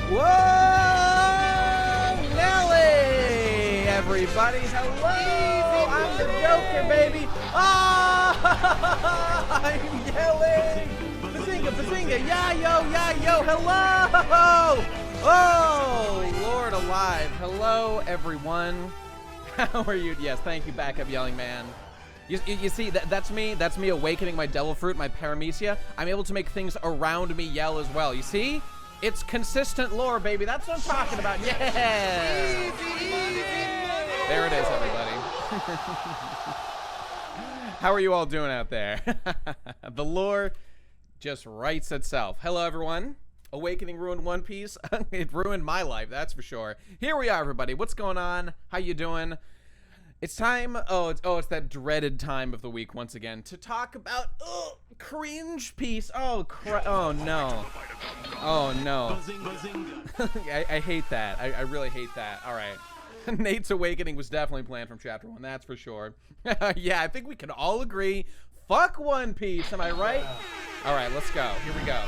Whoa! Nelly! Everybody, hello! I'm the Joker, baby! Oh! I'm yelling! Bazinga, bazinga! Yeah, yo! Hello! Oh, Lord alive. Hello, everyone. How are you? Yes, thank you, backup yelling man. You see, that's me. That's me awakening my devil fruit, my paramecia. I'm able to make things around me yell as well. You see? It's consistent lore, baby. That's what I'm talking about. Yeah! There it is, everybody. How are you all doing out there? The lore just writes itself. Hello, everyone. Awakening ruined One Piece. It ruined my life, that's for sure. Here we are, everybody. What's going on? How you doing? It's time. It's that dreaded time of the week once again to talk about cringe piece. Oh no. Oh no. I hate that. I really hate that. All right. Nate's awakening was definitely planned from chapter 1. That's for sure. Yeah, I think we can all agree. Fuck One Piece. Am I right? All right, let's go. Here we go.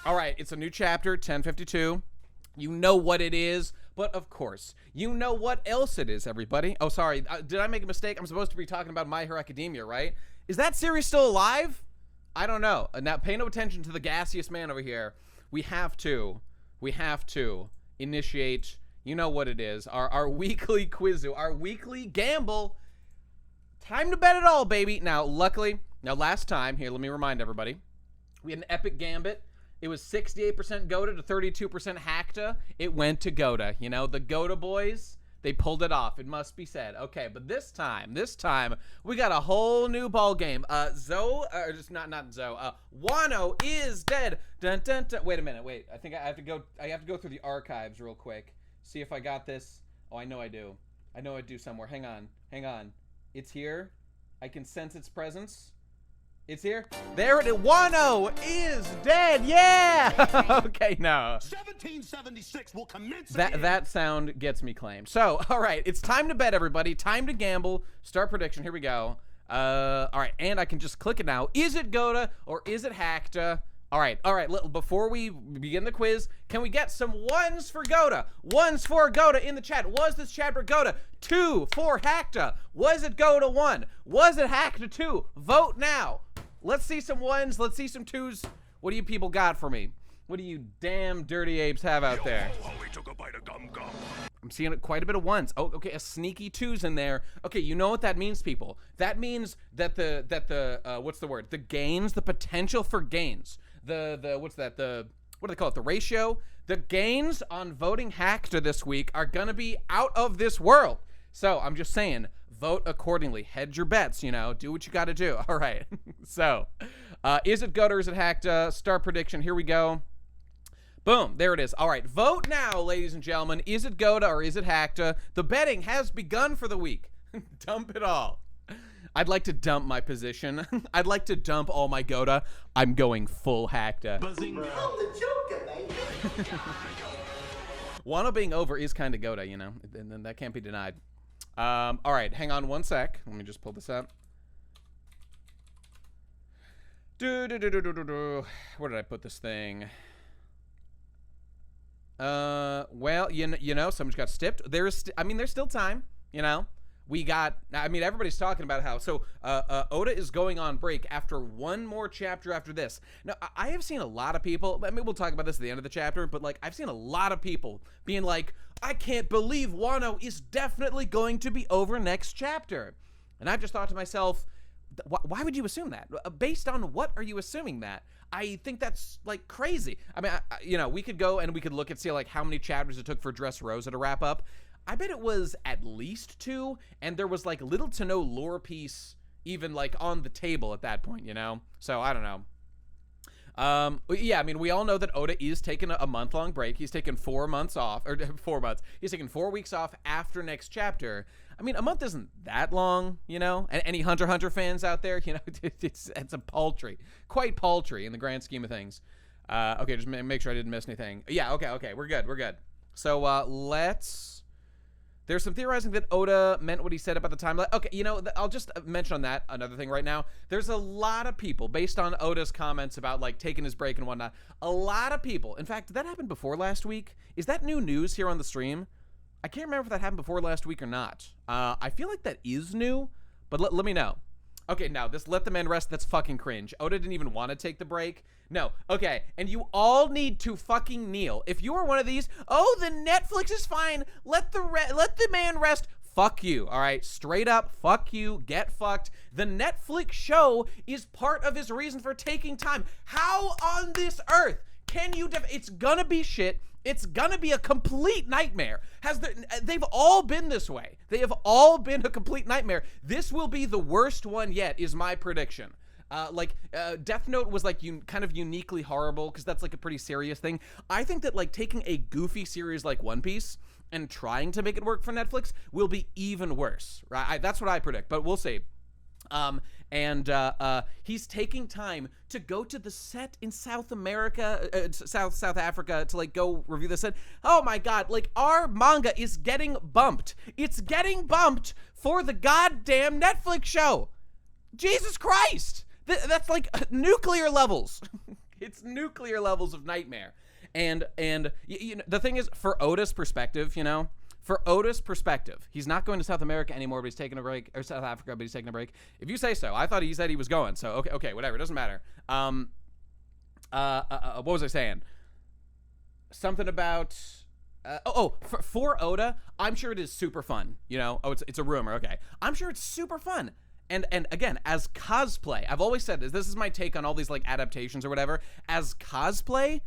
All right, it's a new chapter, 1052. You know what it is, but of course, you know what else it is, everybody. Oh, sorry, did I make a mistake? I'm supposed to be talking about My Hero Academia, right? Is that series still alive? I don't know. Now, pay no attention to the gaseous man over here. We have to initiate, you know what it is, our weekly quizu, our weekly gamble. Time to bet it all, baby. Now, luckily, last time, here, let me remind everybody, we had an epic gambit. It was 68% Goda to 32% Hacta. It went to Goda. You know, the Goda boys, they pulled it off. It must be said. Okay, but this time, we got a whole new ball game. Not Zoe. WANO is dead. Dun, dun, dun. Wait a minute. Wait, I think I have to go through the archives real quick. See if I got this. Oh, I know I do. I know I do somewhere. Hang on. It's here. I can sense its presence. It's here. There it is. WANO is dead. Yeah. Okay, no. 1776 will commence. That sound gets me claimed. So, all right, it's time to bet, everybody. Time to gamble. Start prediction. Here we go. All right, and I can just click it now. Is it Goda or is it Hacta? All right. Before we begin the quiz, can we get some ones for Goda? Ones for Goda in the chat. Was this chapter Goda? 2 for Hacta. Was it Goda 1? Was it Hacta 2? Vote now. Let's see some ones. Let's see some twos. What do you people got for me? What do you damn dirty apes have out there? I'm seeing quite a bit of ones. Oh, okay, a sneaky twos in there. Okay, you know what that means, people. That means that what's the word? The gains, the potential for gains. What do they call it? The ratio. The gains on voting Hacta this week are gonna be out of this world. So I'm just saying, vote accordingly. Hedge your bets, you know. Do what you got to do. All right. So, is it Goda or is it Hacta? Start prediction. Here we go. Boom. There it is. All right. Vote now, ladies and gentlemen. Is it Goda or is it Hacta? The betting has begun for the week. Dump it all. I'd like to dump my position. I'd like to dump all my Goda. I'm going full Hacta. WANO being over is kind of Goda, you know, and that can't be denied. All right, hang on one sec. Let me just pull this up. Where did I put this thing? Well, you know, someone's got stipped. There's still time, you know. Everybody's talking about how, Oda is going on break after one more chapter after this. Now, I have seen a lot of people, we'll talk about this at the end of the chapter, but, I've seen a lot of people being like, I can't believe Wano is definitely going to be over next chapter. And I've just thought to myself, why would you assume that? Based on what are you assuming that? I think that's, crazy. We could go and we could look and see, how many chapters it took for Dressrosa to wrap up. I bet it was at least 2, and there was little to no lore piece even on the table at that point, you know? So I don't know. Yeah, we all know that Oda is taking a month-long break. He's taken 4 months off, or 4 months. He's taken 4 weeks off after next chapter. A month isn't that long, you know? And any Hunter x Hunter fans out there, you know, it's a quite paltry in the grand scheme of things. Okay, just make sure I didn't miss anything. Yeah, okay, we're good. So, let's... There's some theorizing that Oda meant what he said about the timeline. Okay, you know, I'll just mention on that another thing right now. There's a lot of people, based on Oda's comments about like taking his break and whatnot, a lot of people. In fact, did that happen before last week? Is that new news here on the stream? I can't remember if that happened before last week or not. I feel like that is new, but let me know. Okay, now this let the man rest, that's fucking cringe. Oda didn't even want to take the break. No, okay, and you all need to fucking kneel. If you are one of these, oh, the Netflix is fine, let the man rest. Fuck you, all right? Straight up, fuck you, get fucked. The Netflix show is part of his reason for taking time. How on this earth can you, it's gonna be shit. It's gonna be a complete nightmare. They've all been this way. They have all been a complete nightmare. This will be the worst one yet, is my prediction. Death Note was like kind of uniquely horrible because that's like a pretty serious thing. I think that like taking a goofy series like One Piece and trying to make it work for Netflix will be even worse, right? That's what I predict, but we'll see. He's taking time to go to the set in South America, South Africa, to like go review the set. Oh my God, like our manga is getting bumped. It's getting bumped for the goddamn Netflix show. Jesus Christ. That's like nuclear levels. It's nuclear levels of nightmare. And you know, the thing is, for Oda's perspective, you know, he's not going to South America anymore, but he's taking a break, or South Africa, but he's taking a break. If you say so. I thought he said he was going, so okay, whatever, it doesn't matter. What was I saying? Something about, for Oda, I'm sure it is super fun, you know? Oh, it's a rumor, okay. I'm sure it's super fun. And again, as cosplay, I've always said this is my take on all these like adaptations or whatever. As cosplay,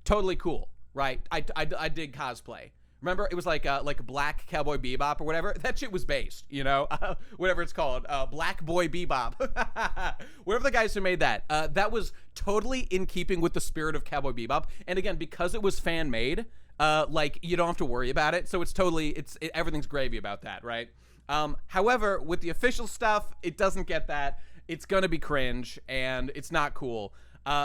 totally cool, right? I dig cosplay. Remember, it was like Black Cowboy Bebop or whatever. That shit was based, you know, whatever it's called, Black Boy Bebop. Whatever the guys who made that, that was totally in keeping with the spirit of Cowboy Bebop. And again, because it was fan made, like you don't have to worry about it. So it's totally, everything's gravy about that, right? However, with the official stuff, it doesn't get that. It's gonna be cringe and it's not cool.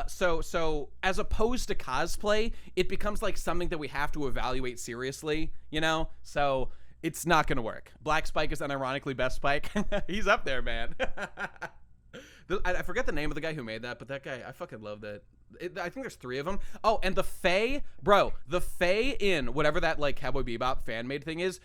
So as opposed to cosplay, it becomes like something that we have to evaluate seriously, you know? So it's not gonna work. Black Spike is unironically best Spike. He's up there, man. I forget the name of the guy who made that, but that guy, I fucking love that. I think there's 3 of them. Oh, and the Fae, bro, the Fae in whatever that like Cowboy Bebop fan-made thing is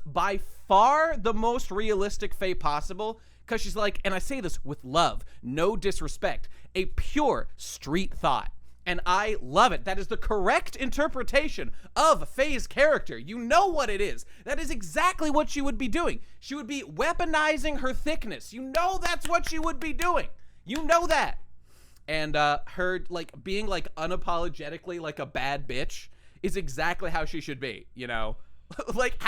by far the most realistic Fae possible. Because she's like, and I say this with love, no disrespect, a pure street thought. And I love it. That is the correct interpretation of Faye's character. You know what it is. That is exactly what she would be doing. She would be weaponizing her thickness. You know that's what she would be doing. You know that. And her like being like unapologetically like a bad bitch is exactly how she should be, you know? Like,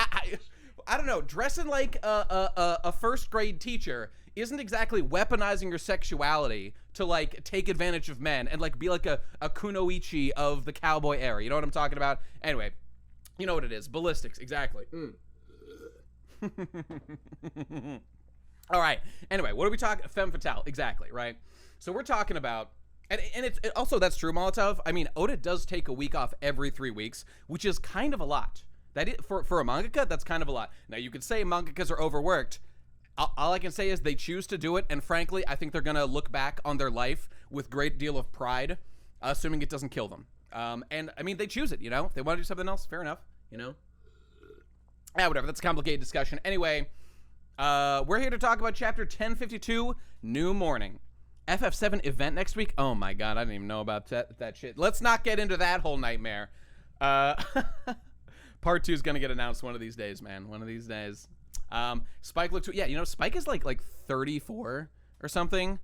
I don't know, dressing like a first grade teacher isn't exactly weaponizing your sexuality to like take advantage of men and like be like a kunoichi of the cowboy era. You know what I'm talking about? Anyway, you know what it is. Ballistics, exactly. All right. Anyway, what are we talking? Femme fatale, exactly, right? So we're talking about, and it's also, that's true, Molotov. I mean, Oda does take a week off every 3 weeks, which is kind of a lot. That is, for a mangaka, that's kind of a lot. Now, you could say mangakas are overworked. All I can say is they choose to do it, and frankly, I think they're going to look back on their life with great deal of pride, assuming it doesn't kill them. And, I mean, they choose it, you know? If they want to do something else, fair enough, you know? Yeah, whatever, that's a complicated discussion. Anyway, we're here to talk about Chapter 1052, New Morning. FF7 event next week? Oh my god, I didn't even know about that shit. Let's not get into that whole nightmare. Part 2 is gonna get announced one of these days, man. One of these days. Spike looks, yeah, you know, Spike is like 34 or something.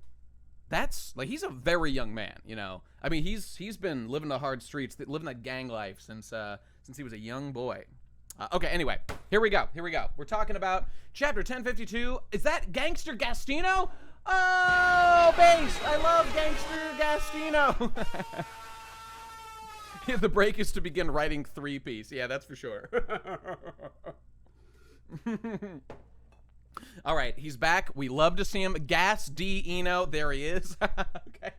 That's like, he's a very young man, you know. I mean, he's been living the hard streets, living that gang life since he was a young boy. Okay, anyway, here we go. We're talking about Chapter 1052. Is that Gangster Gastino? Oh, base! I love Gangster Gastino. Yeah, the break is to begin writing 3-piece. Yeah, that's for sure. All right, he's back. We love to see him. Gas D Eno, there he is. Okay,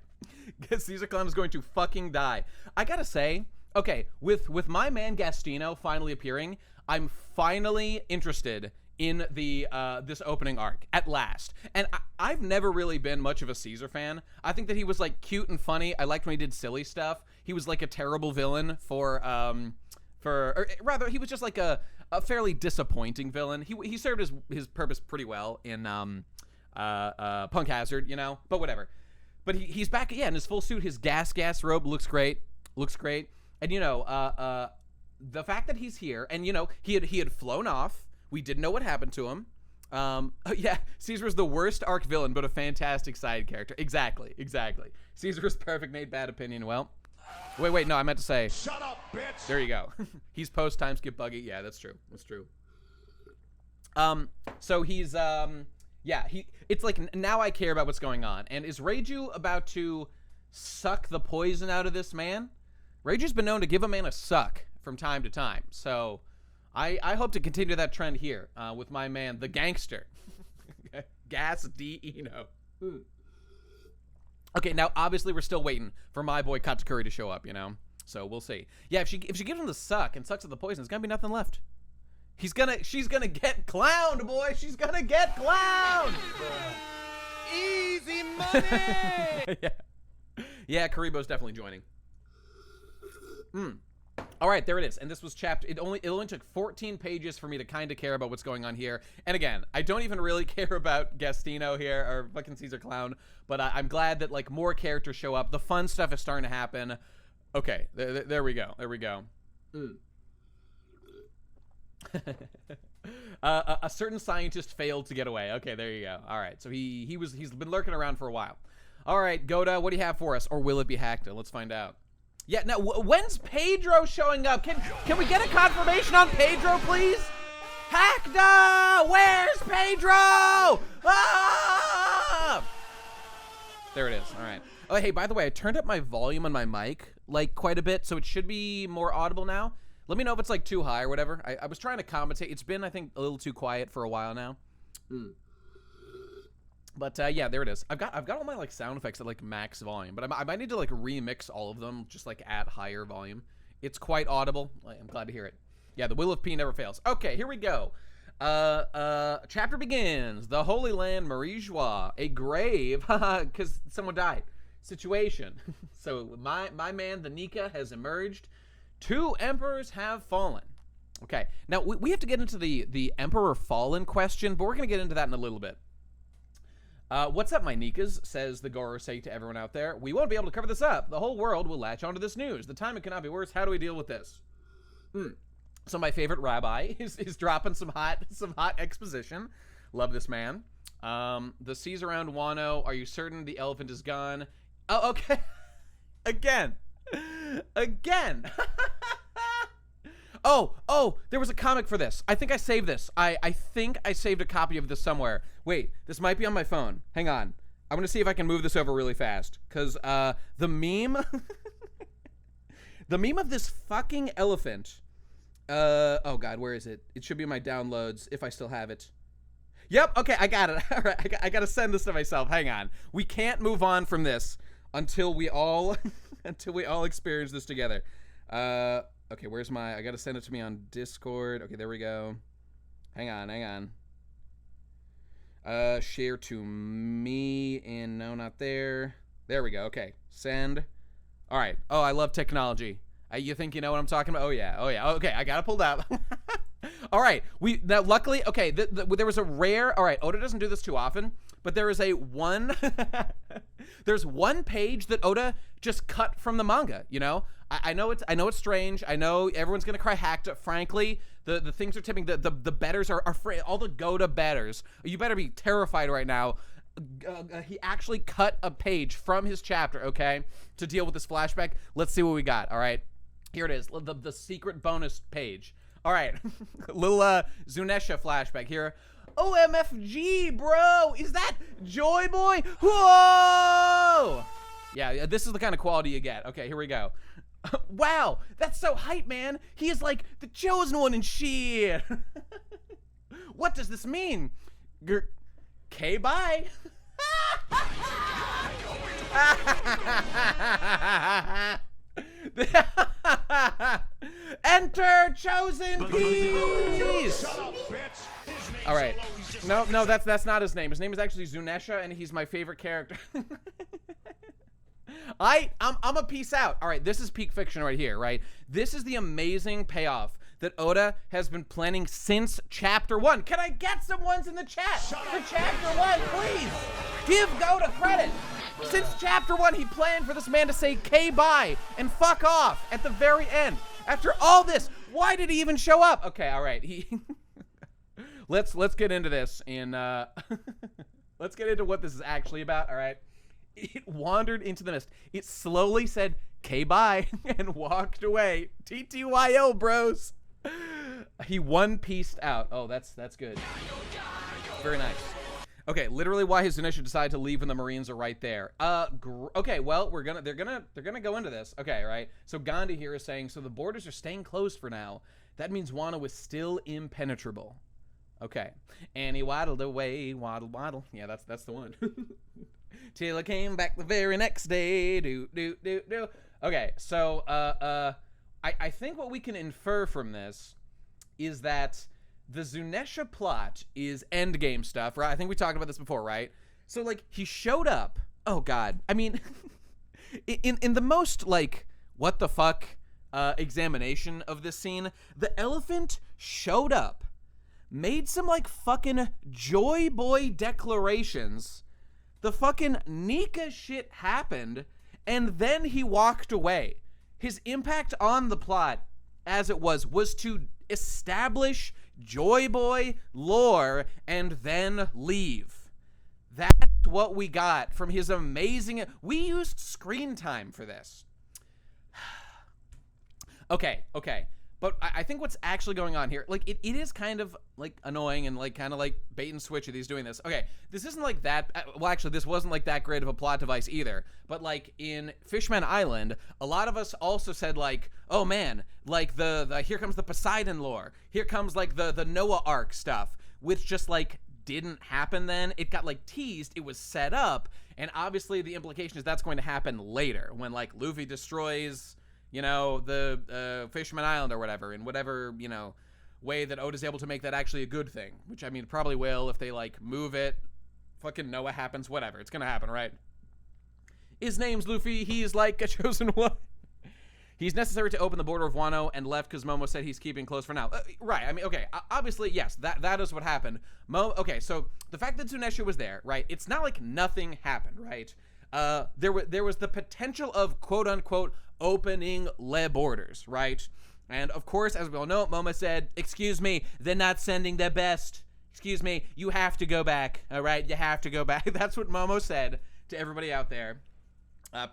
guess Caesar Clown is going to fucking die. I gotta say, okay, with my man Gastino finally appearing, I'm finally interested in the this opening arc at last. And I've never really been much of a Caesar fan. I think that he was like cute and funny. I liked when he did silly stuff. He was like a terrible villain or rather he was just like a fairly disappointing villain. He served his purpose pretty well in Punk Hazard, you know, but whatever. But he's back, yeah, in his full suit. His gas robe looks great. And, you know, the fact that he's here, and, you know, he had flown off. We didn't know what happened to him. Yeah, Caesar's the worst arc villain, but a fantastic side character. Exactly. Caesar's perfect, made bad opinion. Well, wait, no, I meant to say. Shut up, bitch! There you go. He's post time skip buggy. Yeah, that's true. So he's, yeah, it's like, now I care about what's going on. And is Reiju about to suck the poison out of this man? Reiju's been known to give a man a suck from time to time. So I hope to continue that trend here with my man, the gangster. Gas D. Eno. Okay, now obviously we're still waiting for my boy Katakuri to show up, you know? So we'll see. Yeah, if she gives him the suck and sucks at the poison, there's gonna be nothing left. She's gonna get clowned, boy. She's gonna get clowned. Easy money! Yeah, Karibo's definitely joining. All right, there it is. And this was chapter. It only took 14 pages for me to kind of care about what's going on here. And again, I don't even really care about Gastino here or fucking Caesar Clown, but I'm glad that like more characters show up. The fun stuff is starting to happen. Okay, there we go. A certain scientist failed to get away. Okay, there you go. All right, so he's been lurking around for a while. All right, Goda, what do you have for us? Or will it be Hackta? Let's find out. Yeah, now, when's Pedro showing up? Can we get a confirmation on Pedro, please? Hackta! Where's Pedro? Ah! There it is. All right. Oh, hey, by the way, I turned up my volume on my mic, like, quite a bit, so it should be more audible now. Let me know if it's, like, too high or whatever. I was trying to compensate. It's been, I think, a little too quiet for a while now. But yeah, there it is. I've got all my like sound effects at like max volume, but I might need to like remix all of them just like at higher volume. It's quite audible. I'm glad to hear it. Yeah, the will of P never fails. Okay, here we go. Chapter begins. The Holy Land, Marie Joie, a grave, because someone died. Situation. So my man, the Nika, has emerged. 2 emperors have fallen. Okay, now we have to get into the Emperor Fallen question, but we're gonna get into that in a little bit. What's up, my Nikas, says the Gorosei to everyone out there. We won't be able to cover this up. The whole world will latch onto this news. The timing cannot be worse. How do we deal with this? So my favorite rabbi is dropping some hot exposition. Love this man. The seas around Wano. Are you certain the elephant is gone? Oh, okay. Again. Oh, there was a comic for this. I think I saved this. I think I saved a copy of this somewhere. Wait, this might be on my phone. Hang on. I'm gonna see if I can move this over really fast. Cause the meme the meme of this fucking elephant. Oh god, where is it? It should be in my downloads if I still have it. Yep, okay, I got it. All right, I gotta send this to myself. Hang on. We can't move on from this until we all experience this together. Okay, where's my... I gotta send it to me on Discord. Okay, there we go. Hang on. Share to me and... No, not there. There we go. Okay, send. All right. Oh, I love technology. You think you know what I'm talking about? Oh, yeah. Okay, I got it pulled up. All right. Now, luckily... Okay, there was a rare... All right, Oda doesn't do this too often, but there is a one... There's one page that Oda just cut from the manga, you know? I know it's strange. I know everyone's gonna cry Hackta. Frankly, the things are tipping. The betters are all the Goda betters. You better be terrified right now. He actually cut a page from his chapter, okay, to deal with this flashback. Let's see what we got. All right, here it is. The secret bonus page. All right, little Zunesha flashback here. OMFG, bro! Is that Joy Boy? Whoa! Yeah, this is the kind of quality you get. Okay, here we go. Wow, that's so hype, man. He is like the chosen one and shit. What does this mean? Okay, bye. Enter chosen P. All right. No, that's not his name. His name is actually Zunesha, and he's my favorite character. I'm a peace out. All right, this is peak fiction right here, right? This is the amazing payoff that Oda has been planning since chapter 1. Can I get some ones in the chat for chapter 1, please? Give Oda credit. Since chapter 1, he planned for this man to say K-bye and fuck off at the very end. After all this, why did he even show up? Okay, all right. Let's get into this let's get into what this is actually about, all right? It wandered into the mist. It slowly said K-bye and walked away. TTYO, bros. He one-pieced out. Oh, that's good. Very nice. Okay, literally why his Zunesha decided to leave when the Marines are right there. Okay, well, they're gonna go into this. Okay, right? So Gandhi here is saying, so the borders are staying closed for now. That means WANO is still impenetrable. Okay. And he waddled away, waddle. Yeah, that's the one. Till I came back the very next day. Do. Okay, so I think what we can infer from this is that the Zunesha plot is endgame stuff, right? I think we talked about this before, right? So like he showed up. Oh God, I mean, in the most like what the fuck examination of this scene, the elephant showed up, made some like fucking joy boy declarations. The fucking Nika shit happened, and then he walked away. His impact on the plot, as it was to establish Joy Boy lore and then leave. That's what we got from his amazing... We used screen time for this. Okay. But I think what's actually going on here, like, it is kind of, like, annoying and, like, kind of, like, bait and switch that he's doing this. Okay, this isn't, like, that... Well, actually, this wasn't, like, that great of a plot device either. But, like, in Fishman Island, a lot of us also said, like, oh, man, like, the here comes the Poseidon lore. Here comes, like, the Noah arc stuff, which just, like, didn't happen then. It got, like, teased. It was set up. And obviously, the implication is that's going to happen later when, like, Luffy destroys... you know, the Fisherman Island or whatever, in whatever, you know, way that Oda's able to make that actually a good thing. Which, I mean, probably will if they, like, move it. Fucking Noah happens, whatever. It's gonna happen, right? His name's Luffy. He's, like, a chosen one. He's necessary to open the border of Wano and left because Momo said he's keeping close for now. Right, I mean, okay, obviously, yes, that is what happened. Okay, so the fact that Zunesha was there, right, it's not like nothing happened, right? There was the potential of quote-unquote opening le borders, right? And of course, as we all know, Momo said, excuse me, they're not sending their best. Excuse me, you have to go back, all right? You have to go back. That's what Momo said to everybody out there.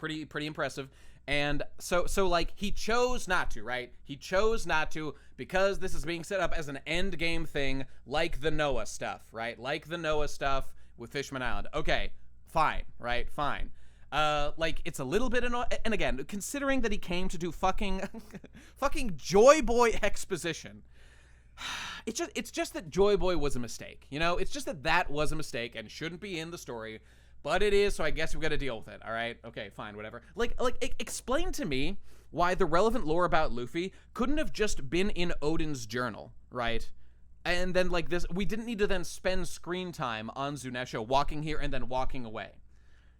Pretty impressive. And so like, he chose not to, right? He chose not to because this is being set up as an end game thing like the Noah stuff, right? Like the Noah stuff with Fishman Island. Okay, fine, right? Fine. Like, it's a little bit annoying. And again, considering that he came to do fucking Joy Boy exposition, it's just that Joy Boy was a mistake, you know? It's just that was a mistake and shouldn't be in the story, but it is, so I guess we've got to deal with it, all right? Okay, fine, whatever. Like, explain to me why the relevant lore about Luffy couldn't have just been in Odin's journal, right? And then, like, this, we didn't need to then spend screen time on Zunesha walking here and then walking away.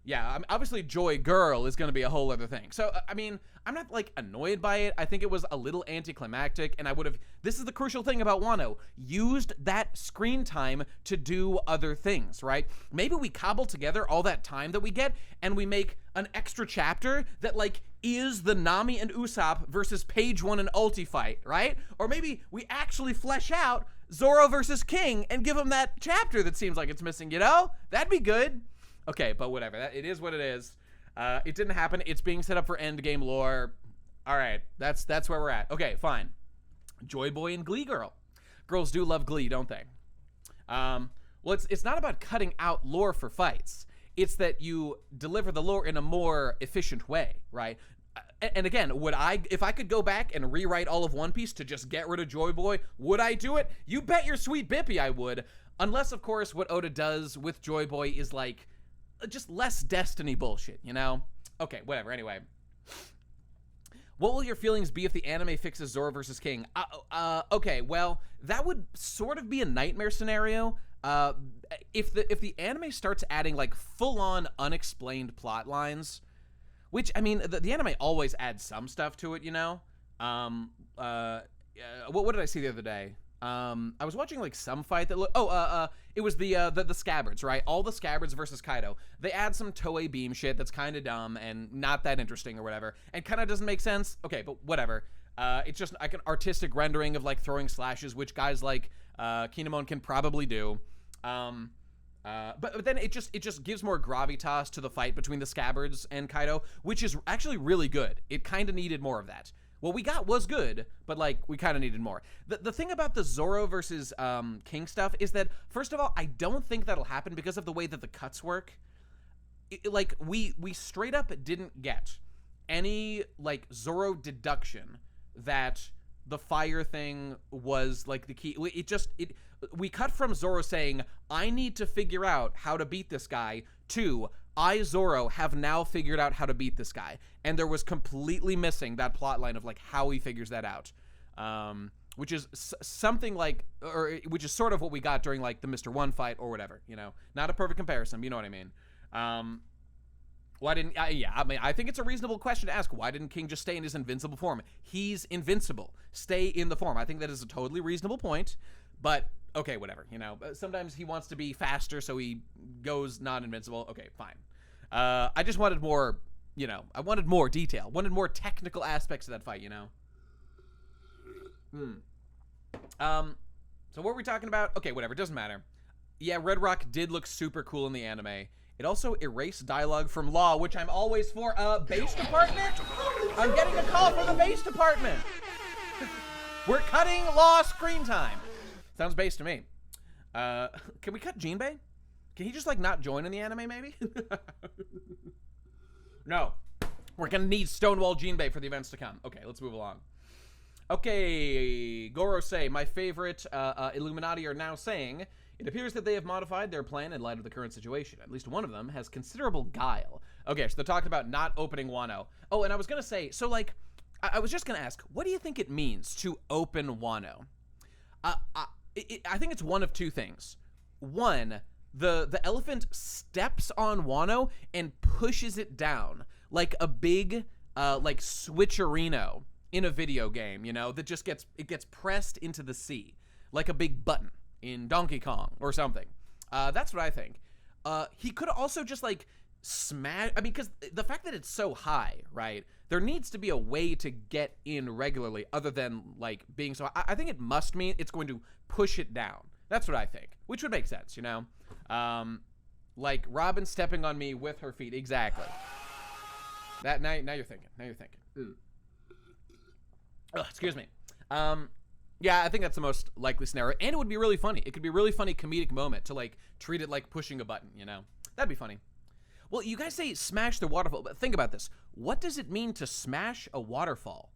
Yeah, obviously Joy Girl is going to be a whole other thing. So, I mean, I'm not, like, annoyed by it. I think it was a little anticlimactic, and I would have... This is the crucial thing about Wano. Used that screen time to do other things, right? Maybe we cobble together all that time that we get, and we make an extra chapter that, like, is the Nami and Usopp versus Page 1 and Ulti fight, right? Or maybe we actually flesh out Zoro versus King and give him that chapter that seems like it's missing, you know? That'd be good. Okay, but whatever. It is what it is. It didn't happen. It's being set up for endgame lore. All right, that's where we're at. Okay, fine. Joy Boy and Glee Girl. Girls do love Glee, don't they? Well, it's not about cutting out lore for fights. It's that you deliver the lore in a more efficient way, right? And again, if I could go back and rewrite all of One Piece to just get rid of Joy Boy, would I do it? You bet your sweet bippy I would. Unless, of course, what Oda does with Joy Boy is, like, just less Destiny bullshit, you know? Okay, whatever, anyway. What will your feelings be if the anime fixes Zoro versus King? Okay, well, that would sort of be a nightmare scenario. If the anime starts adding like full-on unexplained plot lines, which, I mean, the anime always adds some stuff to it, you know? What did I see the other day? I was watching like some fight that it was the Scabbards, right? All the Scabbards versus Kaido. They add some Toei Beam shit that's kind of dumb and not that interesting or whatever, and kind of doesn't make sense. Okay, but whatever. It's just like an artistic rendering of like throwing slashes, which guys like Kinemon can probably do. But then it just gives more gravitas to the fight between the Scabbards and Kaido, which is actually really good. It kind of needed more of that. What we got was good, but like we kind of needed more. The thing about the Zoro versus King stuff is that, first of all, I don't think that'll happen because of the way that the cuts work. Like we straight up didn't get any like Zoro deduction that the fire thing was like the key. We cut from Zoro saying, I need to figure out how to beat this guy, to I, Zoro, have now figured out how to beat this guy. And there was completely missing that plot line of like how he figures that out. Which is something like, or which is sort of what we got during like the Mr. One fight or whatever, you know, not a perfect comparison, you know what I mean? Why didn't, I mean, I think it's a reasonable question to ask. Why didn't King just stay in his invincible form? He's invincible. Stay in the form. I think that is a totally reasonable point, but okay, whatever, you know, sometimes he wants to be faster, so he goes non-invincible. Okay, fine. I just wanted more, you know, I wanted more detail, wanted more technical aspects of that fight, you know? So what were we talking about? Okay, whatever, doesn't matter. Yeah, Red Rock did look super cool in the anime. It also erased dialogue from Law, which I'm always for. Base department? I'm getting a call from the base department. We're cutting Law screen time. Sounds base to me. Can we cut Jinbei? Can he just like not join in the anime maybe? No. We're gonna need Stonewall Jinbei for the events to come. Okay, let's move along. Okay, Goro say, my favorite Illuminati are now saying, it appears that they have modified their plan in light of the current situation. At least one of them has considerable guile. Okay, so they're talking about not opening Wano. Oh, and I was gonna say, so like, I was just gonna ask, what do you think it means to open Wano? I think it's one of two things. One, the elephant steps on Wano and pushes it down like a big like switcherino in a video game, you know, that just gets pressed into the sea like a big button in Donkey Kong or something. That's what I think. He could also just like smash, I mean, because the fact that it's so high, right, there needs to be a way to get in regularly other than like being so high. I think it must mean it's going to push it down. That's what I think, which would make sense, you know? Like Robin stepping on me with her feet. Exactly. That now you're thinking. Oh, excuse me. Yeah, I think that's the most likely scenario, and it would be really funny. It could be a really funny comedic moment to like treat it like pushing a button, you know? That'd be funny. Well, you guys say smash the waterfall, but think about this. What does it mean to smash a waterfall?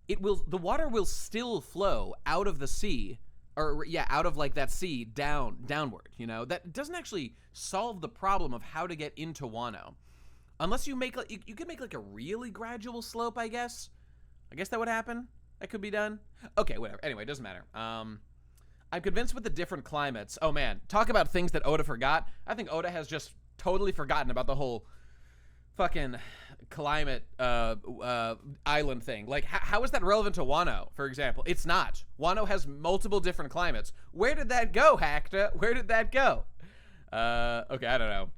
The water will still flow out of the sea, or yeah, out of like that sea downward, you know? That doesn't actually solve the problem of how to get into Wano. Unless you make like, you could make like a really gradual slope, I guess. I guess that would happen. That could be done. Okay, whatever. Anyway, it doesn't matter. I'm convinced with the different climates. Oh man, talk about things that Oda forgot. I think Oda has just totally forgotten about the whole fucking climate island thing. Like, how is that relevant to Wano, for example? It's not. Wano has multiple different climates. Where did that go, Hacta? Where did that go? Okay, I don't know.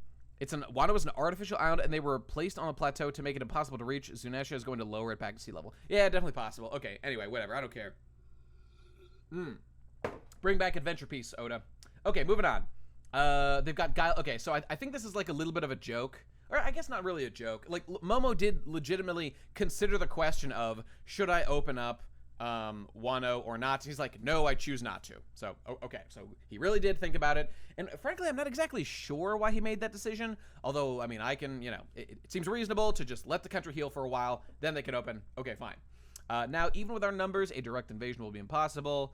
Wano is an artificial island, and they were placed on a plateau to make it impossible to reach. Zunesha is going to lower it back to sea level. Yeah, definitely possible. Okay, anyway, whatever. I don't care. Bring back Adventure Piece, Oda. Okay, moving on. They've got Guile. Okay, so I think this is like a little bit of a joke. Or I guess not really a joke. Like, Momo did legitimately consider the question of, should I open up Wano or not? He's like, no, I choose not to. So, okay, so he really did think about it. And frankly, I'm not exactly sure why he made that decision. Although, I mean, I can, you know, it seems reasonable to just let the country heal for a while, then they can open. Okay, fine. Now, even with our numbers, a direct invasion will be impossible.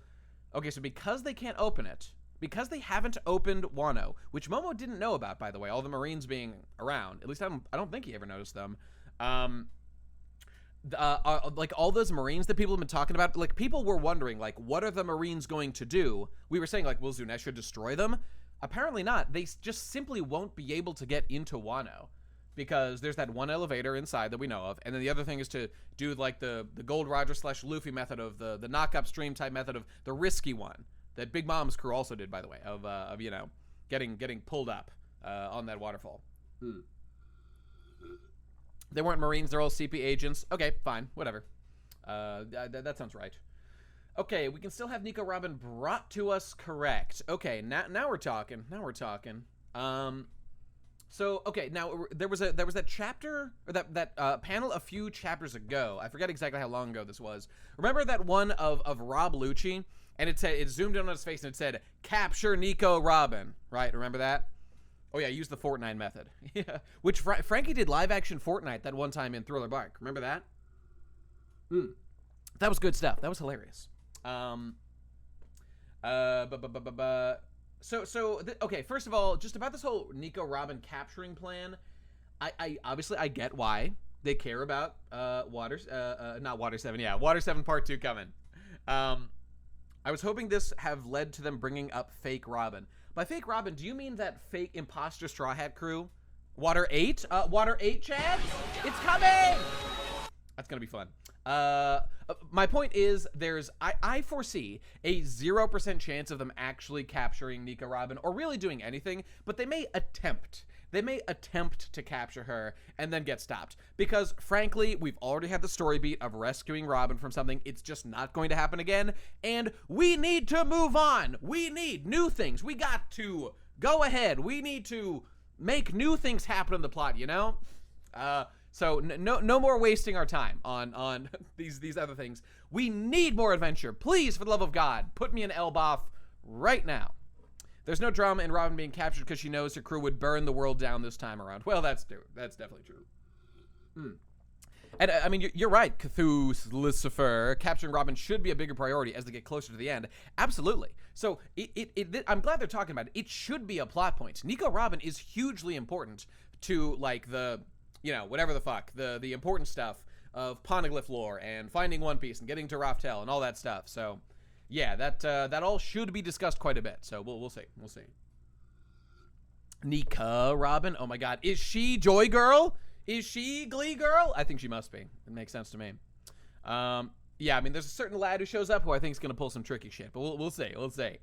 Okay, so because they can't open it, because they haven't opened Wano, which Momo didn't know about, by the way, all the Marines being around. At least I don't think he ever noticed them. like all those Marines that people have been talking about, like people were wondering, like, what are the Marines going to do? We were saying, like, will Zunesha destroy them? Apparently not. They just simply won't be able to get into Wano because there's that one elevator inside that we know of, and then the other thing is to do like the Gold Roger / Luffy method of the knock upstream type method of the risky one that Big Mom's crew also did, by the way, of you know, getting pulled up on that waterfall. They weren't Marines, they're all CP agents. Okay, fine, whatever. That sounds right. Okay, we can still have Nico Robin brought to us, correct. Okay, now we're talking. Now we're talking. So okay, now there was that chapter or that panel a few chapters ago. I forget exactly how long ago this was. Remember that one of Rob Lucci, and it zoomed in on his face and it said "Capture Nico Robin," right? Remember that? Oh yeah, use the Fortnite method. Yeah, which Frankie did live action Fortnite that one time in Thriller Bark. Remember that? That was good stuff. That was hilarious. Okay, first of all, just about this whole Nico Robin capturing plan, I obviously I get why they care about not Water 7, yeah, Water 7 Part 2 coming. I was hoping this have led to them bringing up fake Robin. By fake Robin, do you mean that fake imposter Straw Hat crew? Water 8? Water 8, Chad? It's coming! That's gonna be fun. My point is, I foresee a 0% chance of them actually capturing Nico Robin or really doing anything, but they may attempt. They may attempt to capture her and then get stopped. Because, frankly, we've already had the story beat of rescuing Robin from something. It's just not going to happen again. And we need to move on. We need new things. We got to go ahead. We need to make new things happen in the plot, you know? So no more wasting our time on these other things. We need more adventure. Please, for the love of God, put me in Elbaf right now. There's no drama in Robin being captured because she knows her crew would burn the world down this time around. Well, that's definitely true. And I mean, you're right, Cthulhu, Lucifer. Capturing Robin should be a bigger priority as they get closer to the end. Absolutely. So I'm glad they're talking about it. It should be a plot point. Nico Robin is hugely important to like the, you know, whatever the fuck, the important stuff of Poneglyph lore and finding One Piece and getting to Raftel and all that stuff. So yeah, that all should be discussed quite a bit. So we'll see. We'll see. Nika Robin. Oh my God, is she Joy Girl? Is she Glee Girl? I think she must be. It makes sense to me. Yeah, I mean, there's a certain lad who shows up who I think is gonna pull some tricky shit, but we'll see. We'll see.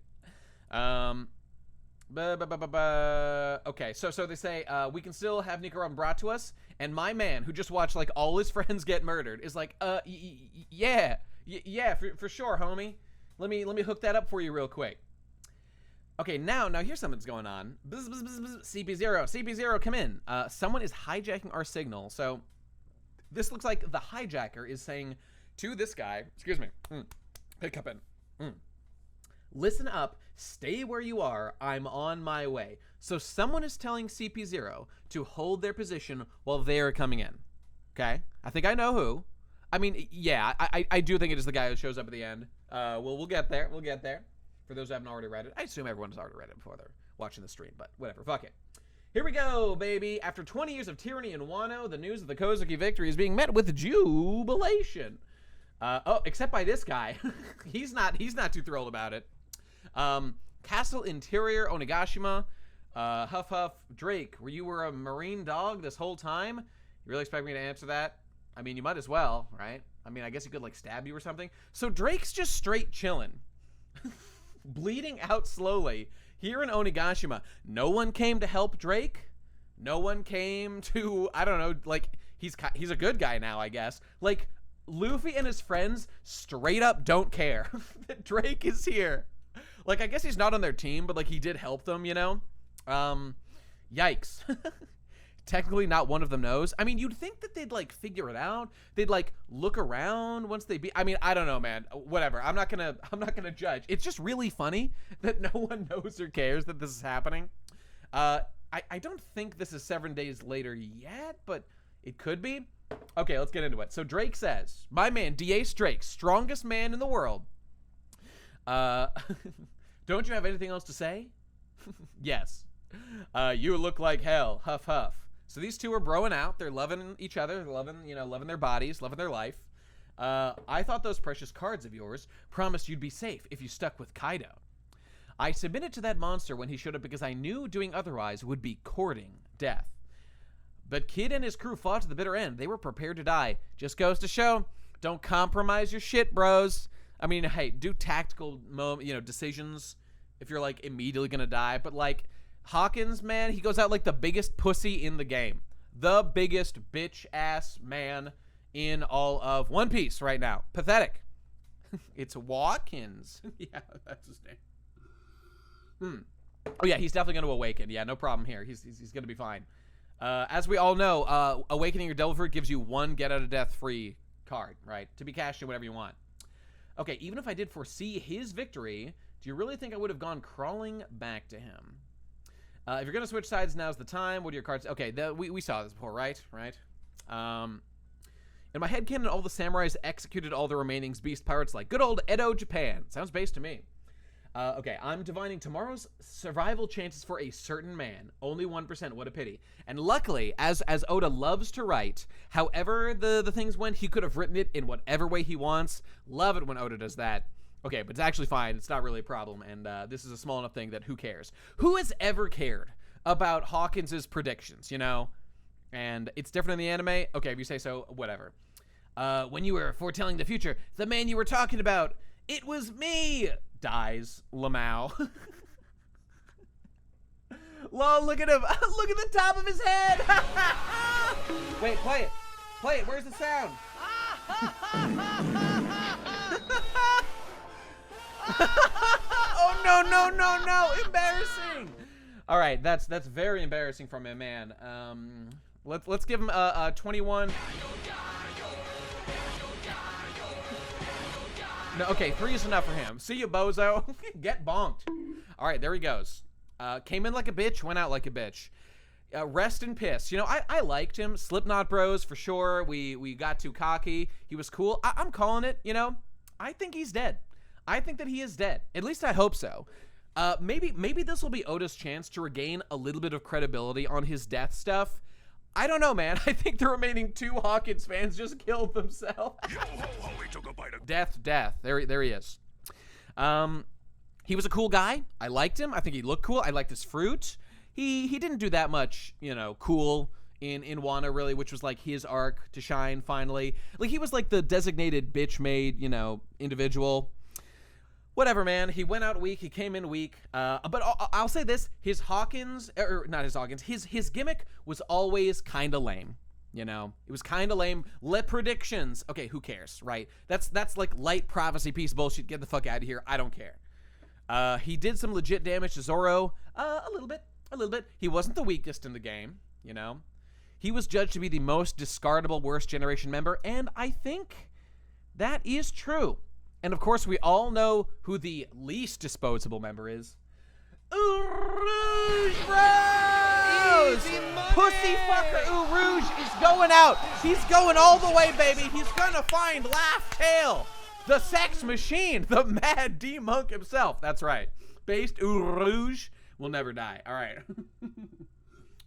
Okay, so they say we can still have Nico Robin brought to us, and my man who just watched like all his friends get murdered is like, yeah, for sure, homie. Let me hook that up for you real quick. Okay, now here's something that's going on. CP0, come in. Someone is hijacking our signal. So this looks like the hijacker is saying to this guy, excuse me, pick up in. Listen up, stay where you are, I'm on my way. So someone is telling CP0 to hold their position while they're coming in. Okay? I think I know who. I mean, yeah, I do think it is the guy who shows up at the end. We'll get there. We'll get there. For those who haven't already read it. I assume everyone has already read it before they're watching the stream, but whatever. Fuck it. Here we go, baby. After 20 years of tyranny in Wano, the news of the Kozuki victory is being met with jubilation. Except by this guy. He's not too thrilled about it. Castle Interior, Onigashima. Huff, Drake, you were a marine dog this whole time? You really expect me to answer that? I mean, you might as well, right? I mean, I guess he could, like, stab you or something. So Drake's just straight chilling. Bleeding out slowly here in Onigashima. No one came to help Drake. No one came to, I don't know, like, he's a good guy now, I guess. Like, Luffy and his friends straight up don't care that Drake is here. Like, I guess he's not on their team, but, like, he did help them, you know? Yikes. Technically not one of them knows. I mean, you'd think that they'd, like, figure it out. They'd, like, look around once they I mean, I don't know, man. Whatever. I'm not gonna judge. It's just really funny that no one knows or cares that this is happening. I don't think this is 7 days later yet, but it could be. Okay, let's get into it. So Drake says, my man, D.Ace Drake, strongest man in the world. Don't you have anything else to say? Yes. You look like hell. Huff. So these two are broing out. They're loving each other. They're loving, loving their bodies, loving their life. I thought those precious cards of yours promised you'd be safe if you stuck with Kaido. I submitted to that monster when he showed up because I knew doing otherwise would be courting death. But Kid and his crew fought to the bitter end. They were prepared to die. Just goes to show, don't compromise your shit, bros. I mean, hey, do tactical decisions if you're like immediately gonna die. But like Hawkins, man, he goes out like the biggest pussy in the game. The biggest bitch ass man in all of One Piece right now. Pathetic. It's Watkins. Yeah, that's his name. Oh yeah, he's definitely gonna awaken. Yeah, no problem here. He's gonna be fine. As we all know, awakening your devil fruit gives you 1 get out of death free card, right? To be cashed in whenever you want. Okay, even if I did foresee his victory, do you really think I would have gone crawling back to him? If you're gonna switch sides, now's the time. What are your cards? Okay, we saw this before, right? Right. In my headcanon, all the samurais executed all the remaining beast pirates like good old Edo, Japan. Sounds based to me. Okay, I'm divining tomorrow's survival chances for a certain man. Only 1%, what a pity. And luckily, as Oda loves to write, however the things went, he could have written it in whatever way he wants. Love it when Oda does that. Okay, but it's actually fine. It's not really a problem, and this is a small enough thing that who cares? Who has ever cared about Hawkins' predictions, And it's different in the anime? Okay, if you say so, whatever. When you were foretelling the future, the man you were talking about, it was me! Dies Lamau. Lol, look at him. Look at the top of his head. Wait, play it. Play it. Where's the sound? Oh, no. Embarrassing. All right, that's very embarrassing from a man. Let's give him a 21. No, okay, 3 is enough for him. See you, bozo. Get bonked. All right, there he goes. Came in like a bitch, went out like a bitch. Rest in piss. I liked him. Slipknot Bros, for sure. We got too cocky. He was cool. I'm calling it, I think he's dead. I think that he is dead. At least I hope so. Maybe this will be Oda's chance to regain a little bit of credibility on his death stuff. I don't know, man. I think the remaining 2 Hawkins fans just killed themselves. Death. There he is. He was a cool guy. I liked him. I think he looked cool. I liked his fruit. He didn't do that much, cool in WANO, really, which was like his arc to shine finally. Like, he was like the designated bitch-made, individual. Whatever, man. He went out weak. He came in weak. But I'll say this: his Hawkins, or not his Hawkins, his gimmick was always kind of lame. It was kind of lame. Let predictions. Okay, who cares, right? That's like light prophecy piece bullshit. Get the fuck out of here. I don't care. He did some legit damage to Zoro. A little bit. He wasn't the weakest in the game. He was judged to be the most discardable worst generation member, and I think that is true. And of course, we all know who the least disposable member is. Urouge Bros! Pussy fucker Urouge is going out. He's going all the way, baby. He's gonna find Laugh Tale, the sex machine, the mad D-Monk himself. That's right. Based Urouge will never die. All right.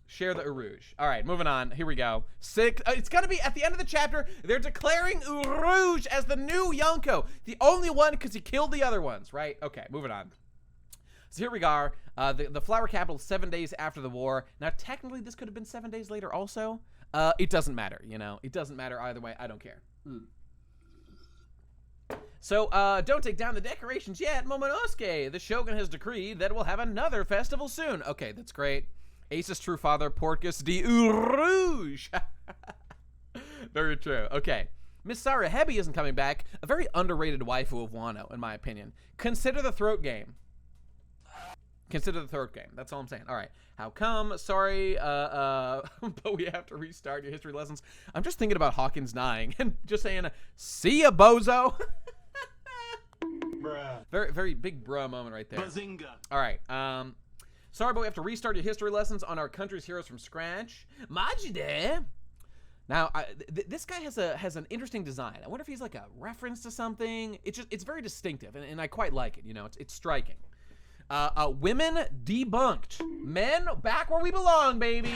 Share the Urouge. All right, moving on. Here we go. 6. It's going to be at the end of the chapter. They're declaring Urouge as the new Yonko. The only one because he killed the other ones, right? Okay, moving on. So here we are. The flower capital 7 days after the war. Now, technically, this could have been 7 days later also. It doesn't matter, It doesn't matter either way. I don't care. So, don't take down the decorations yet, Momonosuke. The Shogun has decreed that we'll have another festival soon. Okay, that's great. Ace's true father, Porcus de Urouge. Very true. Okay. Miss Sarah Hebi isn't coming back. A very underrated waifu of Wano, in my opinion. Consider the throat game. Consider the throat game. That's all I'm saying. All right. How come? Sorry, but we have to restart your history lessons. I'm just thinking about Hawkins dying and just saying, see ya, bozo. Bruh. Very, very big bruh moment right there. Bazinga. All right. Sorry, but we have to restart your history lessons on our country's heroes from scratch. Majide. Now, this guy has an interesting design. I wonder if he's like a reference to something. It's very distinctive, and I quite like it. It's striking. Women debunked. Men back where we belong, baby.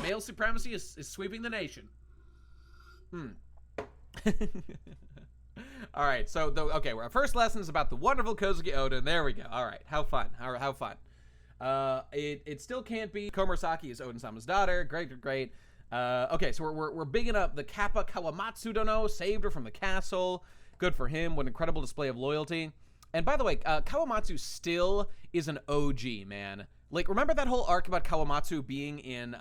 Male supremacy is sweeping the nation. All right, so okay, our first lesson is about the wonderful Kozuki Oda, and there we go. All right, how fun. It still can't be. Komurasaki is Oden-sama's daughter. Great. Okay, so we're bigging up the Kappa Kawamatsu dono, saved her from the castle. Good for him. What an incredible display of loyalty. And by the way, Kawamatsu still is an OG, man. Like, remember that whole arc about Kawamatsu being in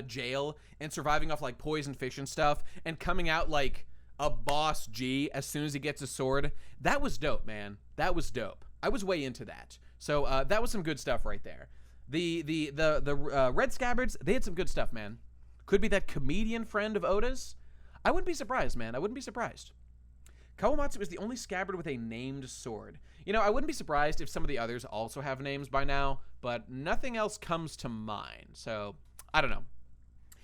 jail and surviving off like poison fish and stuff, and coming out like a boss G as soon as he gets his sword? That was dope, man. That was dope. I was way into that. So that was some good stuff right there. The Red Scabbards, they had some good stuff, man. Could be that comedian friend of Oda's. I wouldn't be surprised, man. I wouldn't be surprised. Kawamatsu is the only scabbard with a named sword. You know, I wouldn't be surprised if some of the others also have names by now, but nothing else comes to mind. So, I don't know.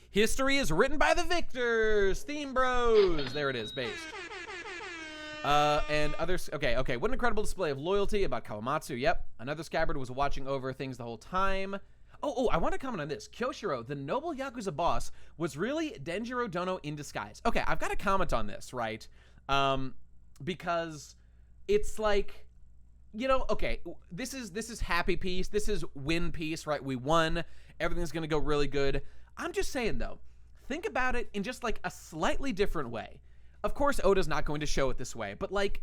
History is written by the victors. Theme Bros. There it is, based. And others. Okay. What an incredible display of loyalty about Kawamatsu. Yep. Another scabbard was watching over things the whole time. Oh, I want to comment on this. Kyoshiro, the noble Yakuza boss, was really Denjiro Dono in disguise. Okay, I've got to comment on this, right? Because it's like, you know, okay, this is happy peace. This is win peace, right? We won. Everything's going to go really good. I'm just saying, though, think about it in just like a slightly different way. Of course, Oda's not going to show it this way, but like,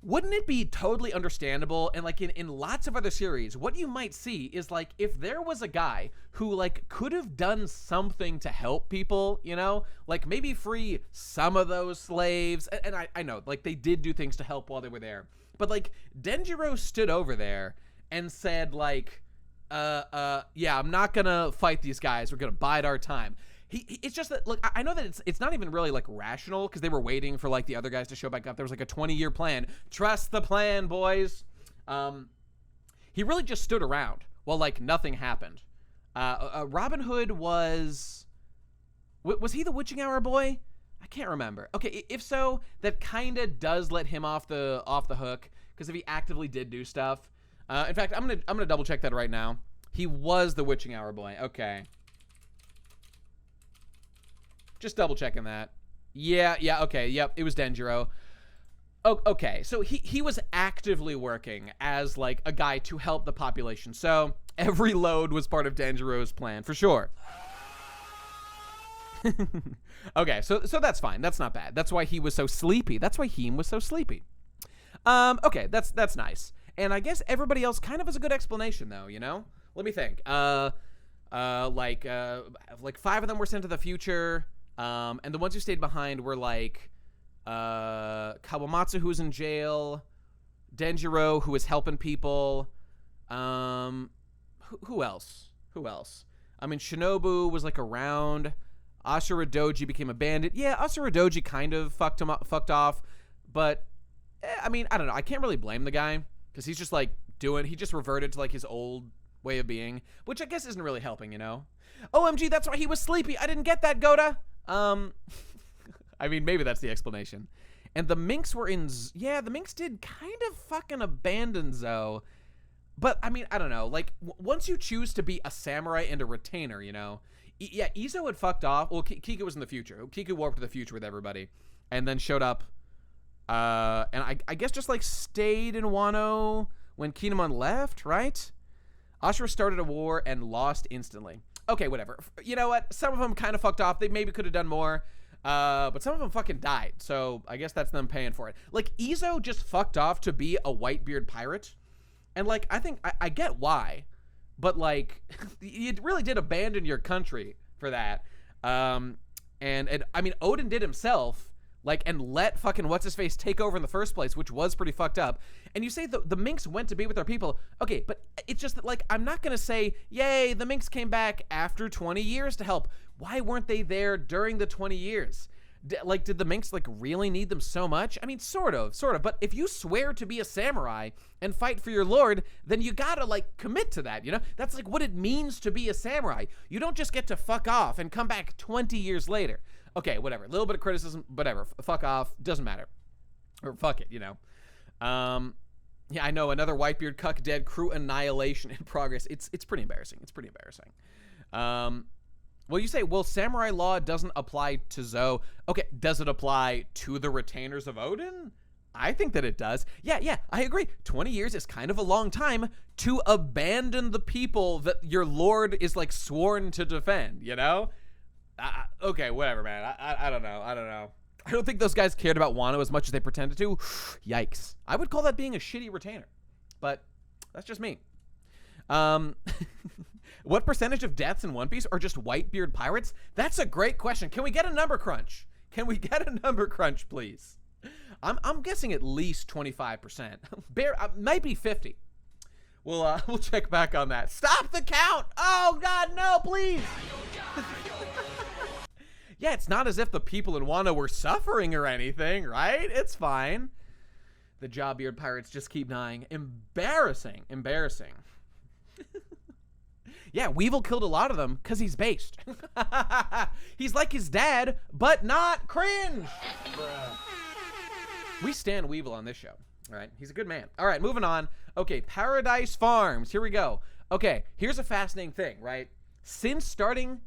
wouldn't it be totally understandable? And like in lots of other series, what you might see is like, if there was a guy who like could have done something to help people, you know, like maybe free some of those slaves. And I know like they did do things to help while they were there, but like Denjiro stood over there and said like, yeah, I'm not gonna fight these guys. We're gonna bide our time. It's just that, look, I know that it's not even really, like, rational, because they were waiting for, like, the other guys to show back up. There was, like, a 20-year plan. Trust the plan, boys. He really just stood around while, like, nothing happened. Robin Hood was he the witching hour boy? I can't remember. Okay, if so, that kind of does let him off the hook, because if he actively did do stuff. In fact, I'm gonna double-check that right now. He was the witching hour boy. Okay. Just double checking that. Yeah, okay, yep, it was Denjiro. Oh, okay, so he was actively working as like a guy to help the population. So every load was part of Denjiro's plan, for sure. Okay, so that's fine. That's not bad. That's why he was so sleepy. That's why Heem was so sleepy. Okay, that's nice. And I guess everybody else kind of has a good explanation, though, you know? Let me think. Like 5 of them were sent to the future. And the ones who stayed behind were like Kawamatsu, who was in jail, Denjiro, who was helping people. Who else? I mean, Shinobu was like around. Asura Doji became a bandit. Yeah, Asura Doji kind of fucked off, but I mean, I don't know. I can't really blame the guy because he's just like he just reverted to like his old way of being, which I guess isn't really helping, you know. OMG, that's why he was sleepy. I didn't get that, Goda. I mean, maybe that's the explanation. And the Minks were in... Yeah, the Minks did kind of fucking abandon Zoe. But, I mean, I don't know. Like, once you choose to be a samurai and a retainer, you know... Yeah, Izo had fucked off. Well, Kiku was in the future. Kiku warped to the future with everybody. And then showed up. And I guess just, like, stayed in Wano when Kinemon left, right? Ashura started a war and lost instantly. Okay, whatever. You know what? Some of them kind of fucked off. They maybe could have done more. But some of them fucking died. So I guess that's them paying for it. Like, Izo just fucked off to be a Whitebeard pirate. And, like, I think I get why. But, like, you really did abandon your country for that. And I mean, Odin did himself. Like, and let fucking what's-his-face take over in the first place, which was pretty fucked up. And you say the Minks went to be with their people. Okay, but it's just that, like, I'm not going to say, yay, the Minks came back after 20 years to help. Why weren't they there during the 20 years? Did the Minks, like, really need them so much? I mean, sort of. But if you swear to be a samurai and fight for your lord, then you gotta, like, commit to that, you know? That's, like, what it means to be a samurai. You don't just get to fuck off and come back 20 years later. Okay, whatever. A little bit of criticism, whatever. Fuck off. Doesn't matter. Or fuck it, you know. Yeah, I know, another Whitebeard cuck dead, crew annihilation in progress. It's pretty embarrassing. It's pretty embarrassing. Well, you say, well, samurai law doesn't apply to Zoe. Okay, does it apply to the retainers of Odin? I think that it does. Yeah, I agree. 20 years is kind of a long time to abandon the people that your lord is like sworn to defend, you know? Okay, whatever, man. I don't know. I don't think those guys cared about Wano as much as they pretended to. Yikes. I would call that being a shitty retainer, but that's just me. What percentage of deaths in One Piece are just Whitebeard pirates? That's a great question. Can we get a number crunch? Can we get a number crunch, please? I'm guessing at least 25%. Might be 50. We'll check back on that. Stop the count! Oh God, no, please! Yeah, it's not as if the people in Wano were suffering or anything, right? It's fine. The Jawbeard pirates just keep dying. Embarrassing. Yeah, Weevil killed a lot of them because he's based. He's like his dad, but not cringe. We stand Weevil on this show. All right, he's a good man. All right, moving on. Okay, Paradise Farms. Here we go. Okay, here's a fascinating thing, right? Since starting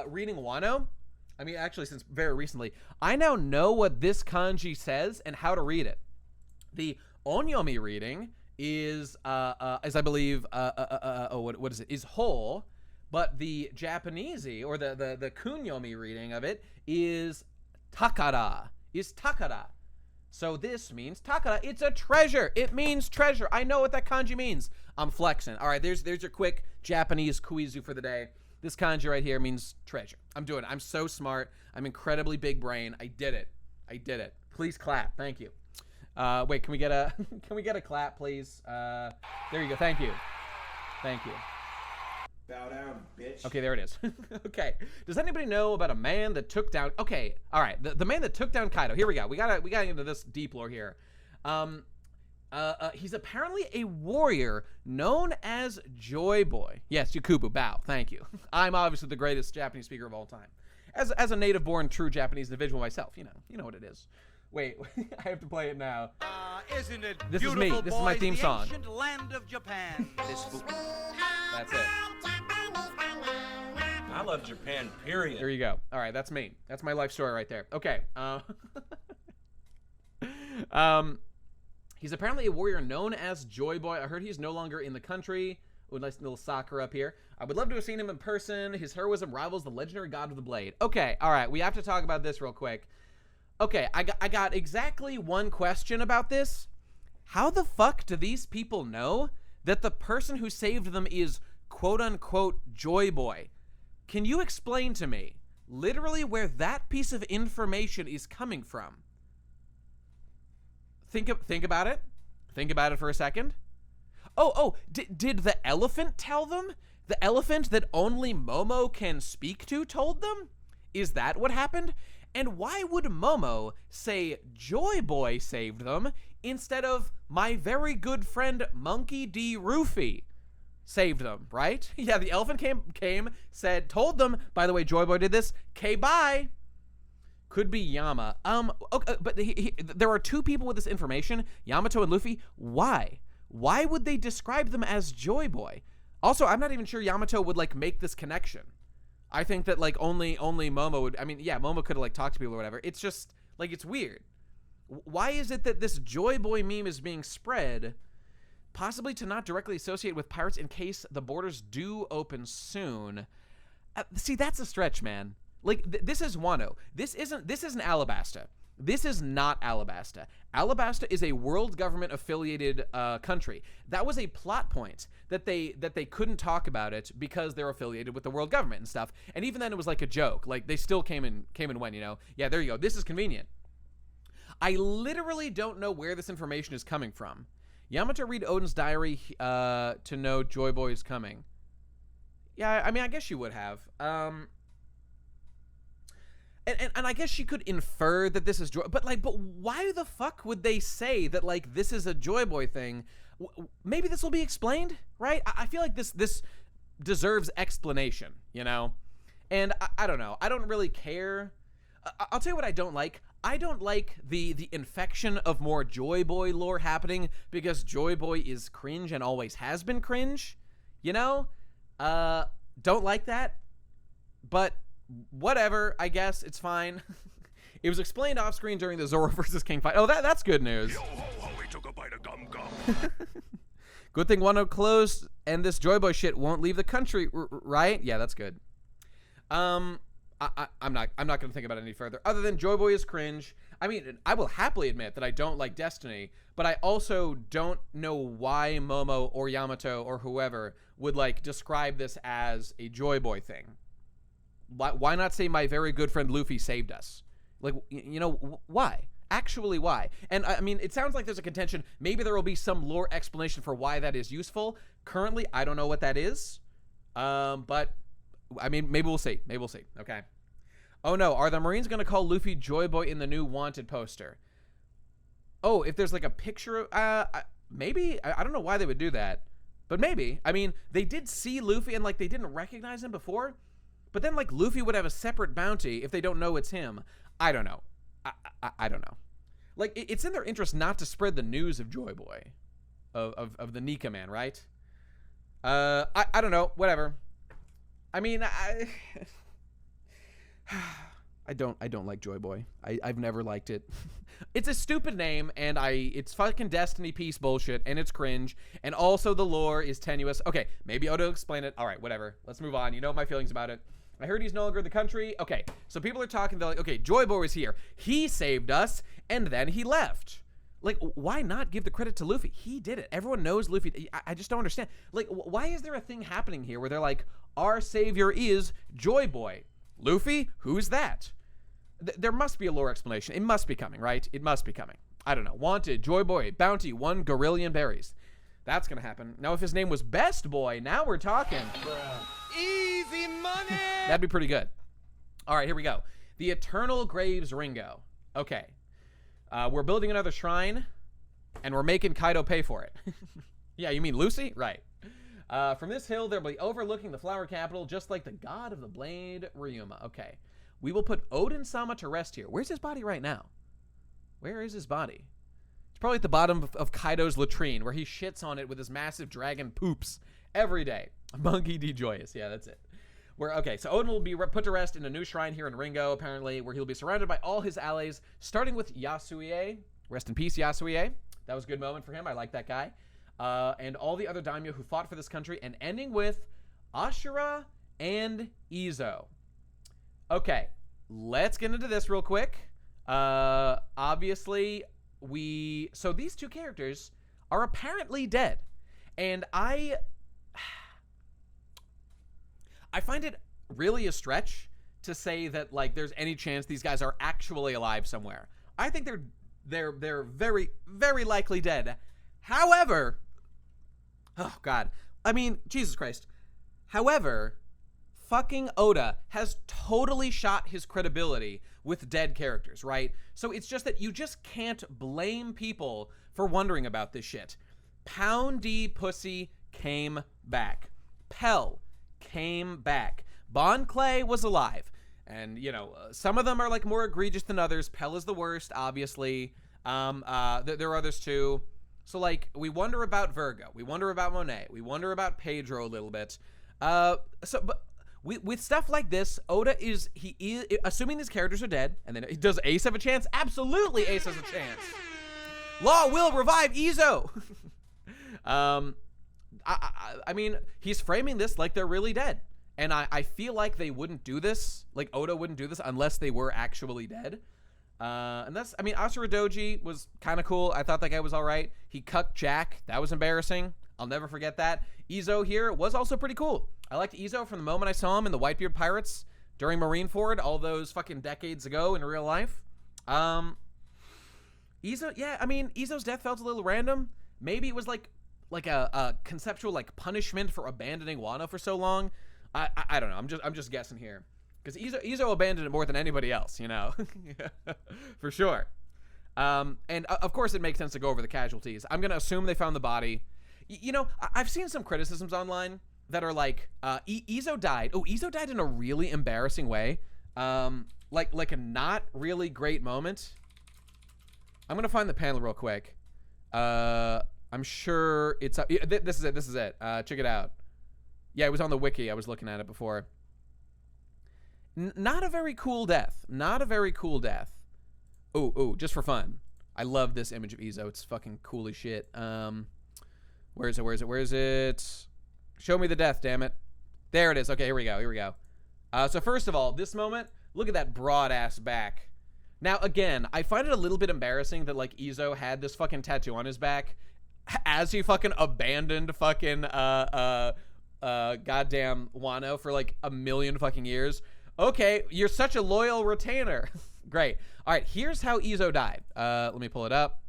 reading Wano, I mean, actually, since very recently, I now know what this kanji says and how to read it. The onyomi reading is I believe, what is it? Is whole, but the Japanesey or the kunyomi reading of it is takara. So this means takara. It's a treasure. It means treasure. I know what that kanji means. I'm flexing. All right, there's your quick Japanese quizu for the day. This kanji right here means treasure. I'm doing it. I'm so smart. I'm incredibly big brain. I did it. Please clap. Thank you. Wait, can we get a clap, please? There you go. Thank you. Bow down, bitch. Okay, there it is. Okay. Does anybody know about a man that took down? Okay. All right. The man that took down Kaido. Here we go. We gotta get into this deep lore here. He's apparently a warrior known as Joy Boy. Yes, Yakubu. Bow. Thank you. I'm obviously the greatest Japanese speaker of all time. As a native-born, true Japanese individual myself, you know what it is. Wait, I have to play it now. Isn't it this is me. This is my theme song. The ancient land of Japan. That's it. I love Japan, period. There you go. All right, that's me. That's my life story right there. Okay. He's apparently a warrior known as Joy Boy. I heard he's no longer in the country. Ooh, nice little soccer up here. I would love to have seen him in person. His heroism rivals the legendary God of the Blade. Okay, all right. We have to talk about this real quick. Okay, I got exactly one question about this. How the fuck do these people know that the person who saved them is quote-unquote Joy Boy? Can you explain to me literally where that piece of information is coming from? Think about it. Think about it for a second. Did the elephant tell them? The elephant that only Momo can speak to told them? Is that what happened? And why would Momo say Joy Boy saved them instead of my very good friend Monkey D. Rufy saved them, right? Yeah, the elephant came, told them, by the way, Joy Boy did this, okay, bye. Could be Yama. Okay, but there are two people with this information, Yamato and Luffy. Why? Why would they describe them as Joy Boy? Also, I'm not even sure Yamato would, like, make this connection. I think that, like, only Momo would, I mean, yeah, Momo could have, like, talked to people or whatever. It's just, like, it's weird. Why is it that this Joy Boy meme is being spread, possibly to not directly associate with pirates in case the borders do open soon? See, that's a stretch, man. Like, this is Wano. This isn't Alabasta. This is not Alabasta. Alabasta is a world government affiliated country. That was a plot point that they couldn't talk about it because they're affiliated with the world government and stuff. And even then it was like a joke. Like, they still came and went, you know. Yeah, there you go. This is convenient. I literally don't know where this information is coming from. Yamato read Odin's diary to know Joy Boy is coming. Yeah, I mean, I guess you would have. And I guess she could infer that this is Joy, but why the fuck would they say that, like, this is a Joy Boy thing? Maybe this will be explained, right? I feel like this deserves explanation, you know? And I don't know. I don't really care. I'll tell you what I don't like. I don't like the infection of more Joy Boy lore happening because Joy Boy is cringe and always has been cringe. You know? Don't like that. But whatever, I guess it's fine. It was explained off screen during the Zoro versus King fight. Oh, that's good news. Yo ho ho, he took a bite of gum gum. Good thing WANO closed and this Joy Boy shit won't leave the country, right? Yeah, that's good. I'm not gonna think about it any further. Other than Joy Boy is cringe. I mean, I will happily admit that I don't like Destiny, but I also don't know why Momo or Yamato or whoever would like describe this as a Joy Boy thing. Why not say my very good friend Luffy saved us? Like, you know, why? Actually, why? And I mean, it sounds like there's a contention. Maybe there will be some lore explanation for why that is useful. Currently, I don't know what that is. But I mean, maybe we'll see. Maybe we'll see. Okay. Oh no, are the Marines going to call Luffy Joy Boy in the new Wanted poster? Oh, if there's like a picture of, maybe? I don't know why they would do that, but maybe. I mean, they did see Luffy and like they didn't recognize him before, but then like Luffy would have a separate bounty if they don't know it's him. I don't know. I don't know. Like, it's in their interest not to spread the news of Joy Boy, of the Nika man, right? I don't know. Whatever. I mean, I don't like Joy Boy. I've never liked it. It's a stupid name, and it's fucking Destiny piece bullshit, and it's cringe, and also the lore is tenuous. Okay, maybe Oda will explain it. All right, whatever. Let's move on. You know my feelings about it. I heard he's no longer in the country. Okay, so people are talking. They're like, okay, Joy Boy was here. He saved us, and then he left. Like, why not give the credit to Luffy? He did it. Everyone knows Luffy. I just don't understand. Like, why is there a thing happening here where they're like, our savior is Joy Boy? Luffy? Who's that? There must be a lore explanation. It must be coming, right? It must be coming. I don't know. Wanted, Joy Boy, bounty, 1 gorillion berries. That's gonna happen. Now, if his name was Best Boy, now we're talking. Easy money! That'd be pretty good. All right, here we go. The Eternal Graves Ringo. Okay. We're building another shrine, and we're making Kaido pay for it. Yeah, you mean Lucy? Right. From this hill, they'll be overlooking the flower capital, just like the god of the blade, Ryuma. Okay. We will put Odin-sama to rest here. Where's his body right now? Where is his body? It's probably at the bottom of Kaido's latrine, where he shits on it with his massive dragon poops every day. Monkey D. Joyous. Yeah, that's it. Okay, so Odin will be put to rest in a new shrine here in Ringo, apparently, where he'll be surrounded by all his allies, starting with Yasue. Rest in peace, Yasue. That was a good moment for him. I like that guy. And all the other daimyo who fought for this country, and ending with Ashura and Izo. Okay, let's get into this real quick. Obviously, so these two characters are apparently dead, and I find it really a stretch to say that like there's any chance these guys are actually alive somewhere. I think they're very, very likely dead. However, oh god, I mean, Jesus Christ. However, fucking Oda has totally shot his credibility with dead characters, right? So it's just that you just can't blame people for wondering about this shit. Pound D Pussy came back. Pell came back. Bon Clay was alive. And, you know, some of them are, like, more egregious than others. Pell is the worst, obviously. There are others, too. So, like, we wonder about Virgo. We wonder about Monet. We wonder about Pedro a little bit. But with stuff like this, Oda is assuming these characters are dead, and then does Ace have a chance? Absolutely Ace has a chance. Law will revive Izo. I mean, he's framing this like they're really dead. And I feel like they wouldn't do this, like Oda wouldn't do this unless they were actually dead. And that's, I mean, Asura Doji was kind of cool. I thought that guy was all right. He cucked Jack. That was embarrassing. I'll never forget that. Izo here was also pretty cool. I liked Izo from the moment I saw him in the Whitebeard Pirates during Marineford all those fucking decades ago in real life. Izo, yeah, I mean, Izo's death felt a little random. Maybe it was like a conceptual like punishment for abandoning Wano for so long. I don't know. I'm just guessing here, because Izo abandoned it more than anybody else, you know, for sure. And of course it makes sense to go over the casualties. I'm gonna assume they found the body. You know, I've seen some criticisms online that are like, Izo died. Oh, Izo died in a really embarrassing way. like a not really great moment. I'm gonna find the panel real quick. I'm sure it's up. This is it. Check it out. Yeah, it was on the wiki. I was looking at it before. Not a very cool death. Not a very cool death. Ooh, just for fun. I love this image of Izo. It's fucking cool as shit. Where is it? Show me the death, damn it. There it is. Okay, here we go. So first of all, this moment, look at that broad ass back. Now, again, I find it a little bit embarrassing that, like, Izo had this fucking tattoo on his back as he fucking abandoned fucking, goddamn Wano for, like, a million fucking years. Okay, you're such a loyal retainer. Great. All right, here's how Izo died. Let me pull it up.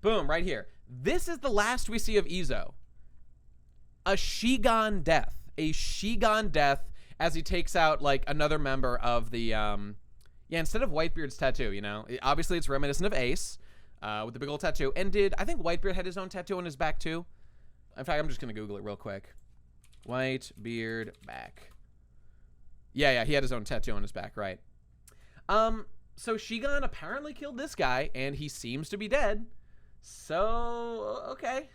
Boom, right here. This is the last we see of Izo. A Shigan death. A Shigan death as he takes out, like, another member of the, yeah, instead of Whitebeard's tattoo, you know? Obviously, it's reminiscent of Ace, with the big old tattoo. And I think Whitebeard had his own tattoo on his back, too? In fact, I'm just going to Google it real quick. Whitebeard back. Yeah, he had his own tattoo on his back, right. So Shigan apparently killed this guy, and he seems to be dead. So, okay.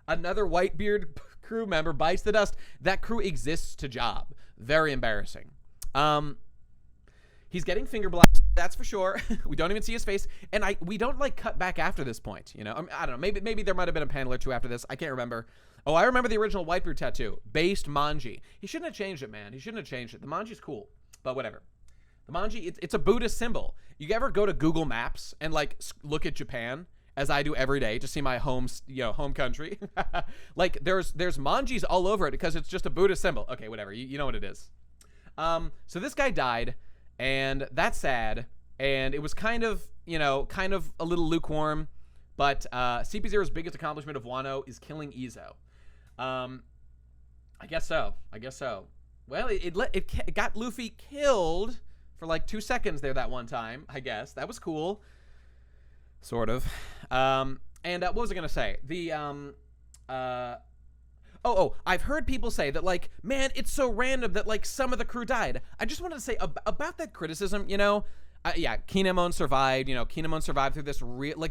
Another Whitebeard crew member bites the dust. That crew exists to job. Very embarrassing. He's getting finger blasted, that's for sure. We don't even see his face, and we don't like cut back after this point, you know? I don't know, maybe there might have been a panel or two after this. I can't remember. Oh, I remember the original Whitebeard tattoo, based manji. He shouldn't have changed it, man. He shouldn't have changed it. The manji's cool, but whatever. The manji, it's a Buddhist symbol. You ever go to Google Maps and like look at Japan, as I do every day, to see my home country? Like there's manjis all over it because it's just a Buddhist symbol. Okay, whatever. You know what it is. So this guy died. And that's sad, and it was kind of a little lukewarm, but CP0's biggest accomplishment of Wano is killing Izo. I guess so. Well, it got Luffy killed for like 2 seconds there that one time, I guess. That was cool. Sort of. And what was I gonna say? I've heard people say that, like, man, it's so random that, like, some of the crew died. I just wanted to say about that criticism, you know, yeah, Kinemon survived, Kinemon survived through this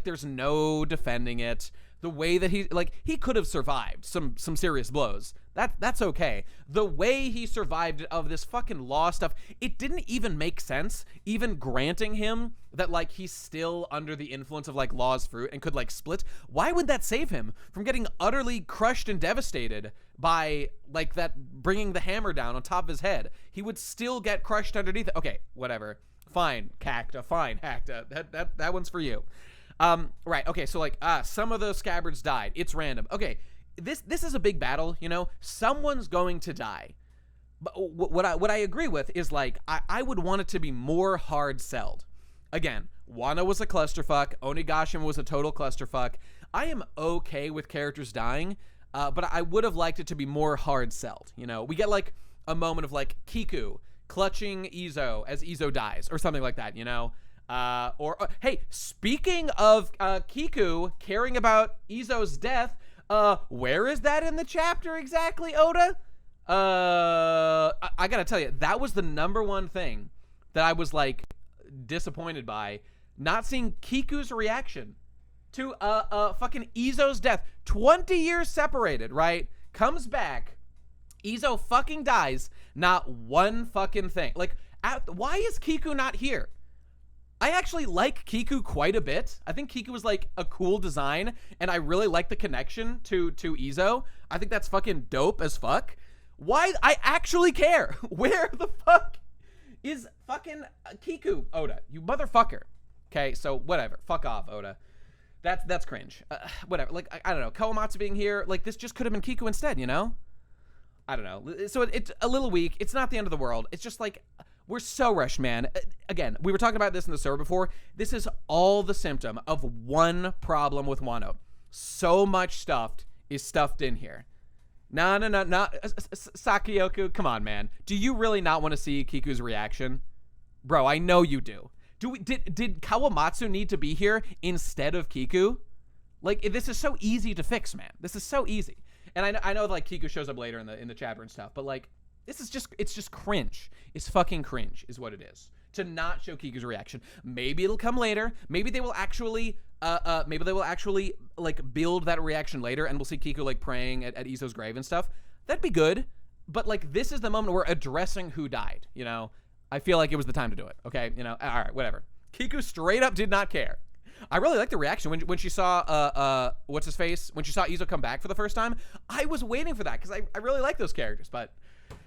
there's no defending it. The way that he could have survived some serious blows. That's okay. The way he survived of this fucking law stuff, it didn't even make sense, even granting him that, like, he's still under the influence of, like, Law's fruit and could, like, split. Why would that save him from getting utterly crushed and devastated by, like, that bringing the hammer down on top of his head? He would still get crushed underneath it. Okay, whatever. Fine, Cacta. Fine, Hacta. That one's for you. Right, okay, so, like, some of those scabbards died. It's random. Okay, this is a big battle, you know? Someone's going to die. But what I agree with is, like, I would want it to be more hard-selled. Again, Wano was a clusterfuck. Onigashima was a total clusterfuck. I am okay with characters dying, but I would have liked it to be more hard-selled, you know? We get, like, a moment of, like, Kiku clutching Izo as Izo dies, or something like that, you know? Hey, speaking of Kiku caring about Izo's death, where is that in the chapter exactly, Oda? I gotta tell you, that was the #1 thing that I was, like, disappointed by. Not seeing Kiku's reaction to fucking Izo's death. 20 years separated, right? Comes back. Izo fucking dies. Not one fucking thing. Like, why is Kiku not here? I actually like Kiku quite a bit. I think Kiku was, like, a cool design, and I really like the connection to Izo. I think that's fucking dope as fuck. Why? I actually care. Where the fuck is fucking Kiku, Oda? You motherfucker. Okay, so whatever. Fuck off, Oda. That's cringe. Whatever. Like, I don't know. Kawamatsu being here, like, this just could have been Kiku instead, you know? I don't know. So it's a little weak. It's not the end of the world. It's just, like, we're so rushed, man. Again, we were talking about this in the server before. This is all the symptom of one problem with Wano. So much stuff is stuffed in here. No. Sakyoku, come on, man. Do you really not want to see Kiku's reaction? Bro, I know you do. Did Kawamatsu need to be here instead of Kiku? Like, this is so easy to fix, man. This is so easy. And I know like Kiku shows up later in the chapter and stuff, but like it's just cringe. is fucking cringe, is what it is. To not show Kiku's reaction. Maybe it'll come later. Maybe they will actually, like, build that reaction later, and we'll see Kiku, like, praying at Izo's grave and stuff. That'd be good. But, like, this is the moment we're addressing who died, you know? I feel like it was the time to do it, okay? You know, all right, whatever. Kiku straight up did not care. I really like the reaction when she saw, what's his face? When she saw Izo come back for the first time. I was waiting for that, because I really like those characters, but...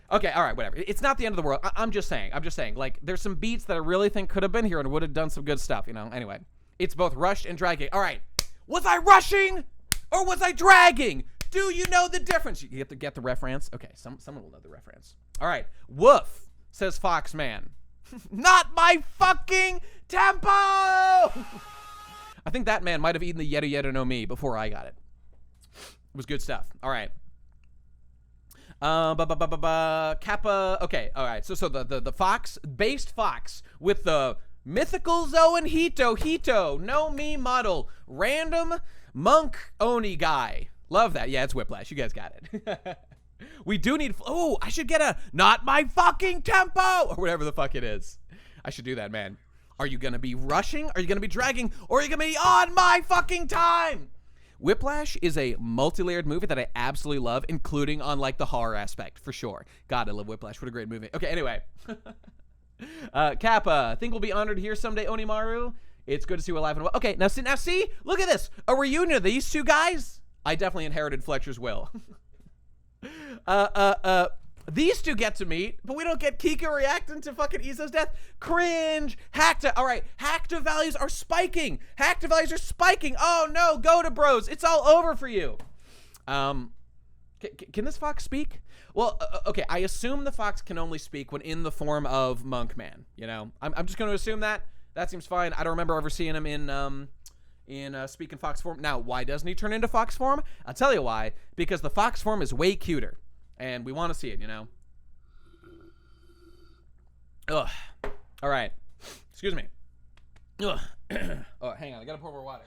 Okay, all right, whatever. It's not the end of the world. I'm just saying, like, there's some beats that I really think could have been here and would have done some good stuff, you know? Anyway, it's both rushed and dragging. All right, was I rushing or was I dragging? Do you know the difference? You have to get the reference? Okay, someone will know the reference. All right, woof, says Foxman. Not my fucking tempo! I think that man might have eaten the Yeta Yeta no Mi before I got it. It was good stuff. All right. Kappa. Okay, all right. So the fox, based fox with the mythical Zoe and Hito no Mi model, random monk Oni guy. Love that. Yeah, it's Whiplash. You guys got it. We do need. Oh, I should get a not my fucking tempo or whatever the fuck it is. I should do that, man. Are you gonna be rushing? Are you gonna be dragging? Or are you gonna be on my fucking time? Whiplash is a multi-layered movie that I absolutely love, including on, like, the horror aspect, for sure. God, I love Whiplash. What a great movie. Okay, anyway. Kappa, think we'll be honored here someday, Onimaru? It's good to see you alive and well. Okay, now see, look at this. A reunion of these two guys? I definitely inherited Fletcher's will. These two get to meet, but we don't get Kika reacting to fucking Izo's death. Cringe. Hackta. All right, Hackta values are spiking. Hackta values are spiking. Oh no, go to bros. It's all over for you. Can this fox speak? Well, okay, I assume the fox can only speak when in the form of Monkman. You know, I'm just going to assume that. That seems fine. I don't remember ever seeing him in speak in fox form. Now, why doesn't he turn into fox form? I'll tell you why. Because the fox form is way cuter. And we want to see it, you know? Ugh. All right. Excuse me. Ugh. Oh, hang on. I gotta pour more water.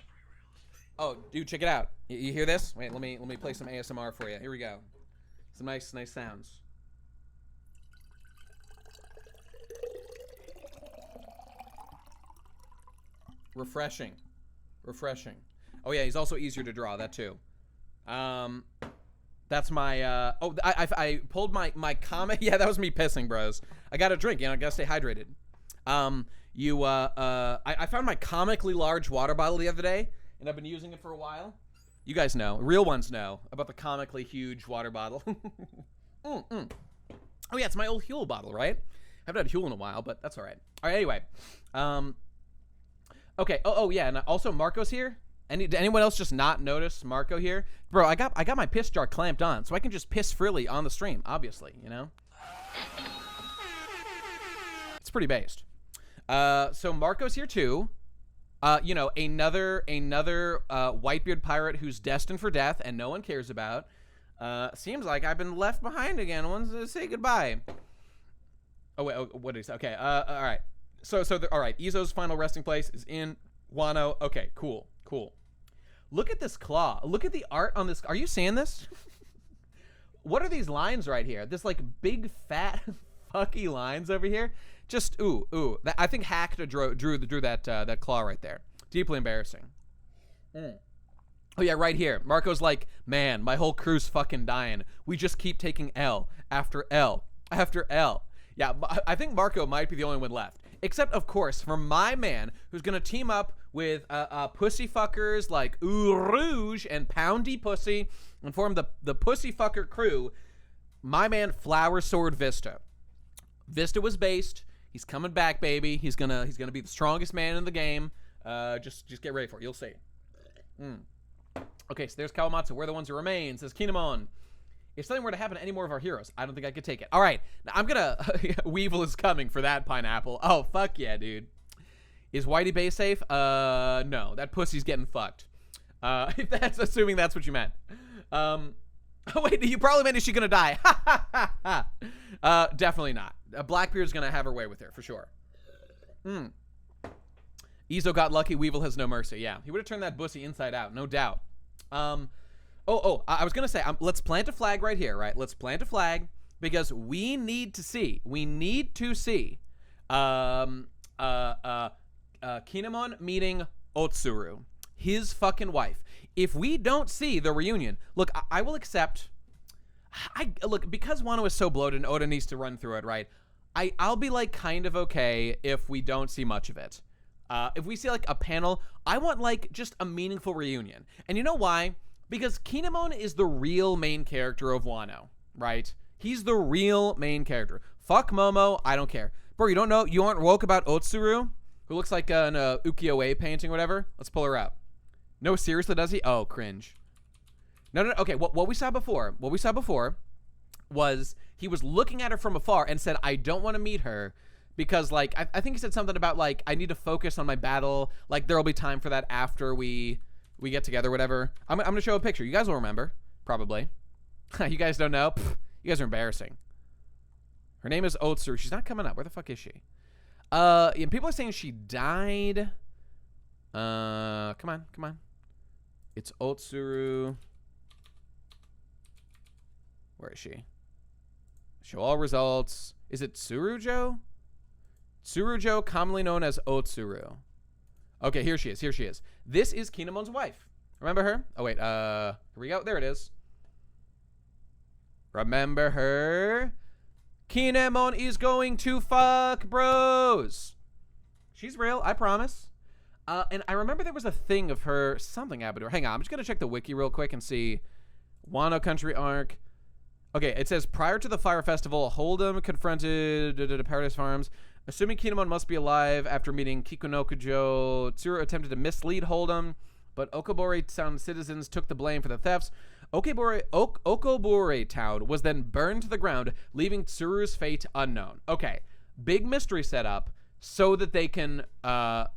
Oh, dude, check it out. You hear this? Wait, let me play some ASMR for you. Here we go. Some nice sounds. Refreshing. Oh yeah, he's also easier to draw. That too. That's my, I pulled my comic. Yeah, that was me pissing, bros. I got a drink, you know, I gotta stay hydrated. I found my comically large water bottle the other day, and I've been using it for a while. You guys know, real ones know about the comically huge water bottle. Oh yeah, it's my old Huel bottle, right? I haven't had Huel in a while, but that's all right. All right, anyway. Okay, oh yeah, and also Marco's here. Did anyone else just not notice Marco here? Bro, I got my piss jar clamped on, so I can just piss freely on the stream, obviously, you know? It's pretty based. So Marco's here too. You know, another Whitebeard pirate who's destined for death and no one cares about. Seems like I've been left behind again. Wants to say goodbye. Oh wait, what is okay? All right. So all right. Izo's final resting place is in WANO. Okay, cool. Look at this claw. Look at the art on this. Are you seeing this? What are these lines right here? This like big fat fucky lines over here. Just ooh. I think Hackta drew that claw right there. Deeply embarrassing. Oh yeah, right here. Marco's like, man, my whole crew's fucking dying. We just keep taking L after L after L. Yeah, I think Marco might be the only one left. Except, of course, for my man, who's gonna team up with pussy fuckers like Ooh Rouge and Poundy Pussy and form the pussy fucker crew. My man, Flower Sword Vista. Vista was based. He's coming back, baby. He's gonna be the strongest man in the game. Just get ready for it. You'll see. Okay, so there's Kawamatsu. We're the ones who remain, says Kinemon. If something were to happen to any more of our heroes, I don't think I could take it. All right, now I'm gonna... Weevil is coming for that pineapple. Oh, fuck yeah, dude. Is Whitey Bay safe? No. That pussy's getting fucked. If that's... Assuming that's what you meant. Oh, wait, you probably meant is she gonna die? Definitely not. Blackbeard's gonna have her way with her, for sure. Izo got lucky. Weevil has no mercy. Yeah, he would have turned that pussy inside out, no doubt. I was gonna say, let's plant a flag right here, right? Let's plant a flag. because we need to see Kinemon meeting Otsuru, his fucking wife. If we don't see the reunion, look, I will accept. Look, because Wano is so bloated and Oda needs to run through it, right? I'll be like kind of okay if we don't see much of it. If we see like a panel, I want like just a meaningful reunion. And you know why? Because Kinemon is the real main character of Wano, right? He's the real main character. Fuck Momo, I don't care. Bro, you don't know, you aren't woke about Otsuru, who looks like an ukiyo-e painting or whatever? Let's pull her up. No, seriously, does he? Oh, cringe. No, okay, what we saw before was he was looking at her from afar and said, I don't want to meet her because, like, I think he said something about, like, I need to focus on my battle. Like, there'll be time for that after we get together, whatever. I'm going to show a picture. You guys will remember, probably. You guys don't know? Pfft, you guys are embarrassing. Her name is Otsuru. She's not coming up. Where the fuck is she? And people are saying she died. Come on. It's Otsuru. Where is she? Show all results. Is it Tsurujo? Tsurujo, commonly known as Otsuru. Okay, here she is. This is Kinemon's wife. Remember her? Oh, wait. Here we go. There it is. Remember her? Kinemon is going to fuck bros. She's real, I promise. And I remember there was a thing of her, something happened to her. Hang on, I'm just going to check the wiki real quick and see. Wano Country arc. Okay, it says, prior to the Fire Festival, Hold'em confronted Paradise Farms. Assuming Kinemon must be alive after meeting Kikunokujo, Tsuru attempted to mislead Hold'em, but Okobore Town citizens took the blame for the thefts. Okobore Town was then burned to the ground, leaving Tsuru's fate unknown. Okay, big mystery set up so that they can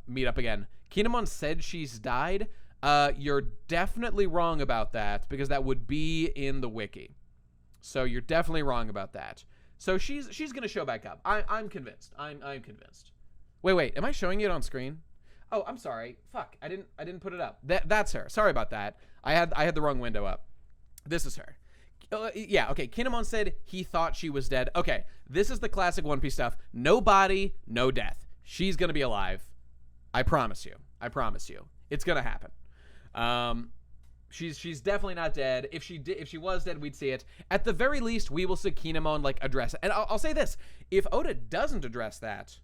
meet up again. Kinemon said she's died. You're definitely wrong about that because that would be in the wiki. So you're definitely wrong about that. So she's gonna show back up. I'm convinced. I'm convinced. Wait. Am I showing it on screen? Oh, I'm sorry. Fuck. I didn't put it up. That's her. Sorry about that. I had the wrong window up. This is her. Yeah. Okay. Kinemon said he thought she was dead. Okay. This is the classic One Piece stuff. No body, no death. She's gonna be alive. I promise you. It's gonna happen. She's definitely not dead. If she was dead, we'd see it. At the very least, we will see Kinemon like address it. And I'll say this: if Oda doesn't address that,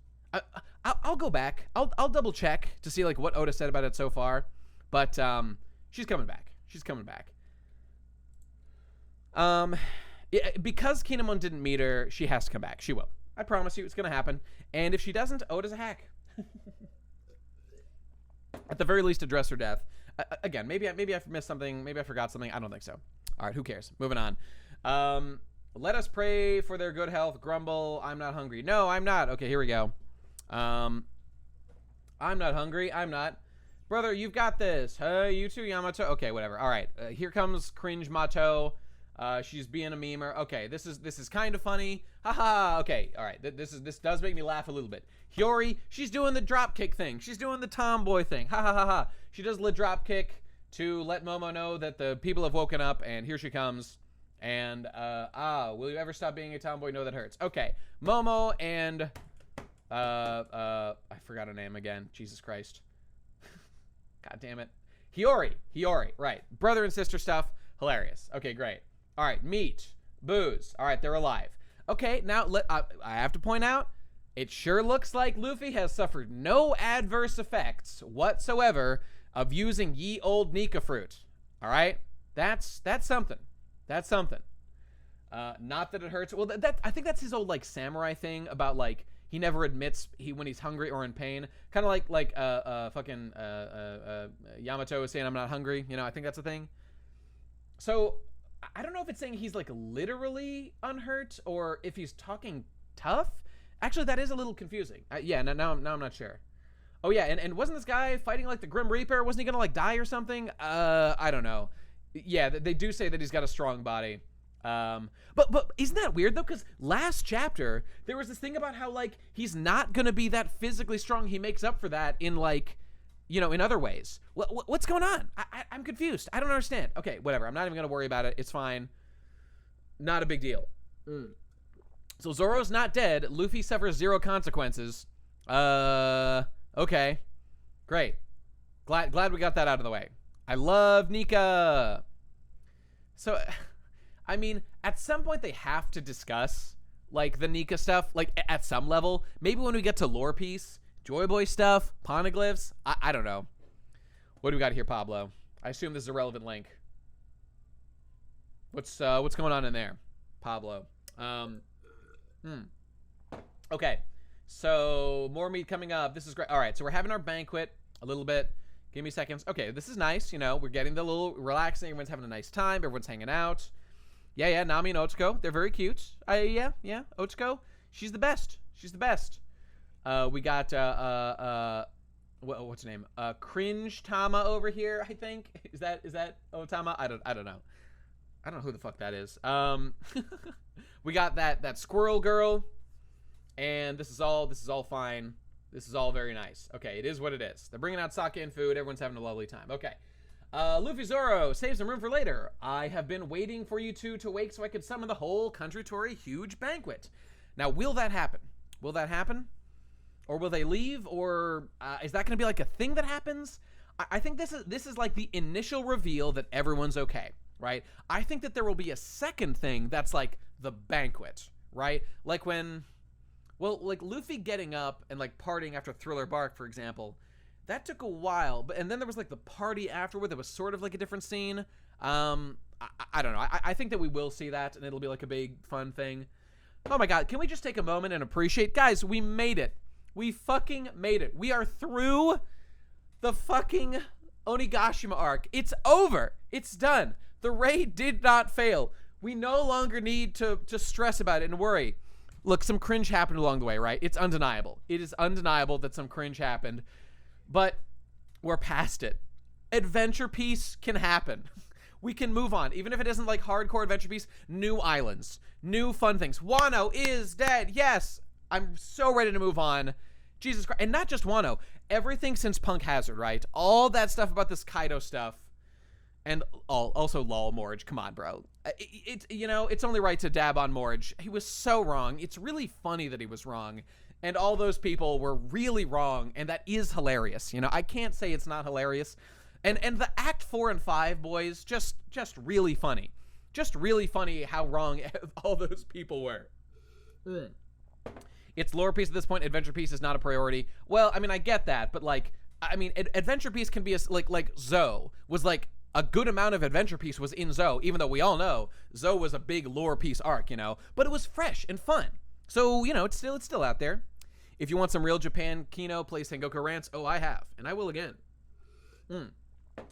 I'll go back. I'll double check to see like what Oda said about it so far. But she's coming back. Because Kinemon didn't meet her, she has to come back. She will. I promise you, it's gonna happen. And if she doesn't, Oda's a hack. At the very least, address her death. Again, maybe I missed something. Maybe I forgot something. I don't think so. All right, who cares? Moving on. Let us pray for their good health. Grumble. I'm not hungry. No, I'm not. Okay, here we go. I'm not hungry. I'm not. Brother, you've got this. Hey, you too, Yamato. Okay, whatever. All right. Here comes Cringe Mato. She's being a memer. Okay, this is kind of funny. Haha. Okay, all right. This does make me laugh a little bit. Hiyori, she's doing the drop kick thing. She's doing the tomboy thing. Ha ha ha ha. She does the drop kick to let Momo know that the people have woken up, and here she comes. And will you ever stop being a tomboy? No, that hurts. Okay, Momo and I forgot her name again. Jesus Christ. God damn it. Hiyori, right. Brother and sister stuff. Hilarious. Okay, great. All right, meet, booze. All right, they're alive. Okay, now I have to point out, it sure looks like Luffy has suffered no adverse effects whatsoever of using ye old Nika fruit. All right, that's something. That's something. Not that it hurts. Well, I think that's his old like samurai thing about like he never admits when he's hungry or in pain. Kind of like fucking Yamato is saying I'm not hungry. You know, I think that's a thing. So I don't know if it's saying he's like literally unhurt or if he's talking tough. Actually, that is a little confusing. Yeah, now I'm not sure. Oh yeah, and wasn't this guy fighting like the Grim Reaper? Wasn't he gonna like die or something? I don't know. Yeah, they do say that he's got a strong body. But isn't that weird though? Because last chapter there was this thing about how like he's not gonna be that physically strong. He makes up for that in like, you know, in other ways. What's going on? I'm confused. I don't understand. Okay, whatever. I'm not even gonna worry about it. It's fine. Not a big deal. So Zoro's not dead. Luffy suffers 0 consequences. Okay. Great. Glad we got that out of the way. I love Nika. So, I mean, at some point they have to discuss, like, the Nika stuff, like, at some level. Maybe when we get to Lore Piece, Joy Boy stuff, Poneglyphs. I don't know. What do we got here, Pablo? I assume this is a relevant link. What's going on in there, Pablo? Okay. So, more meat coming up. This is great. All right, so we're having our banquet a little bit. Give me seconds. Okay, this is nice. You know, we're getting the little relaxing. Everyone's having a nice time. Everyone's hanging out. Yeah, Nami and Otsuko. They're very cute. Yeah. Otsuko, she's the best. She's the best. We got, what's her name? Cringe Tama over here, I think. Is that Otama? I don't know. I don't know who the fuck that is. We got that squirrel girl, and this is all fine. This is all very nice. Okay, it is what it is. They're bringing out sake and food. Everyone's having a lovely time. Okay. Luffy Zoro, save some room for later. I have been waiting for you two to wake so I could summon the whole country to a huge banquet. Now, will that happen? Will that happen? Or will they leave? Or is that going to be like a thing that happens? I think this is like the initial reveal that everyone's okay, right? I think that there will be a second thing that's like the banquet, right? Like when... Well, like Luffy getting up and like partying after Thriller Bark, for example, that took a while. And then there was like the party afterward that was sort of like a different scene. I don't know. I think that we will see that, and it'll be like a big fun thing. Oh my God, can we just take a moment and appreciate, guys? We made it. We fucking made it. We are through the fucking Onigashima arc. It's over. It's done. The raid did not fail. We no longer need to stress about it and worry. Look, some cringe happened along the way, right? It's undeniable. It is undeniable that some cringe happened, but we're past it. Adventure Piece can happen. We can move on. Even if it isn't like hardcore Adventure Piece, new islands, new fun things. Wano is dead. Yes. I'm so ready to move on. Jesus Christ. And not just Wano. Everything since Punk Hazard, right? All that stuff about this Kaido stuff. And also lol, Morge. Come on, bro. It's only right to dab on Morge. He was so wrong. It's really funny that he was wrong. And all those people were really wrong. And that is hilarious. You know, I can't say it's not hilarious. And the Act 4 and 5, boys, just really funny. Just really funny how wrong all those people were. It's Lore Piece at this point. Adventure Piece is not a priority. Well, I mean, I get that. But, like, I mean, Adventure Piece can be like Zoe was like, a good amount of Adventure Piece was in Zoe, even though we all know Zoe was a big Lore Piece arc, you know, but it was fresh and fun. So, you know, it's still out there. If you want some real Japan Kino, play Sengoku Rants. Oh, I have, and I will again.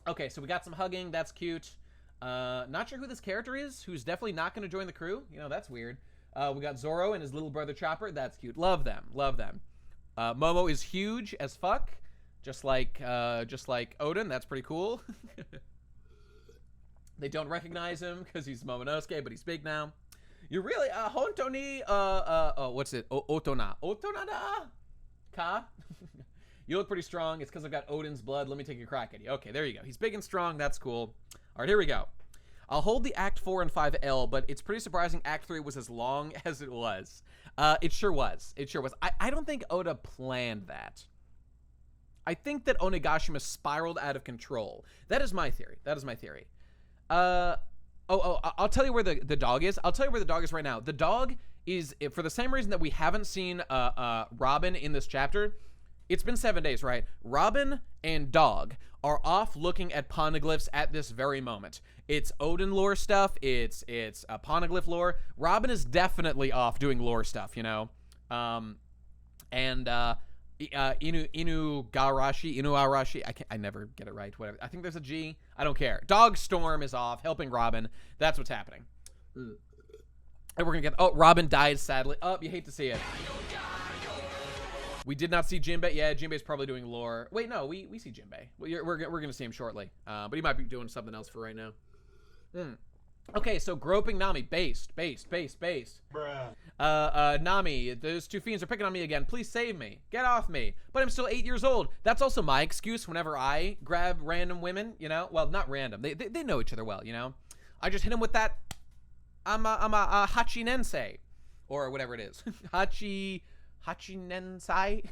Okay, so we got some hugging. That's cute. Not sure who this character is, who's definitely not going to join the crew. You know, that's weird. We got Zoro and his little brother Chopper. That's cute. Love them. Love them. Momo is huge as fuck, just like Odin. That's pretty cool. They don't recognize him because he's Momonosuke, but he's big now. You really, honto ni, what's it? Otona. Otonada? Ka? You look pretty strong. It's because I've got Odin's blood. Let me take a crack at you. Okay, there you go. He's big and strong. That's cool. All right, here we go. I'll hold the Act 4 and 5 L, but it's pretty surprising Act 3 was as long as it was. It sure was. It sure was. I don't think Oda planned that. I think that Onigashima spiraled out of control. That is my theory. That is my theory. I'll tell you where the dog is. I'll tell you where the dog is right now. The dog is, for the same reason that we haven't seen Robin in this chapter. It's been 7 days, right? Robin and dog are off looking at poneglyphs at this very moment. It's Odin lore stuff. It's poneglyph lore. Robin is definitely off doing lore stuff, you know. Inuarashi. I never get it right. Whatever. I think there's a G. I don't care. Dog Storm is off helping Robin. That's what's happening. And we're gonna get. Oh, Robin died sadly. Oh, you hate to see it. We did not see Jinbei. Yeah, Jinbei's probably doing lore. Wait, no, we see Jinbei. We're gonna see him shortly. But he might be doing something else for right now. Okay, so groping Nami. Based. Bruh. Nami, those two fiends are picking on me again. Please save me. Get off me. But I'm still 8 years old. That's also my excuse whenever I grab random women, you know? Well, not random. They know each other well, you know? I just hit him with that. I'm a hachinensei. or whatever it is. Hachinensai.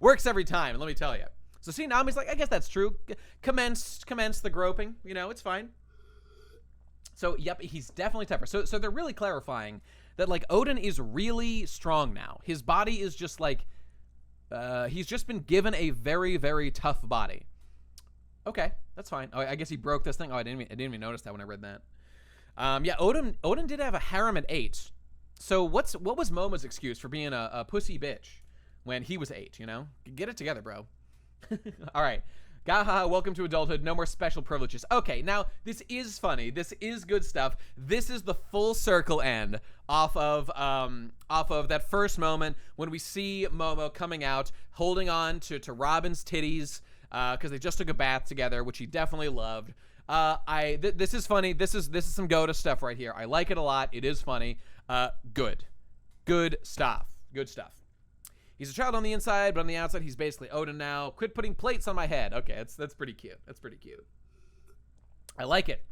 Works every time, let me tell you. So see, Nami's like, I guess that's true. Commence the groping. You know, it's fine. So, yep, he's definitely tougher. So they're really clarifying that, like, Odin is really strong now. His body is just, like, he's just been given a very, very tough body. Okay, that's fine. Oh, I guess he broke this thing. Oh, I didn't even notice that when I read that. Yeah, Odin did have a harem at 8. So what was Momo's excuse for being a pussy bitch when he was 8, you know? Get it together, bro. All right. Gaha, welcome to adulthood. No more special privileges. Okay, now this is funny. This is good stuff. This is the full circle end off of that first moment when we see Momo coming out, holding on to Robin's titties because they just took a bath together, which he definitely loved. This is funny. This is some Goda stuff right here. I like it a lot. It is funny. Good stuff. Good stuff. He's a child on the inside, but on the outside, he's basically Odin now. Quit putting plates on my head. Okay, that's pretty cute. That's pretty cute. I like it.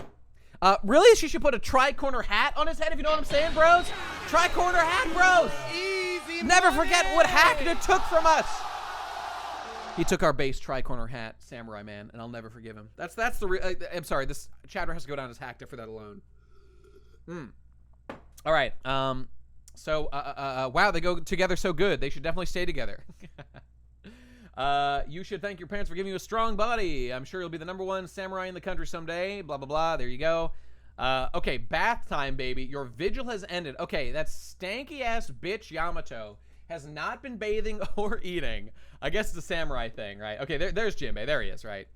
Really? She should put a tri-corner hat on his head, if you know what I'm saying, bros? Tri-corner hat, bros! Easy Never money. forget what Hackner took from us! He took our base tri-corner hat, Samurai Man, and I'll never forgive him. That's the I'm sorry, this chapter has to go down as Hackner for that alone. All right, so, wow, they go together so good. They should definitely stay together. You should thank your parents for giving you a strong body. I'm sure you'll be the #1 samurai in the country someday. Blah, blah, blah. There you go. Okay, bath time, baby. Your vigil has ended. Okay, that stanky-ass bitch Yamato has not been bathing or eating. I guess it's a samurai thing, right? Okay, there's Jinbei. There he is, right?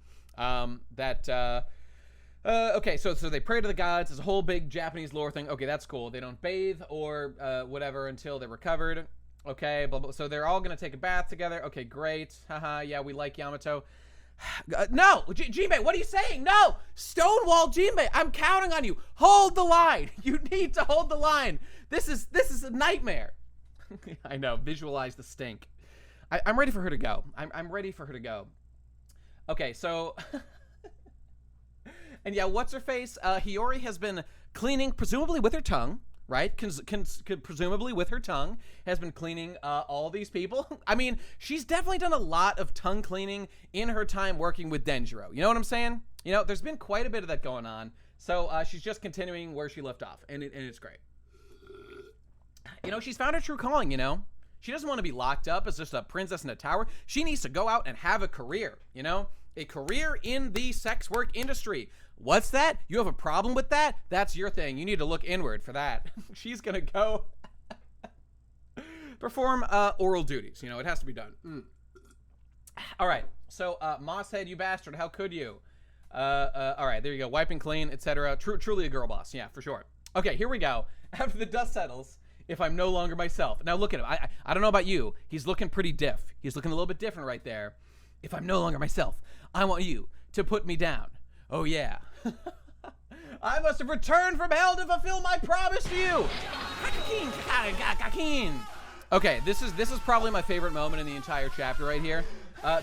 Okay, so they pray to the gods. It's a whole big Japanese lore thing. Okay, that's cool. They don't bathe or whatever until they're recovered. Okay, blah, blah. So they're all going to take a bath together. Okay, great. Haha, yeah, we like Yamato. No! Jinbei, what are you saying? No! Stonewall Jinbei, I'm counting on you. Hold the line. You need to hold the line. This is a nightmare. I know. Visualize the stink. I'm ready for her to go. I'm ready for her to go. Okay, so... And yeah, what's her face? Hiyori has been cleaning, presumably with her tongue, right? Presumably with her tongue, has been cleaning all these people. I mean, she's definitely done a lot of tongue cleaning in her time working with Denjiro. You know what I'm saying? You know, there's been quite a bit of that going on. So she's just continuing where she left off, and it's great. You know, she's found her true calling, you know? She doesn't want to be locked up as just a princess in a tower. She needs to go out and have a career, you know? A career in the sex work industry. What's that? You have a problem with that? That's your thing. You need to look inward for that. She's gonna go perform oral duties. You know, it has to be done. All right. So, Mosshead, you bastard. How could you? All right. There you go. Wiping clean, etc. Truly a girl boss. Yeah, for sure. Okay, here we go. After the dust settles, if I'm no longer myself. Now look at him. I don't know about you. He's looking pretty diff. He's looking a little bit different right there. If I'm no longer myself, I want you to put me down. Oh, yeah. I must have returned from hell to fulfill my promise to you. Okay, this is probably my favorite moment in the entire chapter right here.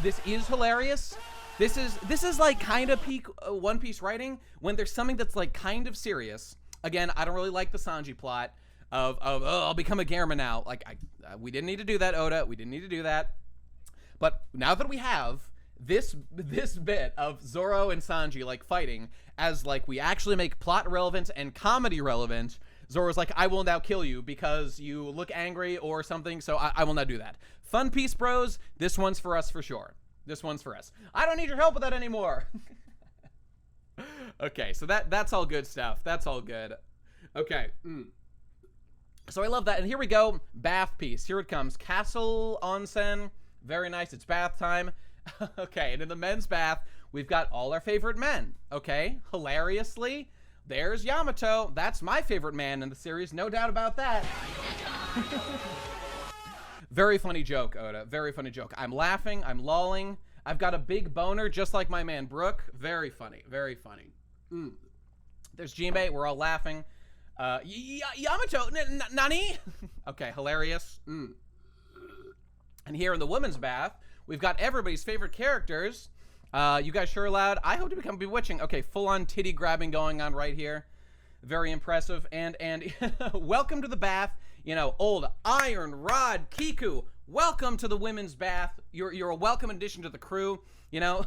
This is hilarious. This is like kind of peak One Piece writing when there's something that's like kind of serious. Again, I don't really like the Sanji plot of oh, I'll become a Garma now. Like we didn't need to do that, Oda. We didn't need to do that. But now that we have this bit of Zoro and Sanji like fighting as like we actually make plot relevant and comedy relevant, Zoro's like, I will now kill you because you look angry or something, so I will not do that. Fun piece, bros. This one's for us for sure. This one's for us. I don't need your help with that anymore. Okay, so that's all good stuff. That's all good. Okay. So I love that. And here we go. Bath piece. Here it comes. Castle onsen. Very nice. It's bath time. Okay, and in the men's bath, we've got all our favorite men. Okay, hilariously, there's Yamato. That's my favorite man in the series, no doubt about that. Very funny joke, Oda. Very funny joke. I'm laughing. I'm lolling. I've got a big boner, just like my man Brook. Very funny. Very funny. There's Jinbei. We're all laughing. Yamato, nani? Okay, hilarious. And here in the women's bath, we've got everybody's favorite characters. You guys sure loud. I hope to become bewitching. Okay, full-on titty grabbing going on right here. Very impressive. And welcome to the bath. you know, old Iron Rod Kiku. Welcome to the women's bath. You're a welcome addition to the crew, you know.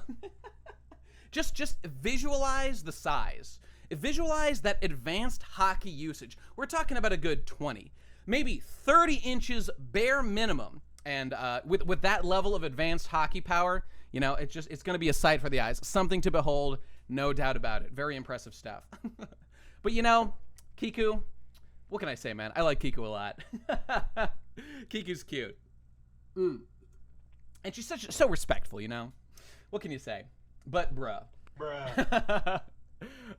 just visualize the size. Visualize that advanced hockey usage. We're talking about a good 20, maybe 30 inches bare minimum. And with that level of advanced hockey power, you know, it's going to be a sight for the eyes. Something to behold, no doubt about it. Very impressive stuff. But, you know, Kiku, what can I say, man? I like Kiku a lot. Kiku's cute. And she's so respectful, you know? What can you say? But, bruh.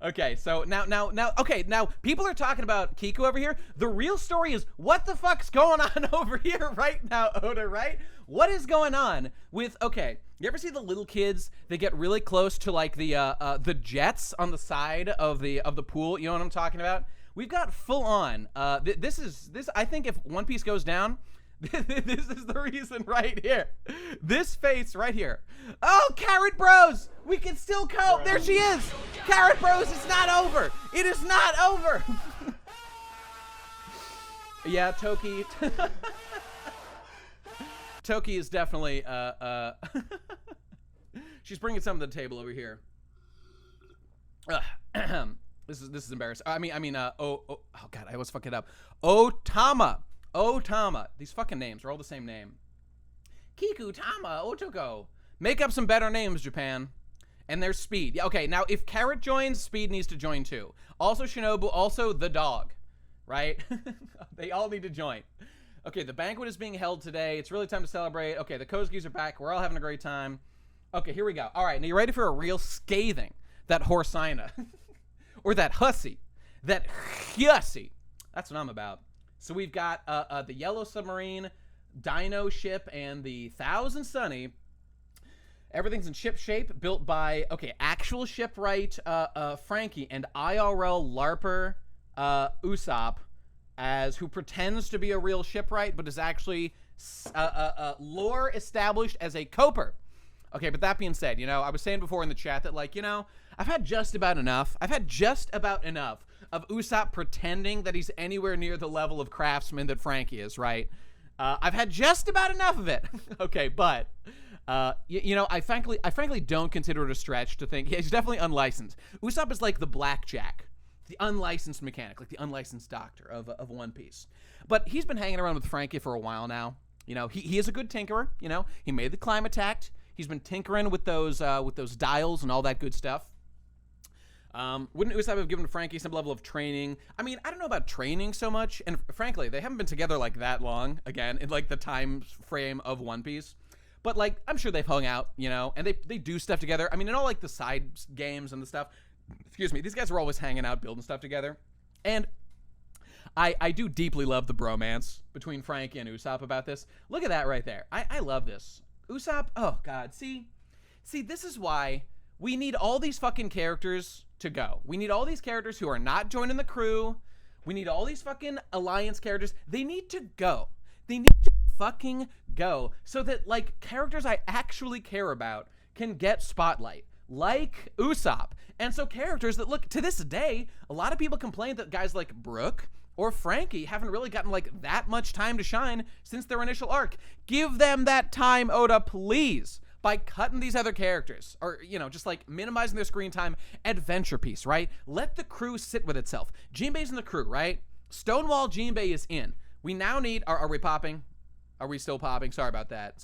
Okay, so now people are talking about Kiku over here. The real story is what the fuck's going on over here right now, Oda, right? What is going on with, okay, you ever see the little kids, they get really close to like the jets on the side of the pool, you know what I'm talking about? We've got full on, this I think if One Piece goes down, this is the reason right here. This face right here. Oh, Carrot Bros! We can still cope. There she is. Carrot Bros, it's not over. It is not over. Yeah, Toki. Toki is definitely, she's bringing some to the table over here. This is embarrassing. I mean, oh God, I always fuck it up. Otama. These fucking names are all the same name. Kiku, Tama, Otoko. Make up some better names, Japan. And there's Speed. Yeah, okay, now if Carrot joins, Speed needs to join too. Also Shinobu, also the dog. Right? They all need to join. Okay, the banquet is being held today. It's really time to celebrate. Okay, the Kozukis are back. We're all having a great time. Okay, here we go. All right, now you ready for a real scathing? That Horsaina. Or that hussy. That hussy. That's what I'm about. So we've got the Yellow Submarine, Dino Ship, and the Thousand Sunny. Everything's in ship shape, built by, okay, actual shipwright Frankie and IRL LARPer Usopp, who pretends to be a real shipwright, but is actually lore established as a coper. Okay, but that being said, you know, I was saying before in the chat that, like, you know, I've had just about enough of Usopp pretending that he's anywhere near the level of craftsman that Frankie is, right? I've had just about enough of it. Okay, but you know, I frankly don't consider it a stretch to think he's definitely unlicensed. Usopp is like the blackjack, the unlicensed mechanic, like the unlicensed doctor of One Piece. But he's been hanging around with Frankie for a while now. You know, he is a good tinkerer. You know, he made the climate act. He's been tinkering with those dials and all that good stuff. Wouldn't Usopp have given Frankie some level of training? I mean, I don't know about training so much, and frankly, they haven't been together like that long, again, in like the time frame of One Piece. But like, I'm sure they've hung out, you know, and they do stuff together. I mean, in all like the side games and the stuff, excuse me, these guys are always hanging out, building stuff together. And I do deeply love the bromance between Frankie and Usopp about this. Look at that right there. I love this. Usopp, oh God, see, this is why we need all these fucking characters to go. We need all these characters who are not joining the crew. We need all these fucking alliance characters. They need to go. They need to fucking go so that, like, characters I actually care about can get spotlight, like Usopp. And so characters that, look, to this day, a lot of people complain that guys like Brook or Frankie haven't really gotten, like, that much time to shine since their initial arc. Give them that time, Oda, please. By cutting these other characters, or, you know, just like minimizing their screen time. Adventure piece, right? Let the crew sit with itself. Jinbei's in the crew, right? Stonewall Jinbei is in. We now need, are we popping? Are we still popping? Sorry about that.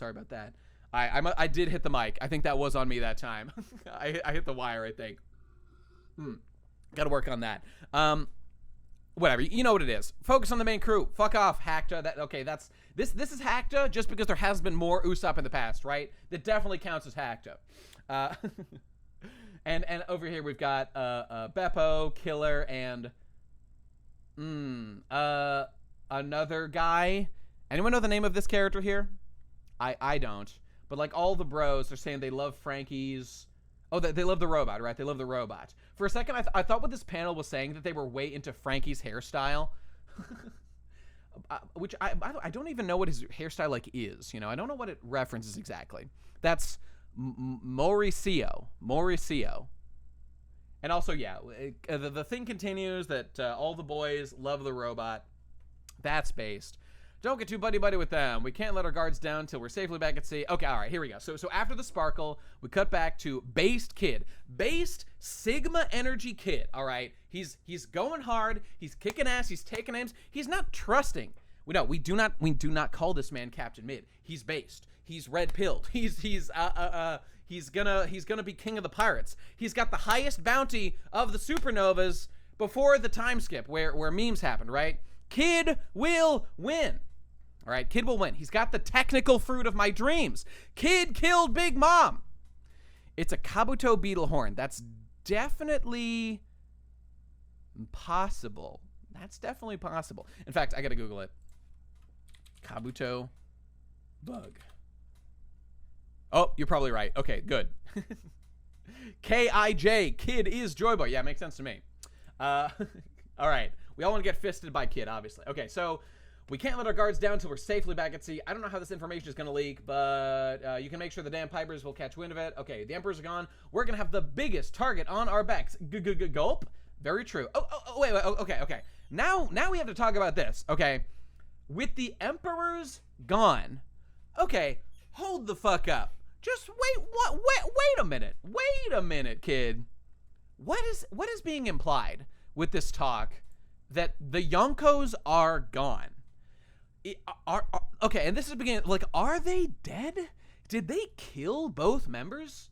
I did hit the mic. I think that was on me that time. I hit the wire, I think. Gotta work on that. Whatever, you know what it is. Focus on the main crew. Fuck off, Hakta. This is Hakta just because there has been more Usopp in the past, right? That definitely counts as Hakta. And over here we've got Beppo, Killer, and another guy. Anyone know the name of this character here? I don't. But like all the bros are saying they love Frankie's. Oh, they love the robot, right? They love the robot. For a second, I thought what this panel was saying that they were way into Frankie's hairstyle. Which I don't even know what his hairstyle like is. You know, I don't know what it references exactly. That's Mauricio. And also, yeah, the thing continues that all the boys love the robot. That's based. Don't get too buddy-buddy with them. We can't let our guards down till we're safely back at sea. Okay, all right, here we go. So after the sparkle, we cut back to based Kid. Based Sigma energy Kid, all right? He's going hard. He's kicking ass. He's taking names. He's not trusting. We do not call this man Captain Mid. He's based. He's red-pilled. He's gonna be king of the pirates. He's got the highest bounty of the supernovas before the time skip where memes happened, right? Kid will win. All right, Kid will win. He's got the technical fruit of my dreams. Kid killed Big Mom. It's a Kabuto beetle horn. That's definitely possible. That's definitely possible. In fact, I gotta Google it. Kabuto bug. Oh, you're probably right. Okay, good. K-I-J, Kid is Joy Boy. Yeah, makes sense to me. All right. We all want to get fisted by Kid, obviously. Okay, so we can't let our guards down until we're safely back at sea. I don't know how this information is going to leak, but you can make sure the damn pipers will catch wind of it. Okay, the Emperors are gone. We're going to have the biggest target on our backs. Gulp. Very true. Wait. Okay. Now we have to talk about this, okay? With the Emperors gone, okay, hold the fuck up. Just wait a minute. Wait a minute, Kid. What is being implied with this talk that the Yonkos are gone? Okay, and this is the beginning. Like, are they dead? Did they kill both members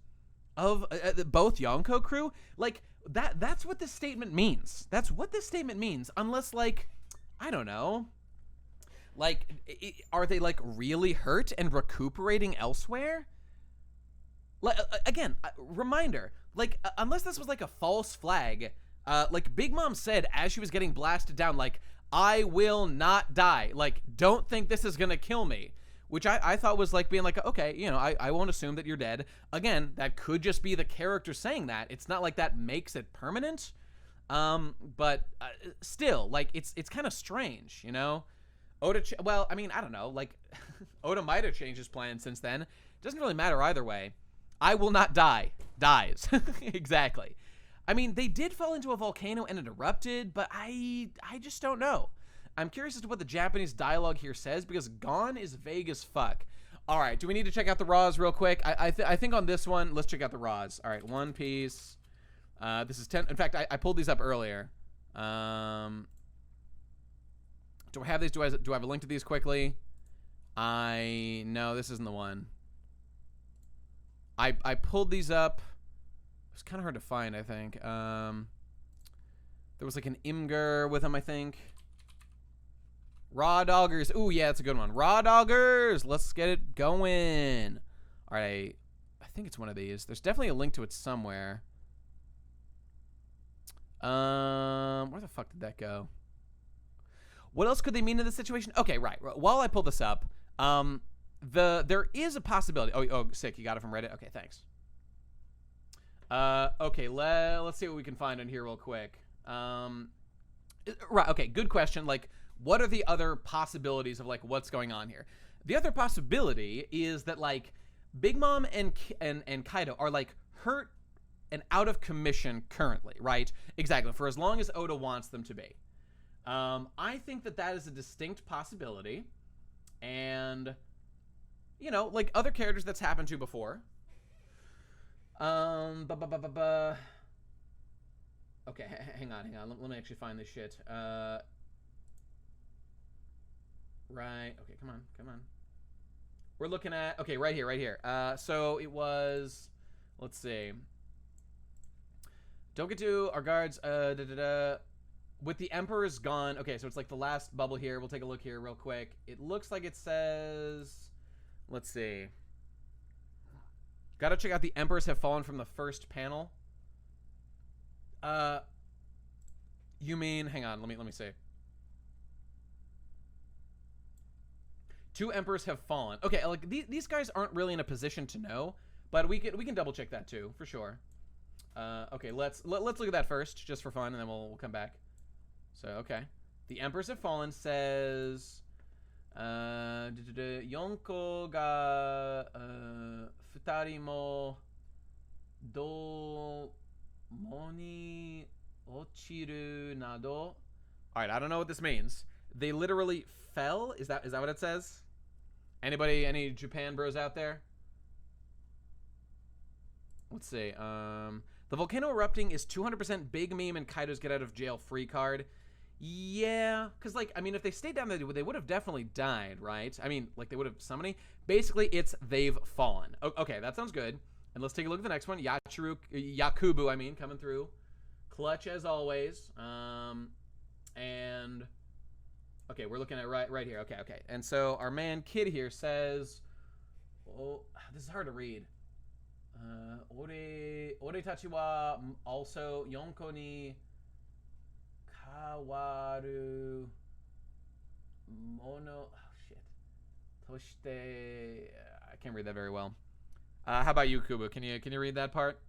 of both Yonko crew? Like, that's what this statement means. That's what this statement means. Unless, like, I don't know. Like, are they, like, really hurt and recuperating elsewhere? Like, again, reminder, like, unless this was, like, a false flag, like, Big Mom said as she was getting blasted down, like, I will not die. Like, don't think this is gonna kill me. Which I thought was, like, being like, okay, you know, I won't assume that you're dead. Again, that could just be the character saying that. It's not like that makes it permanent. But still, like, it's kind of strange, you know? Oda, well, I mean, I don't know. Like, Oda might have changed his plan since then. Doesn't really matter either way. I will not die. Dies. Exactly. I mean, they did fall into a volcano and it erupted, but I just don't know. I'm curious as to what the Japanese dialogue here says, because gone is vague as fuck. All right, do we need to check out the raws real quick? I think on this one, let's check out the raws. All right, One Piece. This is 10. In fact, I pulled these up earlier. Do I have these? Do I have a link to these quickly? No, this isn't the one. I pulled these up. It was kind of hard to find, I think. There was like an Imgur with them, I think. Raw Doggers. Ooh, yeah, that's a good one. Raw Doggers. Let's get it going. All right. I think it's one of these. There's definitely a link to it somewhere. Where the fuck did that go? What else could they mean in this situation? Okay, right. While I pull this up, there is a possibility. Oh, sick. You got it from Reddit? Okay, thanks. Okay, let's see what we can find on here real quick. Right, okay, good question. Like, what are the other possibilities of, like, what's going on here? The other possibility is that, like, Big Mom and Kaido are, like, hurt and out of commission currently, right? Exactly, for as long as Oda wants them to be. I think that is a distinct possibility. And, you know, like other characters that's happened to before. Okay, hang on. Let me actually find this shit. Right. Okay, come on. We're looking at, okay, right here. So it was, let's see. Don't get to our guards, with the Emperor's gone. Okay, so it's like the last bubble here. We'll take a look here real quick. It looks like it says, let's see. Gotta check out the Emperors have fallen from the first panel. You mean, hang on, let me see. 2 Emperors have fallen. Okay, like these guys aren't really in a position to know, but we can double check that too, for sure. Okay, let's look at that first, just for fun, and then we'll come back. So, okay. The Emperors have fallen says Yonko ga futari mo domo ni ochiru nado. Alright, I don't know what this means. They literally fell. Is that what it says? Anybody, any Japan bros out there? Let's see. The volcano erupting is 200% big meme and Kaido's get out of jail free card. Yeah, because, like, I mean, if they stayed down there, they would have definitely died, right? I mean, like, they would have summoning. Basically, it's they've fallen. Okay, that sounds good. And let's take a look at the next one. Yakubu, I mean, coming through. Clutch as always. And okay, we're looking at right here. Okay. And so our man Kid here says, oh, this is hard to read. Ore tachi wa also yonko ni kawaru mono. Oh shit. Toshite. I can't read that very well. How about you, Kubu? Can you read that part?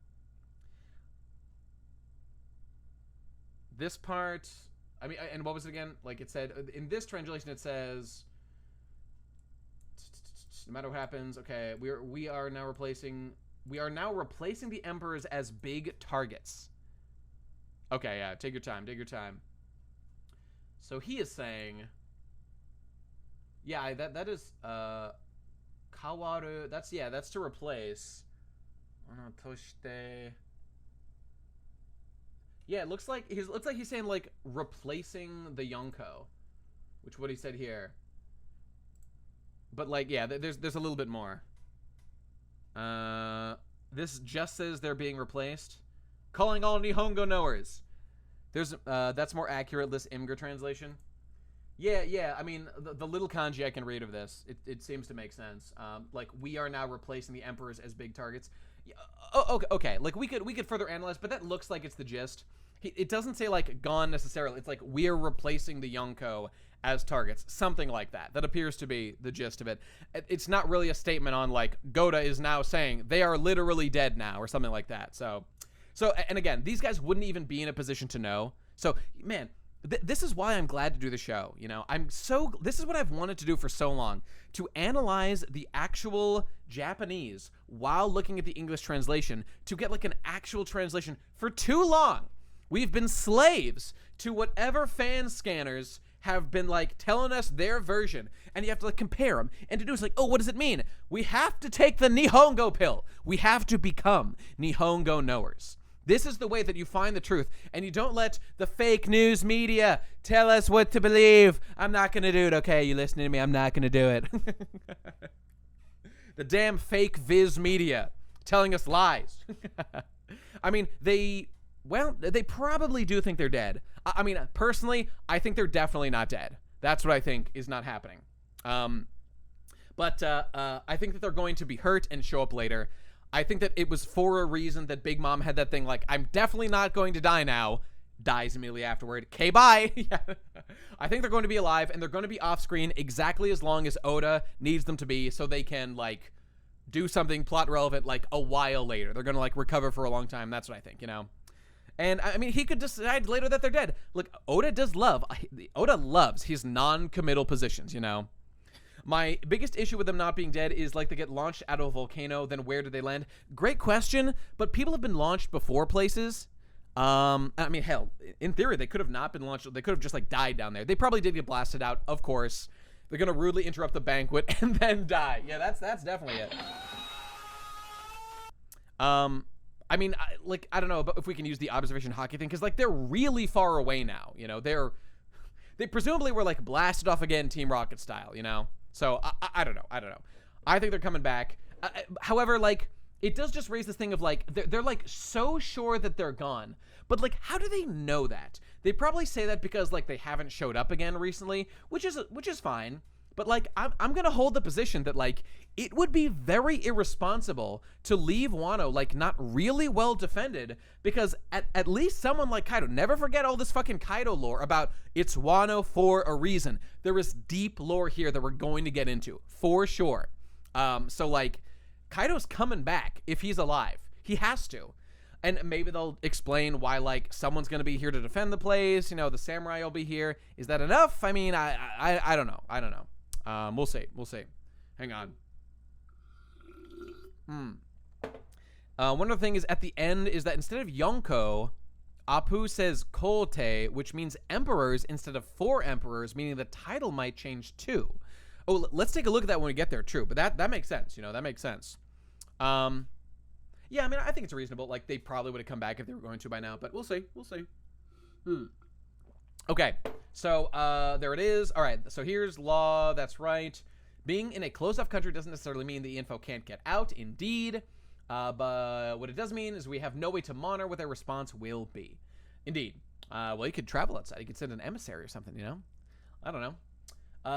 This part, I mean, and what was it again? Like it said in this translation, it says, no matter what happens, okay, we are now replacing the emperors as big targets. Okay, yeah, take your time. So he is saying, yeah, that is kawaru. That's to replace. Toshite. Yeah, it looks like he's saying like replacing the Yonko, which what he said here. But like, yeah, there's a little bit more. This just says they're being replaced. Calling all Nihongo knowers. There's that's more accurate. This Imgur translation. Yeah. I mean, the little kanji I can read of this, it seems to make sense. Like we are now replacing the emperors as big targets. Okay. Like we could further analyze, but that looks like it's the gist. It doesn't say like gone necessarily. It's like we're replacing the Yonko as targets, something like that. That appears to be the gist of it. It's not really a statement on like Goda is now saying they are literally dead now or something like that. So, and again, these guys wouldn't even be in a position to know. So, man, this is why I'm glad to do the show. You know, this is what I've wanted to do for so long, to analyze the actual Japanese while looking at the English translation, to get like an actual translation. For too long, we've been slaves to whatever fan scanners have been like telling us their version, and you have to like compare them, and to do is like, oh, what does it mean? We have to take the Nihongo pill. We have to become Nihongo knowers. This is the way that you find the truth, and you don't let the fake news media tell us what to believe. I'm not going to do it, okay? You listening to me? I'm not going to do it. The damn fake Viz media telling us lies. I mean, they probably do think they're dead. I mean, personally, I think they're definitely not dead. That's what I think is not happening. But I think that they're going to be hurt and show up later. I think that it was for a reason that Big Mom had that thing like, I'm definitely not going to die now. Dies immediately afterward. Okay, bye. Yeah. I think they're going to be alive, and they're going to be off screen exactly as long as Oda needs them to be, so they can like do something plot relevant like a while later. They're going to like recover for a long time. That's what I think, you know. And I mean, he could decide later that they're dead. Look, Oda loves his non-committal positions, you know. My biggest issue with them not being dead is like they get launched out of a volcano, then where do they land? Great question, but people have been launched before places. I mean, hell, in theory, they could have not been launched. They could have just like died down there. They probably did get blasted out, of course. They're gonna rudely interrupt the banquet and then die. Yeah, that's definitely it. I mean, I don't know if we can use the observation hockey thing, because like they're really far away now. You know, they presumably were like blasted off again, Team Rocket style. You know. So, I don't know. I think they're coming back. However, like, it does just raise this thing of, like, they're like, so sure that they're gone. But, like, how do they know that? They probably say that because, like, they haven't showed up again recently, which is fine. But, like, I'm going to hold the position that, like, it would be very irresponsible to leave Wano, like, not really well defended, because at least someone like Kaido, never forget all this fucking Kaido lore about it's Wano for a reason. There is deep lore here that we're going to get into, for sure. So, like, Kaido's coming back if he's alive. He has to. And maybe they'll explain why, like, someone's going to be here to defend the place. You know, the samurai will be here. Is that enough? I mean, I don't know. I don't know. We'll see. Hang on. One other thing is at the end is that instead of Yonko, Apu says Kote, which means emperors instead of 4 emperors, meaning the title might change too. Oh, let's take a look at that when we get there. True, but that makes sense. You know, that makes sense. Yeah, I mean, I think it's reasonable. Like, they probably would have come back if they were going to by now, but we'll see. We'll see. Okay, so there it is. All right, so here's law. That's right. Being in a closed-off country doesn't necessarily mean the info can't get out. Indeed. But what it does mean is we have no way to monitor what their response will be. Indeed. Well, you could travel outside. You could send an emissary or something, you know? I don't know.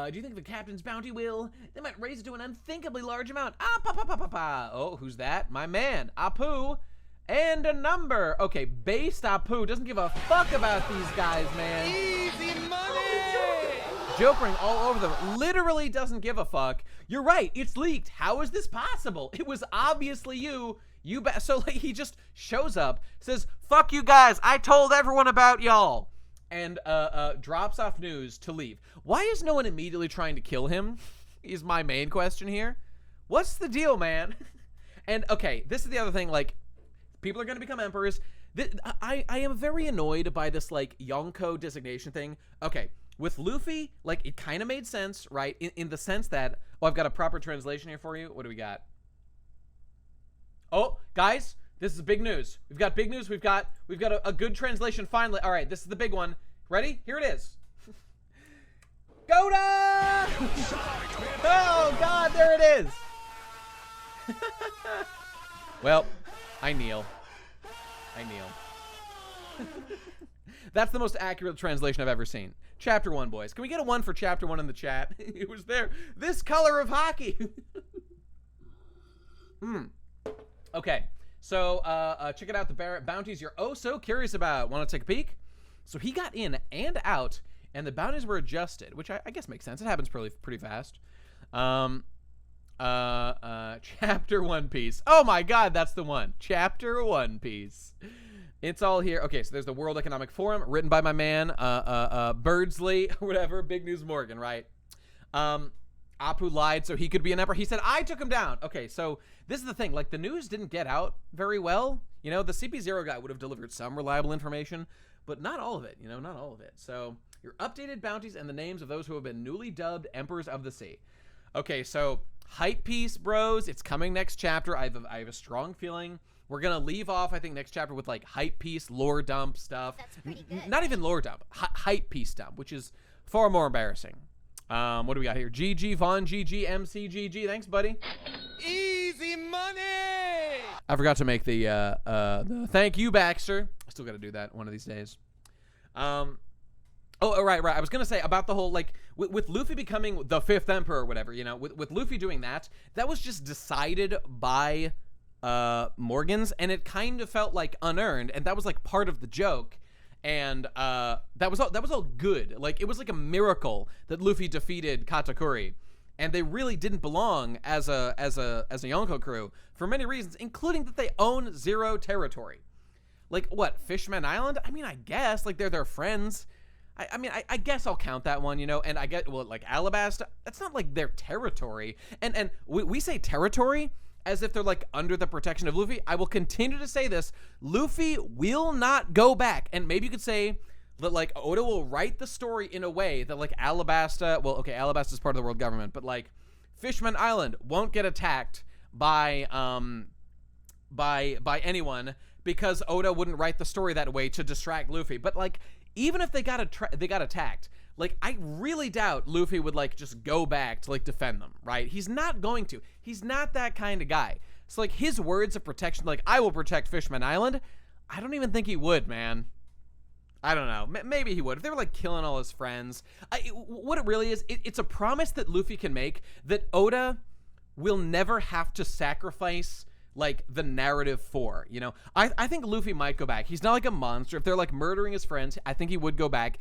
Do you think the captain's bounty will? They might raise it to an unthinkably large amount. Oh, who's that? My man, Apu. And a number. Okay, based Apu doesn't give a fuck about these guys, man. Easy money! Jokering all over them. Literally doesn't give a fuck. You're right. It's leaked. How is this possible? It was obviously you. So like he just shows up, says, "Fuck you guys. I told everyone about y'all." And drops off news to leave. Why is no one immediately trying to kill him? Is my main question here. What's the deal, man? And okay, this is the other thing. Like, people are going to become emperors. I am very annoyed by this like Yonko designation thing. Okay. With Luffy, like, it kind of made sense, right? In the sense that, oh, I've got a proper translation here for you. What do we got? Oh, guys, this is big news. We've got big news. We've got a good translation finally. All right, this is the big one. Ready? Here it is. Goda! Oh, God, there it is. Well, I kneel. That's the most accurate translation I've ever seen. Chapter 1, boys. Can we get a 1 for chapter 1 in the chat? It was there. This color of hockey. Okay. So, check it out. The bounties you're oh so curious about. Want to take a peek? So he got in and out, and the bounties were adjusted, which I guess makes sense. It happens pretty fast. Chapter 1 Piece. Oh my God, that's the one. Chapter 1 Piece. It's all here. Okay, so there's the World Economic Forum, written by my man, Birdsley, or whatever, Big News Morgan, right? Apu lied so he could be an emperor. He said, I took him down. Okay, so this is the thing. Like, the news didn't get out very well. You know, the CP0 guy would have delivered some reliable information, but not all of it, you know, not all of it. So, your updated bounties and the names of those who have been newly dubbed Emperors of the Sea. Okay, so, hype piece, bros. It's coming next chapter. I have a strong feeling. We're going to leave off, I think, next chapter with, like, hype piece, lore dump stuff. That's pretty good. Not even lore dump. Hype piece dump, which is far more embarrassing. What do we got here? GG, Vaughn, GG, MC, GG. Thanks, buddy. Easy money! I forgot to make the thank you, Baxter. I still got to do that one of these days. Oh, right. I was going to say about the whole, like, with Luffy becoming the 5th Emperor or whatever, you know, with Luffy doing that was just decided by Morgans, and it kind of felt like unearned, and that was like part of the joke, and that was all good. Like, it was like a miracle that Luffy defeated Katakuri, and they really didn't belong as a Yonko crew for many reasons, including that they own 0 territory. Like, what, Fishman Island? I mean, I guess, like, they're their friends. I mean, I guess I'll count that one, you know, and I get, well, like, Alabasta, that's not like their territory, and we say territory as if they're, like, under the protection of Luffy. I will continue to say this. Luffy will not go back. And maybe you could say that, like, Oda will write the story in a way that, like, Alabasta, well, okay, Alabasta is part of the world government, but, like, Fishman Island won't get attacked by anyone because Oda wouldn't write the story that way to distract Luffy. But, like, even if they got attacked, like, I really doubt Luffy would, like, just go back to, like, defend them, right? He's not going to. He's not that kind of guy. So, like, his words of protection, like, I will protect Fishman Island, I don't even think he would, man. I don't know. Maybe he would. If they were, like, killing all his friends. What it really is, it's a promise that Luffy can make that Oda will never have to sacrifice, like, the narrative for, you know. I think Luffy might go back. He's not like a monster. If they're, like, murdering his friends, I think he would go back.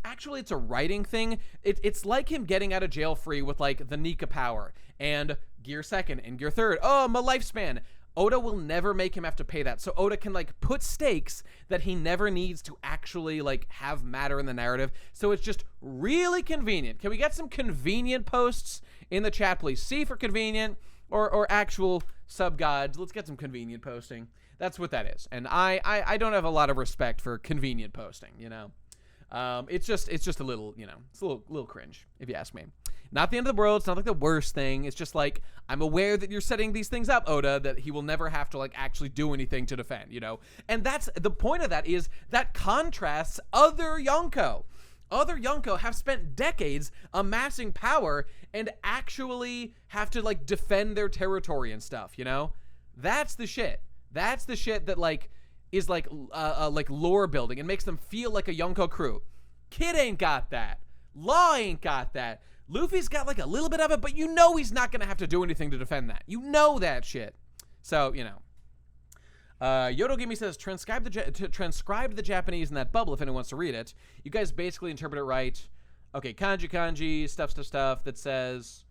Actually it's a writing thing. It's like him getting out of jail free with, like, the Nika power and Gear 2nd and Gear 3rd. Oh, my lifespan. Oda will never make him have to pay that. So Oda can, like, put stakes that he never needs to actually, like, have matter in the narrative. So it's just really convenient. Can we get some convenient posts in the chat, please? C for convenient. Or actual sub-gods. Let's get some convenient posting. That's what that is. And I don't have a lot of respect for convenient posting, you know. It's just a little, you know, it's a little cringe, if you ask me. Not the end of the world. It's not like the worst thing. It's just like, I'm aware that you're setting these things up, Oda, that he will never have to like actually do anything to defend, you know? And that's the point of that, is that contrasts other Yonko. Other Yonko have spent decades amassing power and actually have to like defend their territory and stuff, you know? That's the shit. That's the shit that like is like lore building and makes them feel like a Yonko crew. Kid ain't got that. Law ain't got that. Luffy's got like a little bit of it, but you know he's not gonna have to do anything to defend that. You know that shit. So, you know. Yodogimi says, transcribe the Japanese in that bubble if anyone wants to read it. You guys basically interpret it right. Okay, kanji, stuff that says,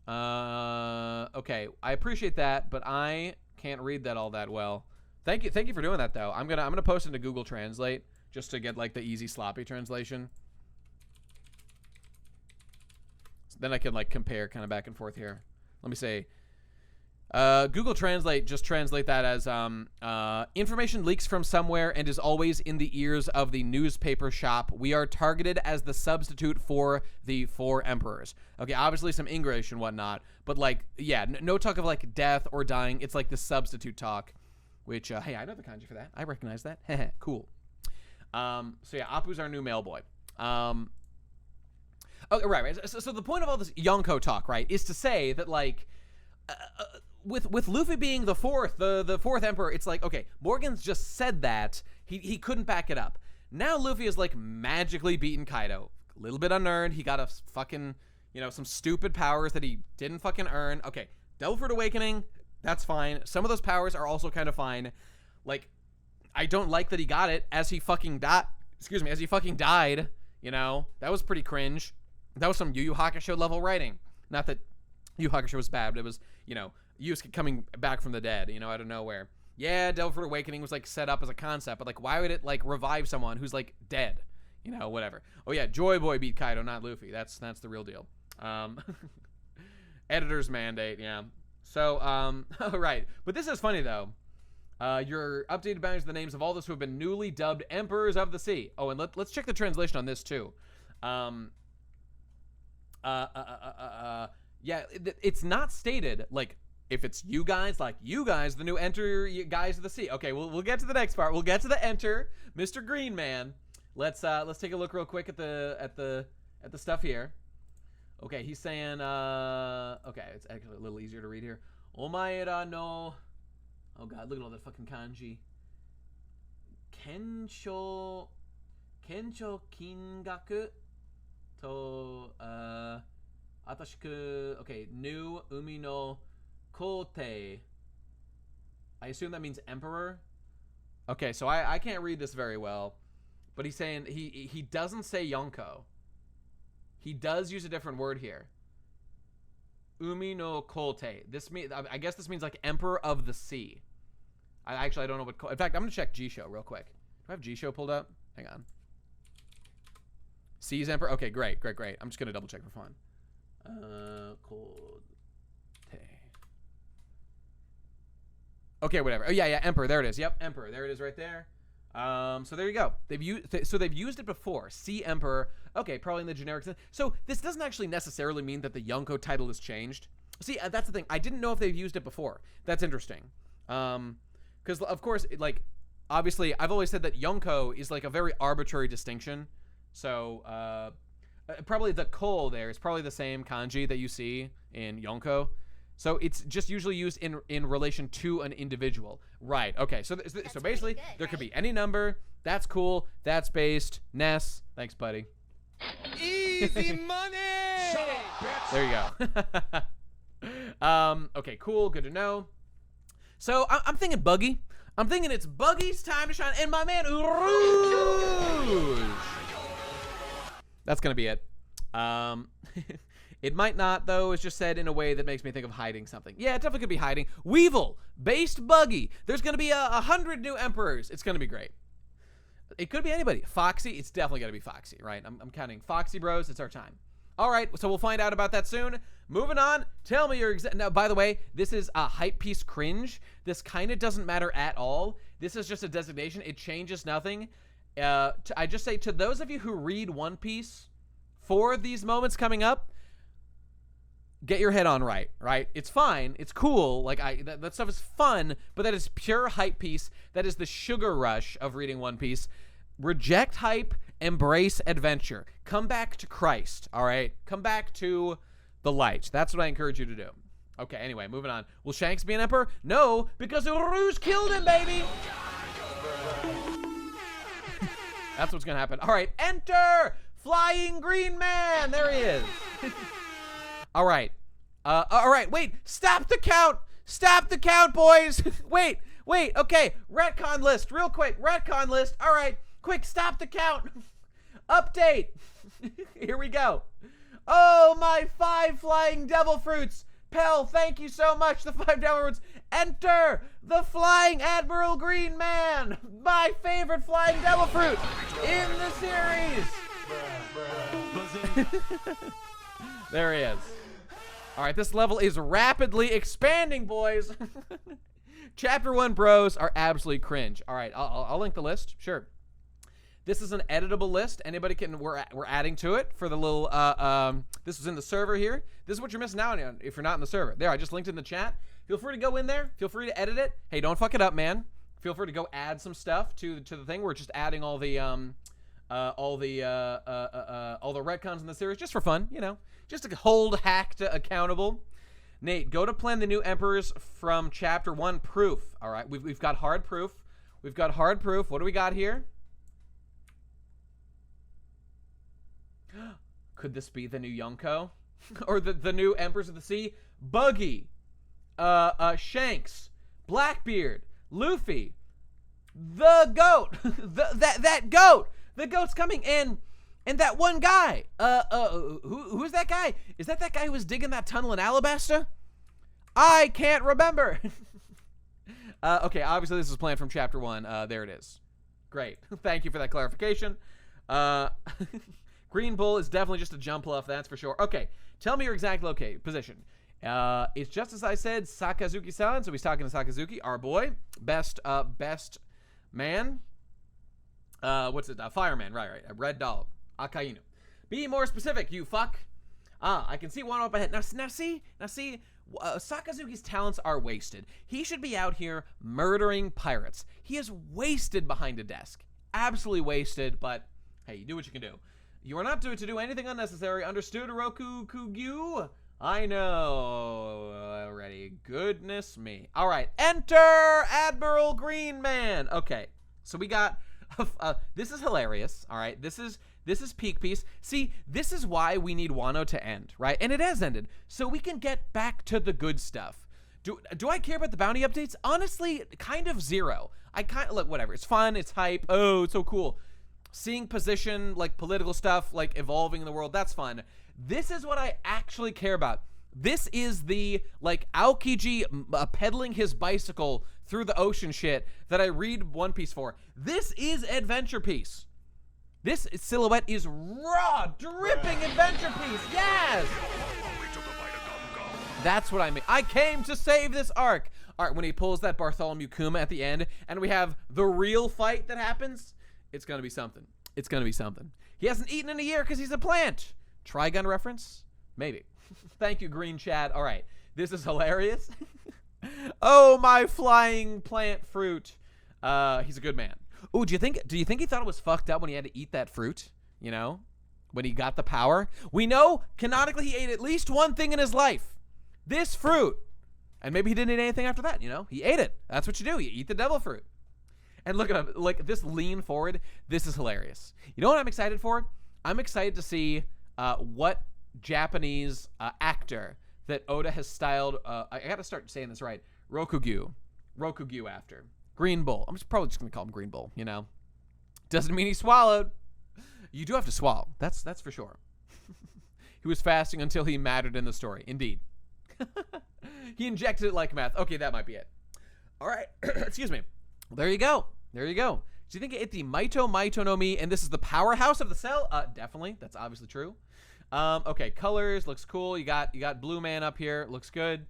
okay, I appreciate that, but I can't read that all that well. Thank you for doing that though. I'm gonna post it into Google Translate just to get like the easy sloppy translation. So then I can like compare kind of back and forth here. Let me say, Google Translate, just translate that as information leaks from somewhere and is always in the ears of the newspaper shop. We are targeted as the substitute for the four emperors. Okay, obviously some English and whatnot, but like, yeah, no talk of like death or dying. It's like the substitute talk, which, hey, I know the kanji for that. I recognize that. Cool. So yeah, Appu's our new mail boy. Okay, right. So the point of all this Yonko talk, right, is to say that like, with Luffy being the fourth emperor, it's like, okay, Morgan's just said that. He couldn't back it up. Now Luffy is like magically beaten Kaido. A little bit unearned. He got a fucking, you know, some stupid powers that he didn't fucking earn. Okay, Devil Fruit Awakening, that's fine. Some of those powers are also kind of fine. Like, I don't like that he got it as he fucking died. Excuse me, as he fucking died. You know, that was pretty cringe. That was some Yu Yu Hakusho level writing. Not that Yu Yu Hakusho was bad, but it was, you know, Yusuke coming back from the dead, you know, out of nowhere. Yeah, Devil Fruit Awakening was like set up as a concept, but like, why would it like revive someone who's like dead? You know, whatever. Oh yeah, Joy Boy beat Kaido, not Luffy. That's the real deal. Editor's mandate, yeah. So, right. But this is funny though. Your updated boundaries of the names of all those who have been newly dubbed Emperors of the Sea. Oh, and let's check the translation on this too. Yeah, it's not stated like, if it's you guys, like you guys, the new guys of the sea. Okay, we'll get to the next part. We'll get to the enter, Mr. Green Man. Let's take a look real quick at the stuff here. Okay, he's saying okay, it's actually a little easier to read here. Omaera no, oh god, look at all the fucking kanji. Kensho kingaku to atashiku, okay, new umi no kote. I assume that means emperor. Okay, so I can't read this very well, but he's saying he doesn't say Yonko. He does use a different word here. Umi no kote. This means, I guess this means like emperor of the sea. I don't know what. In fact, I'm gonna check G-Show real quick. Do I have G-Show pulled up? Hang on. Seas emperor. Okay, great. I'm just gonna double check for fun. Kote. Okay, whatever. Oh yeah, emperor. There it is. Yep, emperor. There it is, right there. So there you go. They've used it before. Sea emperor. Okay, probably in the generic sense. So this doesn't actually necessarily mean that the Yonko title has changed. See, that's the thing. I didn't know if they've used it before. That's interesting. Because of course, like, obviously, I've always said that Yonko is like a very arbitrary distinction. So probably the Kol there is probably the same kanji that you see in Yonko. So it's just usually used in relation to an individual. Right, okay. So basically, good, there could be any number. That's cool. That's based. Ness. Thanks, buddy. Easy money! There you go. Okay, cool. Good to know. So I'm thinking Buggy. I'm thinking it's Buggy's time to shine. And my man, Rouge. That's going to be it. It might not, though. It's just said in a way that makes me think of hiding something. Yeah, it definitely could be hiding. Weevil, based Buggy. There's going to be 100 new emperors. It's going to be great. It could be anybody. Foxy, it's definitely going to be Foxy, right? I'm counting Foxy Bros. It's our time. All right, so we'll find out about that soon. moving on. Tell me your exact. Now, by the way, this is a hype piece cringe. This kind of doesn't matter at all. This is just a designation. It changes nothing. I just say to those of you who read One Piece for these moments coming up, get your head on right? It's fine. It's cool. Like that stuff is fun, but that is pure hype piece. That is the sugar rush of reading One Piece. Reject hype, embrace adventure. Come back to Christ, all right? Come back to the light. That's what I encourage you to do. Okay, anyway, moving on. Will Shanks be an emperor? No, because Uru's killed him, baby! That's what's gonna happen. All right, enter Flying Green Man! There he is. All right. Wait, stop the count! Stop the count, boys! Wait, okay, retcon list, real quick, retcon list. All right, quick, stop the count. Update. Here we go. Oh, my 5 flying devil fruits. Pell, thank you so much, the 5 devil fruits. Enter the Flying Admiral Green Man, my favorite flying devil fruit in the series. There he is. All right, this level is rapidly expanding, boys. Chapter 1 bros are absolutely cringe. All right, I'll link the list. Sure. This is an editable list. Anybody can, we're adding to it for the little, this was in the server here. This is what you're missing out on if you're not in the server. There, I just linked in the chat. Feel free to go in there. Feel free to edit it. Hey, don't fuck it up, man. Feel free to go add some stuff to the thing. We're just adding all the retcons in the series just for fun, you know, just to hold Hacked accountable. Nate, go to plan the new emperors from chapter 1 proof. All right, we've got hard proof. We've got hard proof. What do we got here? Could this be the new Yonko? Or the new Emperors of the Sea? Buggy, Shanks, Blackbeard, Luffy, the goat, that goat. The goat's coming in, and that one guy. Who is that guy? Is that guy who was digging that tunnel in Alabasta? I can't remember. Okay, obviously this is planned from chapter 1. There it is. Great. Thank you for that clarification. Green Bull is definitely just a jump off, that's for sure. Okay, tell me your exact position. It's just as I said, Sakazuki-san. So he's talking to Sakazuki, our boy, best man. What's it? Fireman, right. Red Dog, Akainu. Be more specific, you fuck. I can see one up ahead. Now see, Sakazuki's talents are wasted. He should be out here murdering pirates. He is wasted behind a desk. Absolutely wasted, but hey, you do what you can do. You are not to do anything unnecessary. Understood, Roku Kugyu? I know already. Goodness me. All right, enter Admiral Green Man. Okay, so we got... this is hilarious, all right? This is peak piece. See, this is why we need Wano to end, right? And it has ended, so we can get back to the good stuff. Do I care about the bounty updates? Honestly, kind of zero. Look, whatever. It's fun, it's hype. Oh, it's so cool. Seeing position, like political stuff, like evolving in the world, that's fun. This is what I actually care about. This is the, like, Aokiji pedaling his bicycle through the ocean shit that I read One Piece for. This is adventure piece. This silhouette is raw, dripping adventure piece. Yes! That's what I mean. I came to save this arc. All right, when he pulls that Bartholomew Kuma at the end, and we have the real fight that happens, it's gonna be something. It's gonna be something. He hasn't eaten in a year because he's a plant. Trigun reference? Maybe. Thank you, Green Chad. All right, this is hilarious. Oh, my flying plant fruit. He's a good man. Ooh, do you think he thought it was fucked up when he had to eat that fruit? You know, when he got the power? We know canonically he ate at least one thing in his life. This fruit. And maybe he didn't eat anything after that, you know? He ate it. That's what you do. You eat the devil fruit. And look at him, like this lean forward. This is hilarious. You know what I'm excited for? I'm excited to see what Japanese actor that Oda has styled. I gotta start saying this right. Rokugyu after. Green Bull. I'm probably just gonna call him Green Bull, you know? Doesn't mean he swallowed. You do have to swallow. That's for sure. He was fasting until he mattered in the story. Indeed. He injected it like meth. Okay, that might be it. All right. Excuse me. There you go. There you go. Do you think it ate the Maito no Mi and this is the powerhouse of the cell? Definitely. That's obviously true. Okay, colors looks cool. You got Blue Man up here, looks good.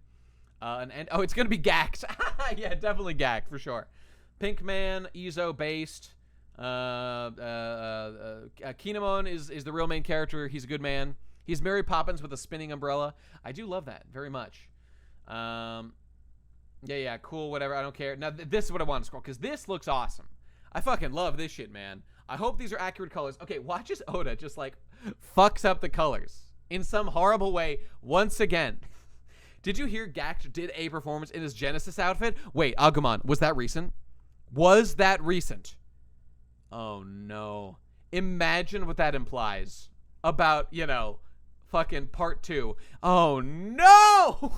And oh, it's gonna be Gax. Yeah, definitely Gax for sure. Pink Man, Ezo based. Kinemon is the real main character. He's a good man. He's Mary Poppins with a spinning umbrella. I do love that very much. Yeah, cool, whatever. I don't care. Now, this is what I want to scroll, because this looks awesome. I fucking love this shit, man. I hope these are accurate colors. Okay, watch as Oda just, like, fucks up the colors in some horrible way once again. Did you hear Gax did a performance in his Genesis outfit? Wait, Agumon, was that recent? Was that recent? Oh, no. Imagine what that implies about, you know, fucking part 2. Oh, no!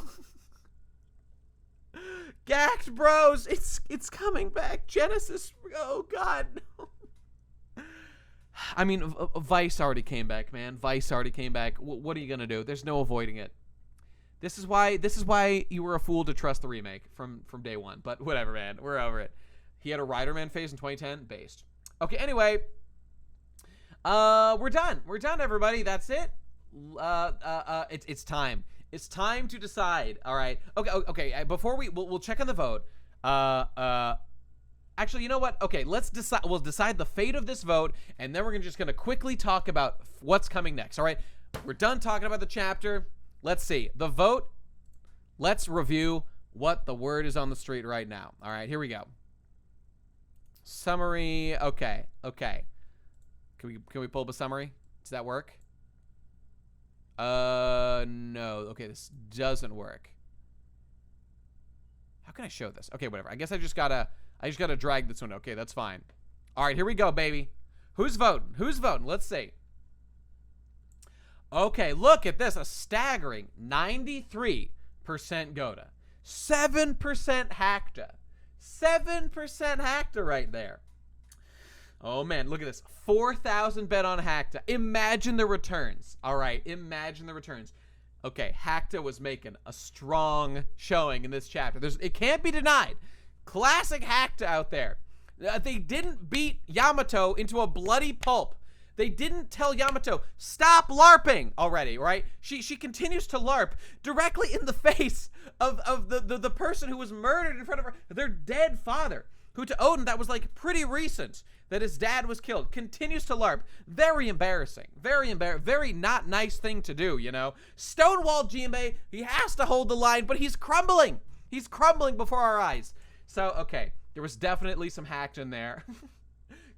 Gax Bros, it's coming back. Genesis, oh god, no. I mean, Vice already came back, man. Vice already came back. What are you gonna do? There's no avoiding it. This is why you were a fool to trust the remake from day one. But whatever, man. We're over it. He had a Riderman phase in 2010, based. Okay, anyway, we're done. We're done, everybody. That's it. It's time. It's time to decide. All right. Okay. Before we'll check on the vote. Actually, you know what? Okay, let's decide. We'll decide the fate of this vote, and then we're just gonna quickly talk about what's coming next. All right. We're done talking about the chapter. Let's see the vote. Let's review what the word is on the street right now. All right. Here we go. Summary. Okay. Can we pull up a summary? Does that work? No. Okay, this doesn't work. How can I show this? Okay, whatever. I guess I just gotta drag this one. Okay, that's fine. All right, here we go, baby. Who's voting? Let's see. Okay, look at this. A staggering 93% Goda. 7% Hakta. 7% Hakta right there. Oh, man, look at this. 4,000 bet on Hakta. Imagine the returns. All right, imagine the returns. Okay, Hakta was making a strong showing in this chapter. It can't be denied. Classic Hakta out there. They didn't beat Yamato into a bloody pulp. They didn't tell Yamato, stop LARPing already, right? She continues to LARP directly in the face of the person who was murdered in front of their dead father. Who to Odin, that was like pretty recent that his dad was killed, continues to LARP. Very embarrassing. Very not nice thing to do, you know? Stonewall Jinbei, he has to hold the line, but he's crumbling. He's crumbling before our eyes. So, okay, there was definitely some hacked in there.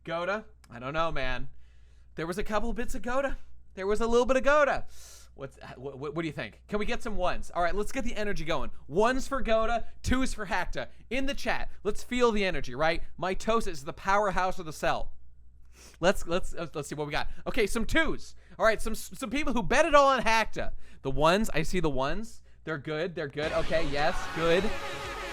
Goda, I don't know, man. There was a couple bits of Goda. There was a little bit of Goda. What do you think? Can we get some ones? All right, let's get the energy going. Ones for Goda, twos for Hakta. In the chat, let's feel the energy, right? Mitosis is the powerhouse of the cell. Let's see what we got. Okay, some twos. All right, some people who bet it all on Hakta. The ones, I see the ones. They're good. Okay, yes, good.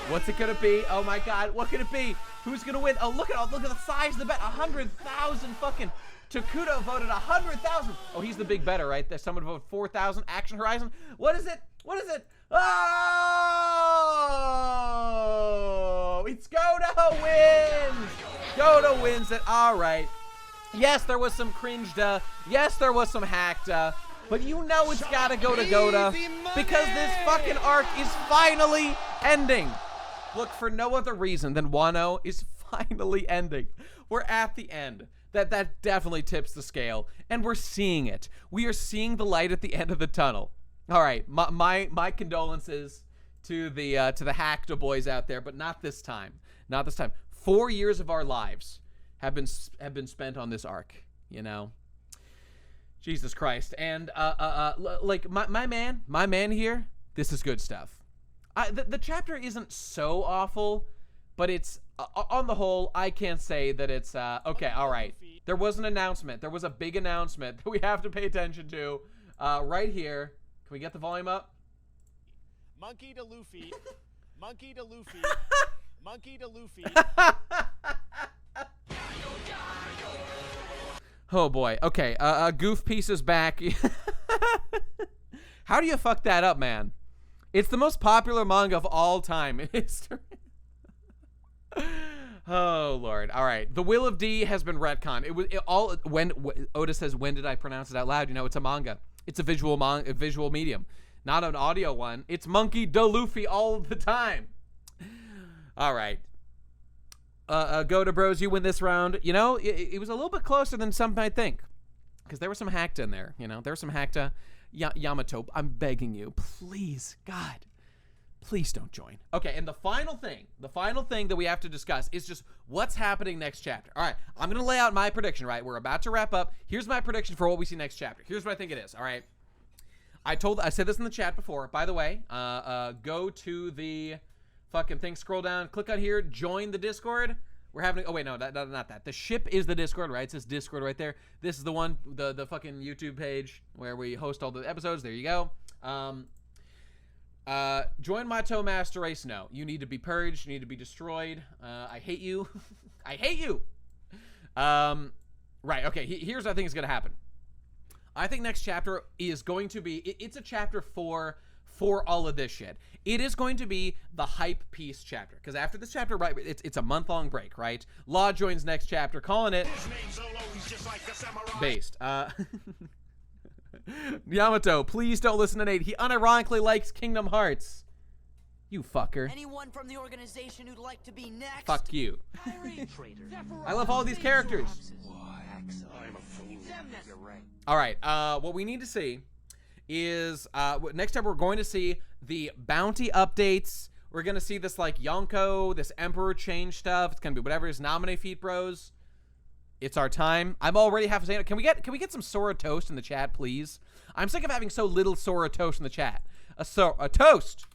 What's it gonna be? Oh my God, what could it be? Who's gonna win? Oh, look at the size of the bet. 100,000 fucking. Takuto voted 100,000. Oh, he's the big better, right? There's someone voted 4,000. Action Horizon. What is it? Oh, it's Goda wins. Goda wins it. All right. Yes, there was some cringed. Yes, there was some hacked. But you know it's gotta go to Goda because this fucking arc is finally ending. Look, for no other reason than WANO is finally ending. We're at the end. That definitely tips the scale, and we're seeing it. We are seeing the light at the end of the tunnel. All right, my condolences to the Hakta boys out there, but not this time. Not this time. 4 years of our lives have been spent on this arc. You know, Jesus Christ, and like my man here. This is good stuff. The chapter isn't so awful, but it's. On the whole, I can't say that it's, okay, all right. There was an announcement. There was a big announcement that we have to pay attention to right here. Can we get the volume up? Monkey to Luffy. Monkey to Luffy. Monkey to Luffy. Oh, boy. Okay, Goof Piece is back. How do you fuck that up, man? It's the most popular manga of all time in history. Oh Lord! All right, the Will of D has been retconned. When Oda says, "When did I pronounce it out loud?" You know, it's a manga. It's a visual medium, not an audio one. It's Monkey D. Luffy all the time. All right. Go to Bros, you win this round. You know, it was a little bit closer than some might think, because there was some hacked in there. You know, there was some hacked. Yamato, I'm begging you, please, God, please don't join. Okay, and the final thing that we have to discuss is just what's happening next chapter. All right, I'm gonna lay out my prediction. Right, we're about to wrap up. Here's my prediction for what we see next chapter. Here's what I think it is. All right, I said this in the chat before. By the way, go to the fucking thing, scroll down, click on here, join the Discord. We're having, oh wait, no, not that. The ship is the Discord, right? It says Discord right there. This is the one, the fucking YouTube page where we host all the episodes. There you go. Join my Toe Master Race. No, you need to be purged. You need to be destroyed. I hate you. I hate you. Right, okay, here's what I think is going to happen. I think next chapter is going to be, it's a chapter for all of this shit. It is going to be the hype piece chapter, because after this chapter, right, it's a month-long break, right? Law joins next chapter, calling it based. Yamato, please don't listen to Nate. He unironically likes Kingdom Hearts. You fucker. Anyone from the organization who'd like to be next? Fuck you. I love all these characters. I'm a fool. You're right. All right, what we need to see is next time we're going to see the bounty updates. We're going to see this like Yonko, this Emperor change stuff. It's going to be whatever is nominate Feet Bros. It's our time. I'm already half saying it. Can we get some Sora toast in the chat, please? I'm sick of having so little Sora toast in the chat. A toast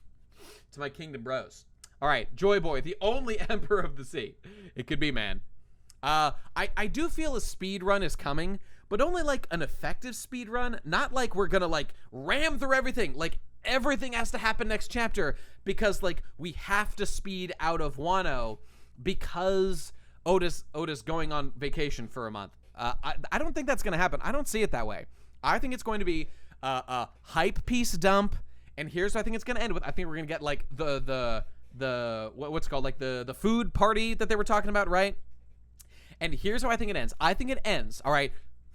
to my Kingdom Bros. All right, Joy Boy, the only Emperor of the Sea. It could be, man. I do feel a speed run is coming, but only like an effective speed run, not like we're gonna like ram through everything. Like everything has to happen next chapter because like we have to speed out of Wano because Oda's going on vacation for a month. I don't think that's gonna happen. I don't see it that way. I think it's going to be a hype piece dump, and here's what I think it's gonna end with. I think we're gonna get like the what's it called, like the food party that they were talking about, right? And here's how I think it ends. I think it ends, all right?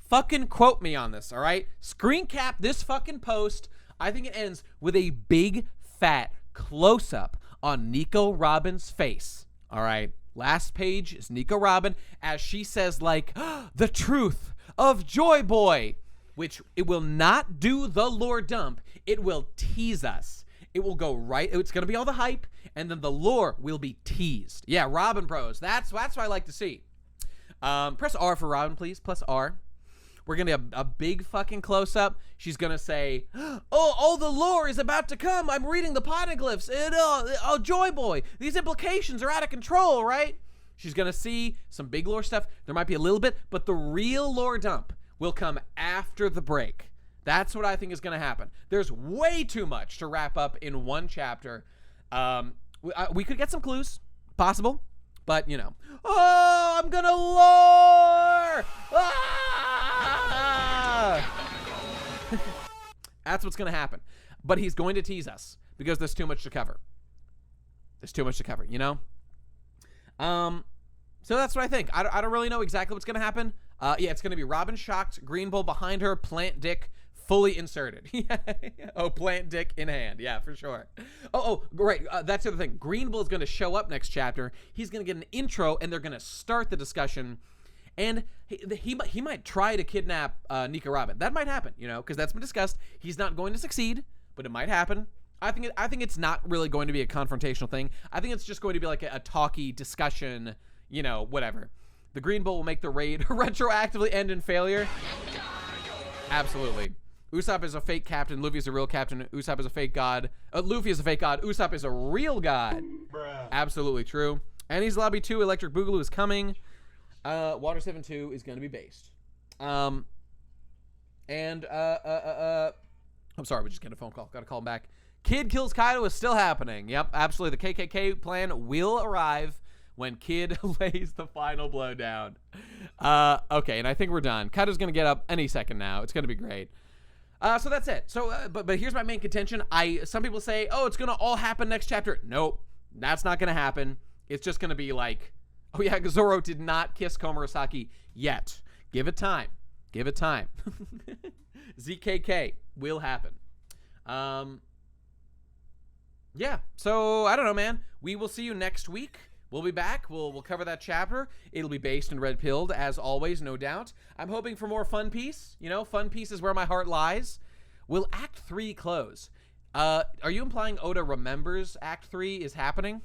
Fucking quote me on this, all right? Screen cap this fucking post. I think it ends with a big, fat close-up on Nico Robin's face, all right? Last page is Nico Robin as she says, like, the truth of Joy Boy, which it will not do the lore dump. It will tease us. It will go right. It's going to be all the hype, and then the lore will be teased. Yeah, Robin Bros. That's what I like to see. Press R for Robin, please. Plus R. We're going to get a big fucking close-up. She's going to say, oh, the lore is about to come. I'm reading the poneglyphs. Oh, Joy Boy. These implications are out of control, right? She's going to see some big lore stuff. There might be a little bit, but the real lore dump will come after the break. That's what I think is going to happen. There's way too much to wrap up in one chapter. We could get some clues. Possible. But, you know. Oh, I'm going to lore! Ah! That's what's going to happen. But he's going to tease us because there's too much to cover. There's too much to cover, you know? So that's what I think. I don't really know exactly what's going to happen. Yeah, it's going to be Robin shocked, Green Bull behind her, plant dick fully inserted. Oh, plant dick in hand. Yeah, for sure. Oh, right. That's the other thing. Green Bull is going to show up next chapter. He's going to get an intro, and they're going to start the discussion. And he might try to kidnap Nico Robin. That might happen, you know, because that's been discussed. He's not going to succeed, but it might happen. I think it's not really going to be a confrontational thing. I think it's just going to be like a talky discussion, you know, whatever. The Green Bull will make the raid retroactively end in failure. Absolutely. Usopp is a fake captain. Luffy is a real captain. Usopp is a fake god. Luffy is a fake god. Usopp is a real god. Bruh. Absolutely true. Annie's Lobby 2, Electric Boogaloo is coming. Water 7-2 is going to be based. I'm sorry, we just get a phone call. Got to call him back. Kid kills Kaido is still happening. Yep, absolutely. The KKK plan will arrive when Kid lays the final blow down. Okay, and I think we're done. Kaido's going to get up any second now. It's going to be great. So that's it. So, but here's my main contention. Some people say, oh, it's going to all happen next chapter. Nope, that's not going to happen. It's just going to be like, oh yeah, Zoro did not kiss Komurasaki yet. Give it time. Give it time. ZKK will happen. Yeah, so I don't know, man. We will see you next week. We'll be back. We'll cover that chapter. It'll be based in Red Pilled, as always, no doubt. I'm hoping for more Fun Piece. You know, Fun Piece is where my heart lies. Will Act 3 close? Are you implying Oda remembers Act 3 is happening?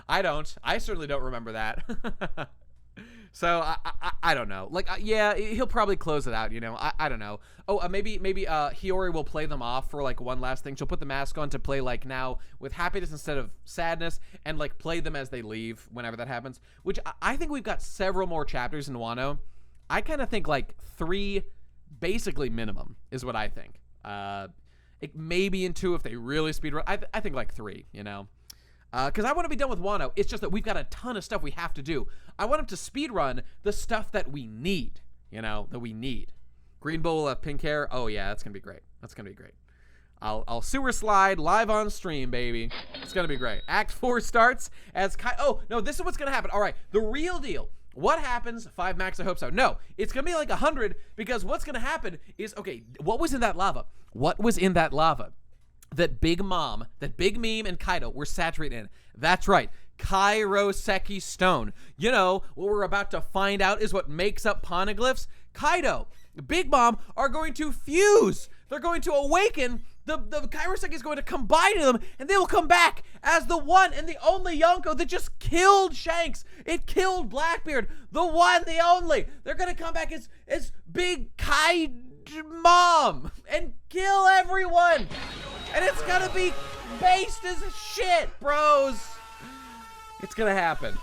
I don't. I certainly don't remember that. So I don't know. Like, yeah, he'll probably close it out, you know. I don't know. Oh, maybe Hiyori will play them off for like one last thing. She'll put the mask on to play like now with happiness instead of sadness, and like play them as they leave whenever that happens. Which I think we've got several more chapters in Wano. I kind of think like 3, basically minimum, is what I think. It maybe in 2 if they really speedrun. I think like 3, you know. Because I want to be done with Wano. It's just that we've got a ton of stuff we have to do. I want him to speedrun the stuff that we need, you know, that we need. Green Bull will have pink hair. Oh, yeah, that's going to be great. That's going to be great. I'll sewer slide live on stream, baby. It's going to be great. Act 4 starts as oh, no, this is what's going to happen. All right, the real deal. What happens? 5 max, I hope so. No, it's going to be like 100 because what's going to happen is, okay, what was in that lava? What was in that lava? That Big Mom, that Big Meme, and Kaido were saturated in. That's right. Kairoseki Stone. You know, what we're about to find out is what makes up poneglyphs. Kaido, Big Mom are going to fuse. They're going to awaken. The Kairoseki is going to combine them, and they will come back as the one and the only Yonko that just killed Shanks. It killed Blackbeard. The one, the only. They're going to come back as Big Kai Mom and kill everyone. And it's gonna be based as shit, bros. It's gonna happen.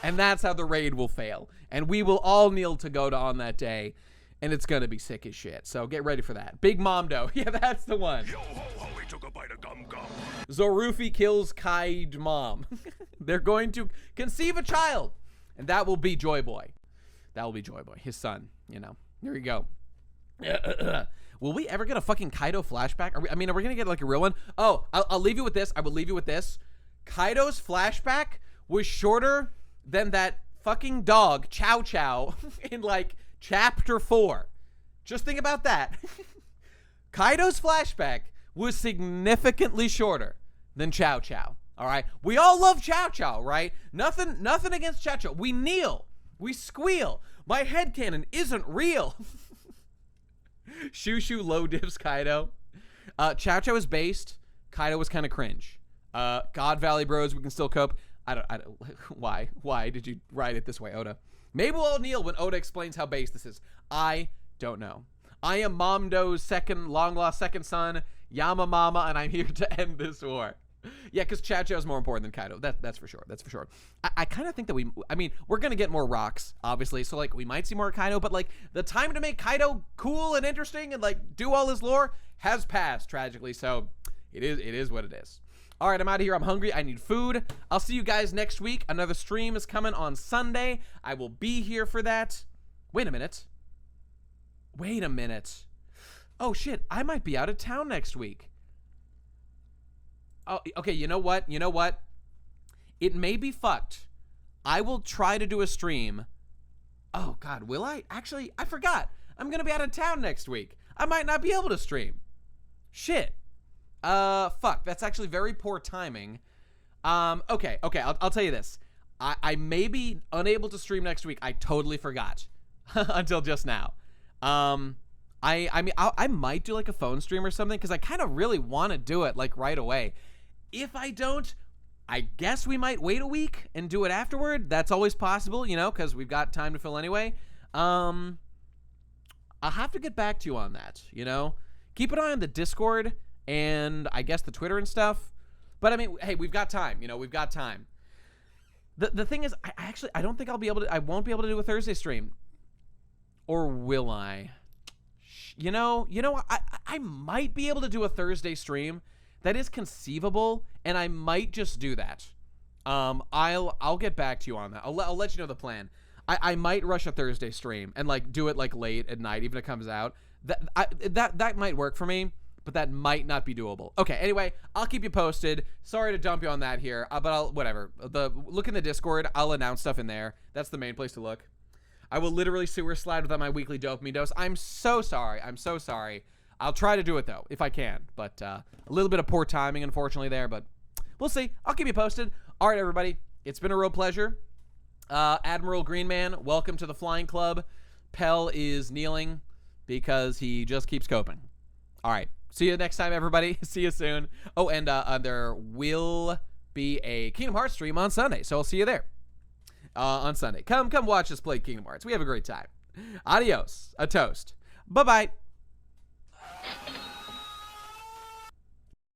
And that's how the raid will fail. And we will all kneel to Goda on that day. And it's gonna be sick as shit. So get ready for that. Big Momdo. Yeah, that's the one. Yo ho ho, he took a bite of gum gum. Zorufi kills Kaid Mom. They're going to conceive a child. And that will be Joy Boy. That will be Joy Boy, his son, you know. There you go. Will we ever get a fucking Kaido flashback? Are we gonna get like a real one? Oh, I'll leave you with this. I will leave you with this. Kaido's flashback was shorter than that fucking dog, Chow Chow, in like chapter 4. Just think about that. Kaido's flashback was significantly shorter than Chow Chow. All right? We all love Chow Chow, right? Nothing against Chow Chow. We kneel. We squeal. My headcanon isn't real. Shushu low dips Kaido. Chow Chow is based. Kaido was kind of cringe. God Valley Bros, we can still cope. I don't why did you write it this way, Oda? Maybe we'll kneel when Oda explains how based this is. I don't know. I am Momdo's long lost second son, Yamamama, and I'm here to end this war. Yeah, because Chow Chow is more important than Kaido. That's for sure. That's for sure. I kind of think that we're going to get more rocks, obviously. So, like, we might see more Kaido, but, like, the time to make Kaido cool and interesting and, like, do all his lore has passed, tragically. So, it is what it is. All right, I'm out of here. I'm hungry. I need food. I'll see you guys next week. Another stream is coming on Sunday. I will be here for that. Wait a minute. Oh, shit. I might be out of town next week. Oh, okay, you know what? It may be fucked. I will try to do a stream. Oh, God, will I? Actually, I forgot. I'm going to be out of town next week. I might not be able to stream. Shit. Fuck. That's actually very poor timing. Okay, I'll tell you this. I may be unable to stream next week. I totally forgot until just now. I might do like a phone stream or something because I kind of really want to do it like right away. If I don't, I guess we might wait a week and do it afterward. That's always possible, you know, because we've got time to fill anyway. I'll have to get back to you on that, you know. Keep an eye on the Discord and I guess the Twitter and stuff. But I mean, hey, we've got time, you know, we've got time. The thing is, I don't think I won't be able to do a Thursday stream. Or will I? You know, I might be able to do a Thursday stream. That is conceivable, and I might just do that. I'll get back to you on that. I'll let you know the plan. I might rush a Thursday stream and like do it like late at night, even if it comes out. That might work for me, but that might not be doable. Okay, anyway, I'll keep you posted. Sorry to dump you on that here, but whatever. Look in the Discord. I'll announce stuff in there. That's the main place to look. I will literally sewer slide without my weekly dopamine dose. I'm so sorry. I'm so sorry. I'll try to do it, though, if I can. But a little bit of poor timing, unfortunately, there. But we'll see. I'll keep you posted. All right, everybody. It's been a real pleasure. Admiral Greenman, welcome to the Flying Club. Pell is kneeling because he just keeps coping. All right. See you next time, everybody. See you soon. Oh, and there will be a Kingdom Hearts stream on Sunday, so I'll see you there on Sunday. Come watch us play Kingdom Hearts. We have a great time. Adios. A toast. Bye-bye.